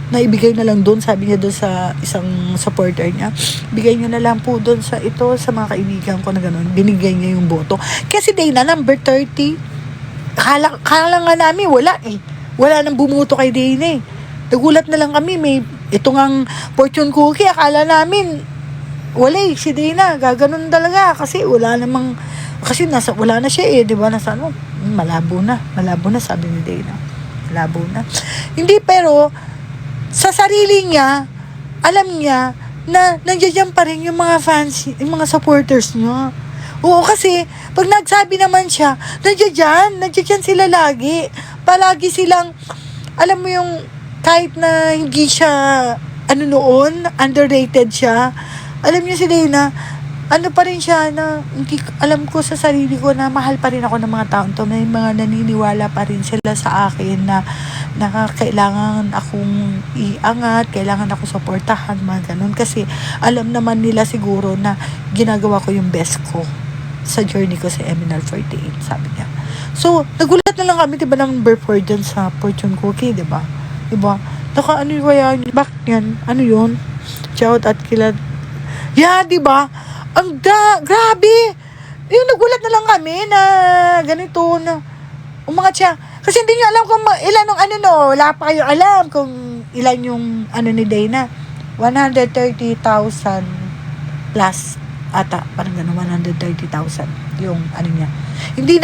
Na ibigay na lang doon, sabi niya doon sa isang supporter niya, bigay niya na lang po doon sa mga kaibigan ko na gano'n, binigay niya yung boto. Kasi Dana, number 30, kala nga namin, wala nang bumuto kay Dana eh. Nagulat na lang kami, may ito ngang fortune cookie, akala namin, wala si Dana, gaganon talaga, kasi wala na siya eh, di ba, malabo na, sabi ni Dana, malabo na. Hindi, pero, sa sarili niya, alam niya na nandiyan pa rin yung mga fans, yung mga supporters niya. Oo, kasi pag nagsabi naman siya, nandiyan sila lagi. Palagi silang, alam mo yung kahit na hindi siya underrated siya. Alam niyo si Dana, pa rin siya na hindi, alam ko sa sarili ko na mahal pa rin ako ng mga taon to. May mga naniniwala pa rin sila sa akin na kailangan akong iangat, kailangan ako suportahan, mga ganun. Kasi alam naman nila siguro na ginagawa ko yung best ko sa journey ko sa MNL48, sabi niya. So, nagulat na lang kami, diba, number 4 dyan sa fortune cookie, diba? Diba? Kaya, bakit yan? Ano yun? Shout out kila. Yeah, diba? Grabe! Yung nagulat na lang kami na ganito na umangat siya. Kasi hindi niyo alam kung ilan ng wala pa kayo alam kung ilan yung ni Dana. 130,000 plus ata, parang gano'n, 130,000 yung niya. Hindi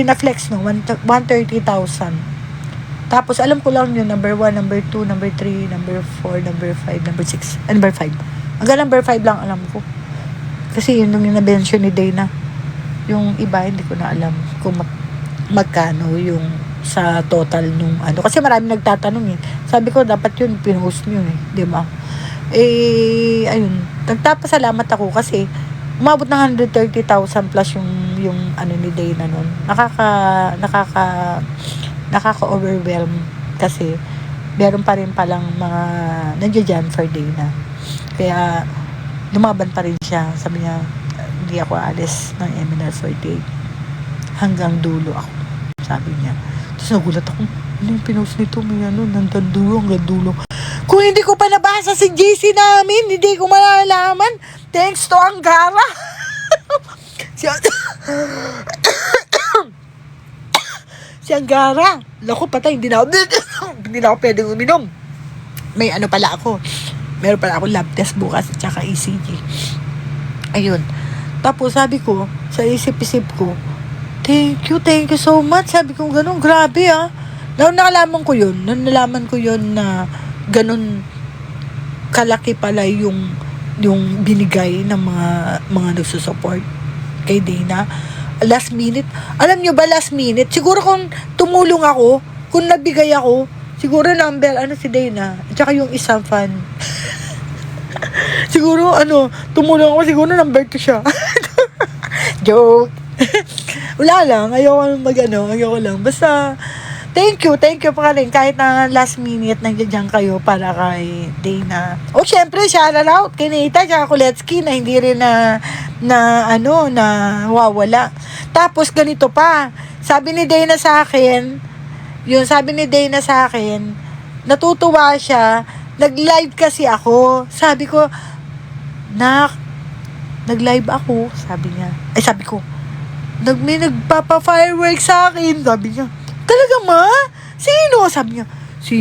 na flex, no? 130,000. Tapos alam ko lang yun, number 1, number 2, number 3, number 4, number 5, number 6, number 5. Hanggang number 5 lang alam ko. Kasi yun yung na-mention ni Dana. Yung iba, hindi ko na alam kung magkano yung sa total nung Kasi marami nagtatanong eh. Sabi ko, dapat yun, pinost nyo eh. Diba? Ayun. Nagpapasalamat ako kasi umabot ng 130,000 plus yung ano ni Dana nun. Nakaka-overwhelm kasi meron pa rin palang mga nandiyan dyan for Dana. Kaya lumaban pa rin siya. Sabi niya, hindi ako alis ng MNL48 hanggang dulo ako, sabi niya. Tapos nagulat ako, ano yung pinost nito? May nandang dulo hanggang dulo. Kung hindi ko pa nabasa si GC namin, hindi ko malalaman. Thanks to Angara. Si Angara. Naku, patay, hindi na ako pwedeng uminom. May pala ako. Meron pala ako lab test bukas at saka ECG. Ayun. Tapos sabi ko, sa isip-isip ko, thank you so much. Sabi ko, ganun, grabe Nung nalaman ko yun na ganun kalaki pala yung binigay ng mga nagsusupport kay Dana. Last minute. Alam nyo ba, last minute? Siguro kung tumulong ako, kung nabigay ako, siguro number, si Dana. At saka yung isang fan. Siguro, tumulong ako, siguro number 2 siya. Joke. Wala lang. Ayoko lang. Basta, thank you pa rin. Kahit na last minute, nandiyan kayo para kay Dana. O, syempre, shout out kay Nita, tsaka Kuletsky, na hindi rin na wawala. Tapos, ganito pa. Sabi ni Dana sa akin, natutuwa siya, nag-live kasi ako. Sabi ko, nag-live ako, sabi niya. Sabi ko, may nagpapa-fireworks sa akin, sabi niya. Talaga ma? Sino? Sabi niya, si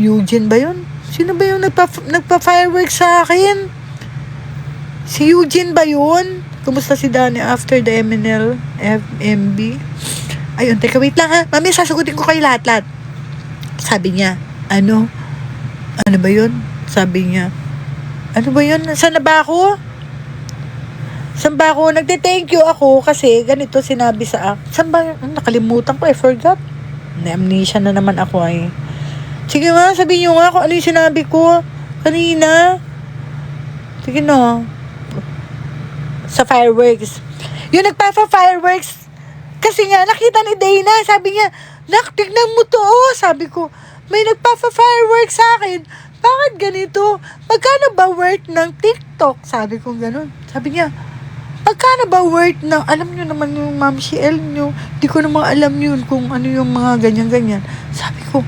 Eugene ba yun? Sino ba yung nagpa-fireworks sa akin? Si Eugene ba yun? Kumusta si Danny after the MNL FMB? Ayun, teka, wait lang ha. Mami, sasagutin ko kayo lahat. Sabi niya, ano ba yun? Sabi niya, ano ba yun? Saan ba ako? Nagte-thank you ako kasi ganito sinabi sa saan ba? Nakalimutan ko, I forgot. Na-amnesia na naman ako ay. Sige nga, sabihin nyo nga kung ano yung sinabi ko kanina. Sige na. Sa fireworks. Yung nagpa-fireworks, kasi nga, nakita ni Dana, sabi niya, tignan mo to, sabi ko, may nagpa-fireworks sa akin. Bakit ganito? Magkano ba worth ng TikTok? Sabi ko ganun. Sabi niya, magkano ba worth ng, alam nyo naman yung Ma'am Shiel nyo, di ko naman alam yun kung ano yung mga ganyan-ganyan. Sabi ko,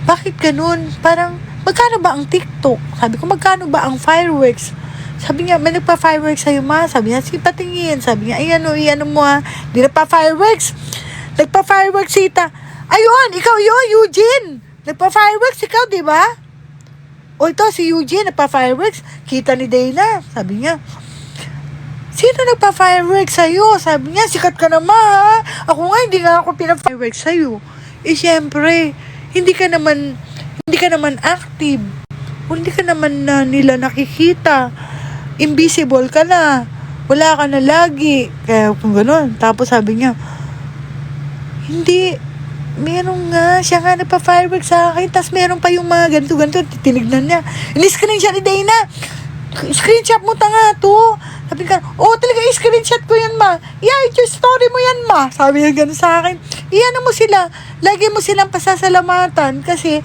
bakit ganun? Parang, magkano ba ang TikTok? Sabi ko, magkano ba ang fireworks? Sabi niya, may nagpa-fireworks sa'yo ma. Sabi niya, sige patingin. Sabi niya, iyan mo ha. Di nagpa-fireworks. Nagpa-fireworks sita. Ayun, ikaw yun, Eugene. Nagpa-fireworks ikaw, di ba? O ito, si Eugene, nagpa-fireworks. Kita ni Dana. Sabi niya, sino nagpa-fireworks sa'yo? Sabi niya, sikat ka naman ha. Ako nga, hindi nga ako pina-fireworks sa'yo. Siyempre, hindi ka naman active. Hindi ka naman nila nakikita. Invisible ka na. Wala ka na lagi. Kaya kung gano'n. Tapos sabi niya, hindi. Meron nga. Siya nga nagpa-fireworks sa akin. Tapos meron pa yung mga ganito. Tinignan niya. Ini-screenshot ni Dana. Screenshot mo tanga to. Sabi ka, talaga i-screenshot ko yan ma. Your story mo yan ma. Sabi niya gano'n sa akin. Iyan mo sila. Lagi mo silang pasasalamatan. Kasi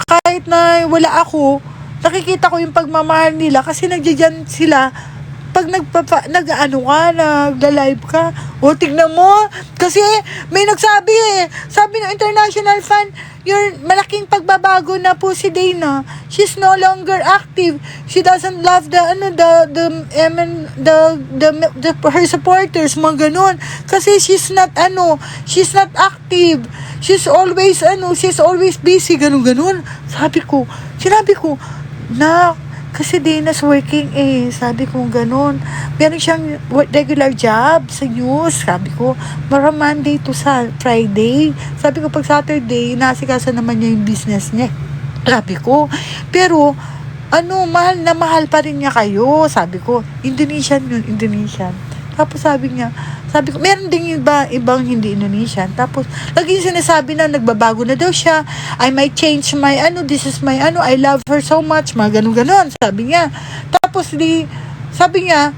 kahit na wala ako, nakikita ko yung pagmamahal nila kasi nagdiyan sila pag nagla-live ka. Tignan mo. Kasi may nagsabi sabi ng international fan, yung malaking pagbabago na po si Dana. She's no longer active. She doesn't love her supporters, mga ganun. Kasi she's not active. She's always busy, ganun. Sinabi ko, kasi Dana's working sabi ko ganun. Meron siyang regular job sa news. Sabi ko, Monday to Friday. Sabi ko, pag Saturday, nasikaso naman niya yung business niya. Sabi ko, pero, mahal pa rin niya kayo. Sabi ko, Indonesian. Tapos sabi ko, meron ding ibang hindi Indonesian. Tapos, lagi sinasabi na nagbabago na daw siya. I might change my this is my I love her so much. Mga ganun. Sabi niya. Tapos, sabi niya,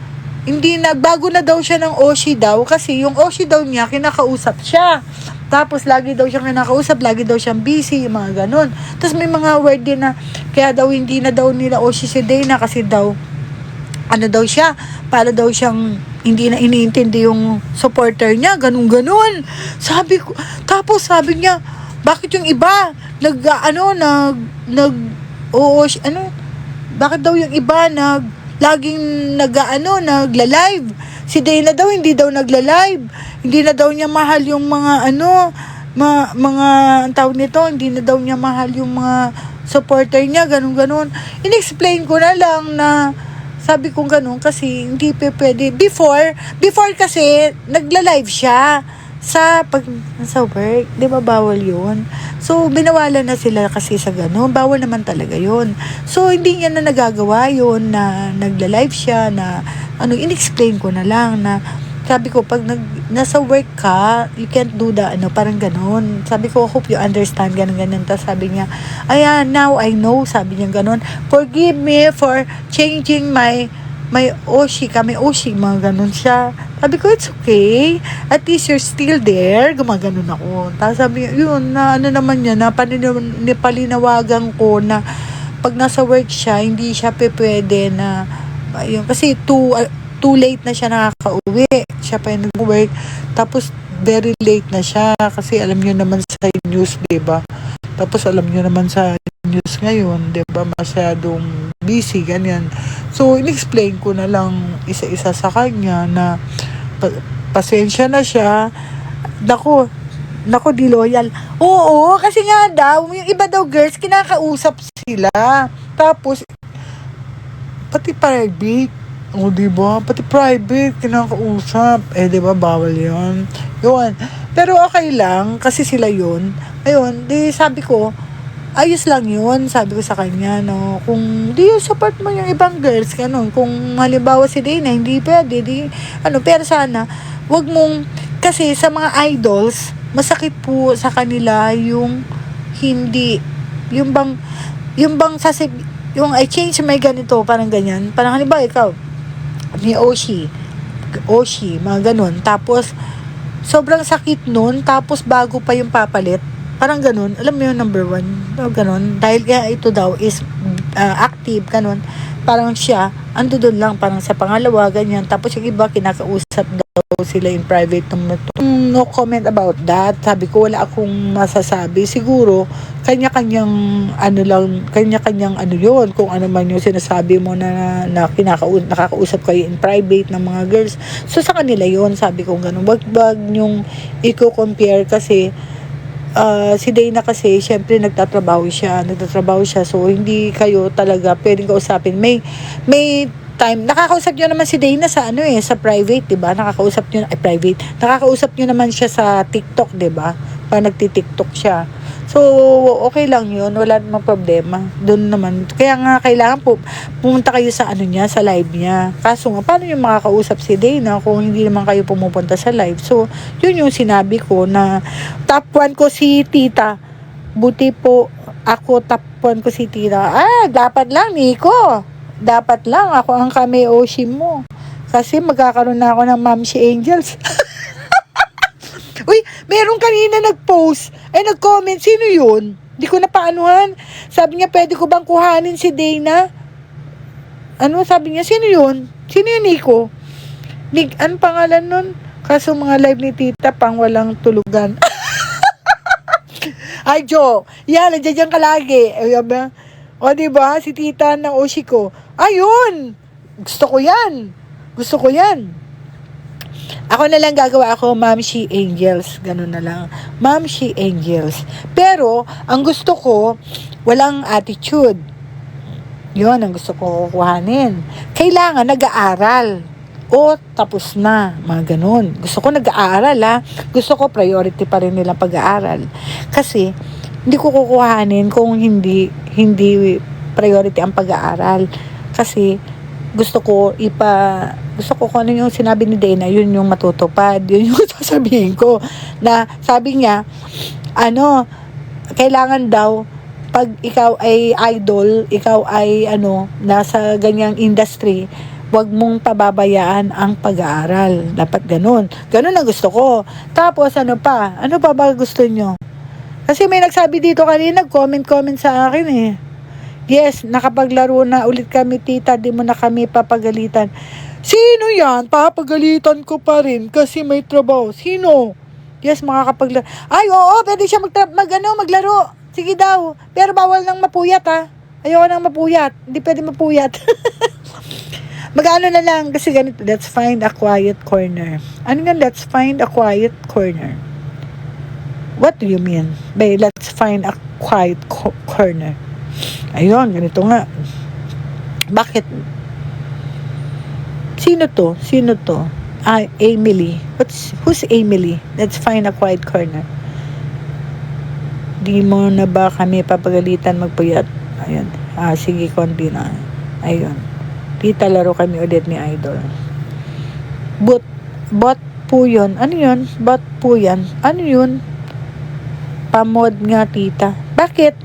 bago na daw siya ng Oshi daw, kasi yung Oshi daw niya, kinakausap siya. Tapos, lagi daw siyang kinakausap, lagi daw siyang busy, yung mga ganun. Tapos, may mga word din na, kaya daw hindi na daw nila Oshi si Dana, kasi daw, ano daw siya, para daw siyang, hindi na iniintindi yung supporter niya, ganun-ganun. Tapos, sabi niya, bakit yung iba, bakit daw yung iba, laging nagla-live. Si Dana daw, hindi daw nagla-live. Hindi na daw niya mahal yung mga ang tawag nito, hindi na daw niya mahal yung mga supporter niya, ganun-ganun. In-explain ko na lang na, sabi ko ganun, kasi hindi pwede. Before kasi, nagla-live siya sa work, di ba bawal yun? So, binawalan na sila kasi sa gano'n. Bawal naman talaga yun. So, hindi niya na nagagawa yun na nagla-live siya na, in-explain ko na lang na, sabi ko, pag nasa work ka, you can't do parang gano'n. Sabi ko, hope you understand, ganun. Tapos sabi niya, ayan, now I know, sabi niya gano'n. Forgive me for changing my Oshi, mga ganun siya. Sabi ko, it's okay. At least you're still there. Gumaganon ako. Tapos sabi niya, yun, na naman niya, na palinawagan ko na pag nasa work siya, hindi siya pwede na, yun, kasi too late na siya nakaka-uwi. Siya pa yung nag-work. Tapos, very late na siya. Kasi alam niyo naman sa news, diba? Tapos, alam niyo naman sa news ngayon, diba? Masyadong busy, ganyan. So, in-explain ko na lang isa-isa sa kanya na pasensya na siya. Nako, di loyal. Oo, kasi nga daw, yung iba daw girls, kinakausap sila. Tapos, pati private. Diba? Pati private, kinakausap. Diba, bawal yun. Yun. Pero okay lang, kasi sila yun. Ayun, sabi ko, ayos lang yun, sabi ko sa kanya, no. Kung di support mo yung ibang girls, ganun. Kung halimbawa si Dana, hindi pwede, pero sana, wag mong, kasi sa mga idols, masakit po sa kanila yung hindi, yung bang I change my ganito, parang ganyan. Parang halimbawa ikaw, ni Oshi, mga ganun. Tapos, sobrang sakit nun, tapos bago pa yung papalit, parang ganun, alam mo yung number 1, ganun, dahil kaya ito daw is active, ganun, parang siya, ando doon lang, parang sa pangalawa, ganyan, tapos yung iba, kinakausap daw sila in private, no comment about that, sabi ko, wala akong masasabi, siguro, kanya-kanyang yun, kung ano man yung sinasabi mo na nakakausap kayo in private ng mga girls, so sa kanila yun, sabi ko ganun, wag nyong i-compare kasi, si Dana kasi, syempre nagtatrabaho siya, so hindi kayo talaga pwedeng kausapin. May time, nakakausap nyo naman si Dana sa sa private, diba? Nakakausap nyo naman siya sa TikTok, diba? Pag nagti-TikTok siya. So, okay lang yun, wala namang problema. Doon naman, kaya nga kailangan pumunta kayo sa sa live niya. Kaso nga, paano yung makakausap si Dana kung hindi naman kayo pumupunta sa live? So, yun yung sinabi ko na top 1 ko si Tita. Buti po, ako top 1 ko si Tita. Dapat lang, Nico. Dapat lang, ako ang Oshi mo. Kasi magkakaroon na ako ng Mamshi Angels. Uy, meron kanina nag-post, nag-comment, sino yun? Di ko napaanuhan. Sabi niya, pwede ko bang kuhanin si Dana? Sabi niya, sino yun? Sino yun, Nico? Ano pangalan nun? Kaso mga live ni Tita, pang walang tulugan. Ay, Jo, yan, nandiyan ka lagi. O, diba, si Tita ng Oshi ko. Ayun! Gusto ko yan. Ako na lang gagawa ako, Mamshi Angels. Ganun na lang. Mamshi Angels. Pero, ang gusto ko, walang attitude. Yun, ang gusto ko kukuhanin. Kailangan nag-aaral. O, tapos na. Mga ganun. Gusto ko nag-aaral, Gusto ko priority pa rin nilang pag-aaral. Kasi, hindi ko kukuhanin kung hindi priority ang pag-aaral. Kasi, gusto ko kung ano yung sinabi ni Dana, yun yung matutupad, yun yung sasabihin ko, na sabi niya, kailangan daw, pag ikaw ay idol, ikaw ay nasa ganyang industry, Huwag mong pababayaan ang pag-aaral. Dapat ganun. Ganun ang gusto ko. Tapos ano pa? Ano pa ba gusto nyo? Kasi may nagsabi dito kanina, comment sa akin eh. Yes, nakapaglaro na ulit kami, tita. Di mo na kami papagalitan. Sino yan? Papagalitan ko pa rin kasi may trabaho. Sino? Yes, makakapaglaro. Ay, oo, pwede siya maglaro. Sige daw. Pero bawal nang mapuyat ha. Ayoko nang mapuyat. Hindi pwede mapuyat. Mag-ano na lang kasi ganito. Let's find a quiet corner. Ano nga let's find a quiet corner? What do you mean by let's find a quiet corner? Ayun, ganito nga. Bakit? Sino to? Emily. Who's Emily? Let's find a quiet corner. Di mo na ba kami papagalitan magpuyat? Ayun. Sige, konti na. Ayun. Tita, laro kami ulit ni Idol. Bot po yun. Ano yun? Bot po yan. Ano yun? Pamod nga, tita. Bakit?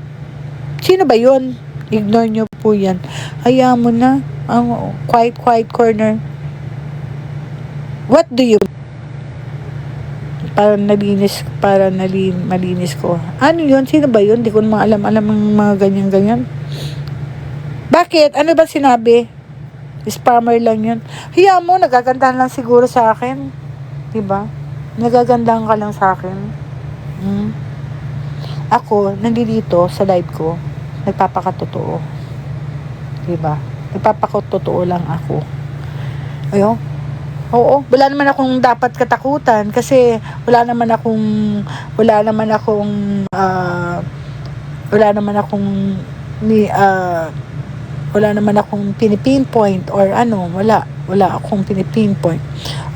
Sino ba yun? Ignore nyo po yan. Hayaan mo na. Ang quiet corner. What do you malinis ko. Ano yun? Sino ba yun? Di ko alam ang mga ganyan-ganyan. Bakit? Ano ba sinabi? Spammer lang yun. Hiya mo, nagagandahan lang siguro sa akin. Diba? Nagagandahan ka lang sa akin. Ako, nandito sa live ko, nagpapakatotoo. Diba? Nagpapakatotoo lang ako. Ayun. Oo, wala naman akong dapat katakutan kasi wala naman akong pinipinpoint or ano, wala akong pinipinpoint.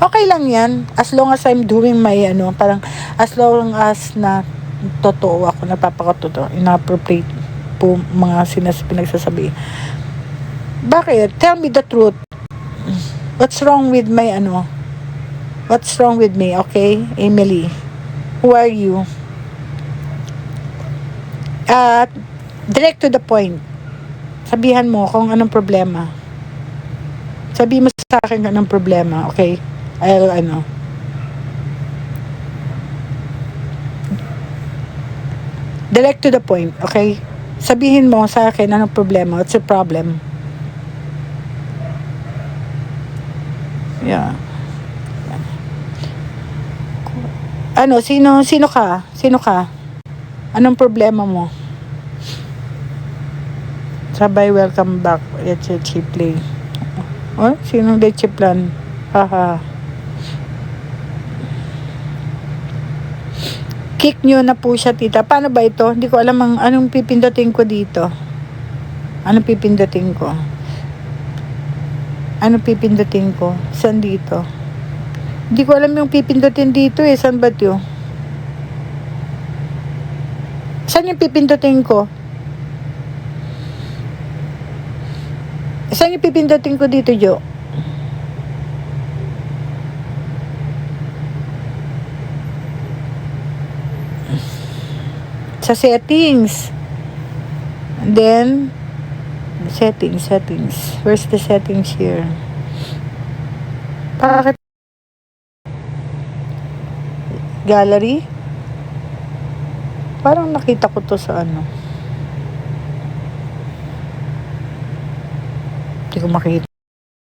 Okay lang yan as long as I'm doing my parang as long as na totoo ako, napapakatotoo, inappropriate po mga pinagsasabi. Bakit? Tell me the truth. What's wrong with my What's wrong with me, okay? Emily, who are you? Direct to the point. Sabihan mo kung anong problema. Sabihin mo sa akin kung anong problema, okay? Direct to the point, okay? Sabihin mo sa akin anong problema. What's the problem? Yeah. Sino ka? Anong problema mo? Sabay, welcome back. Let's play. Oh, sinong leche plan? Haha. Kick nyo na po siya, tita. Paano ba ito? Hindi ko alam anong pipindutin ko dito. Anong pipindutin ko? Saan dito? Hindi ko alam yung pipindutin dito eh. Saan ba ito? Saan yung pipindutin ko? Saan yung pipindutin ko dito, Jo? Sa settings. And then, settings. Where's the settings here? Bakit? Gallery? Parang nakita ko to sa Hindi ko makita.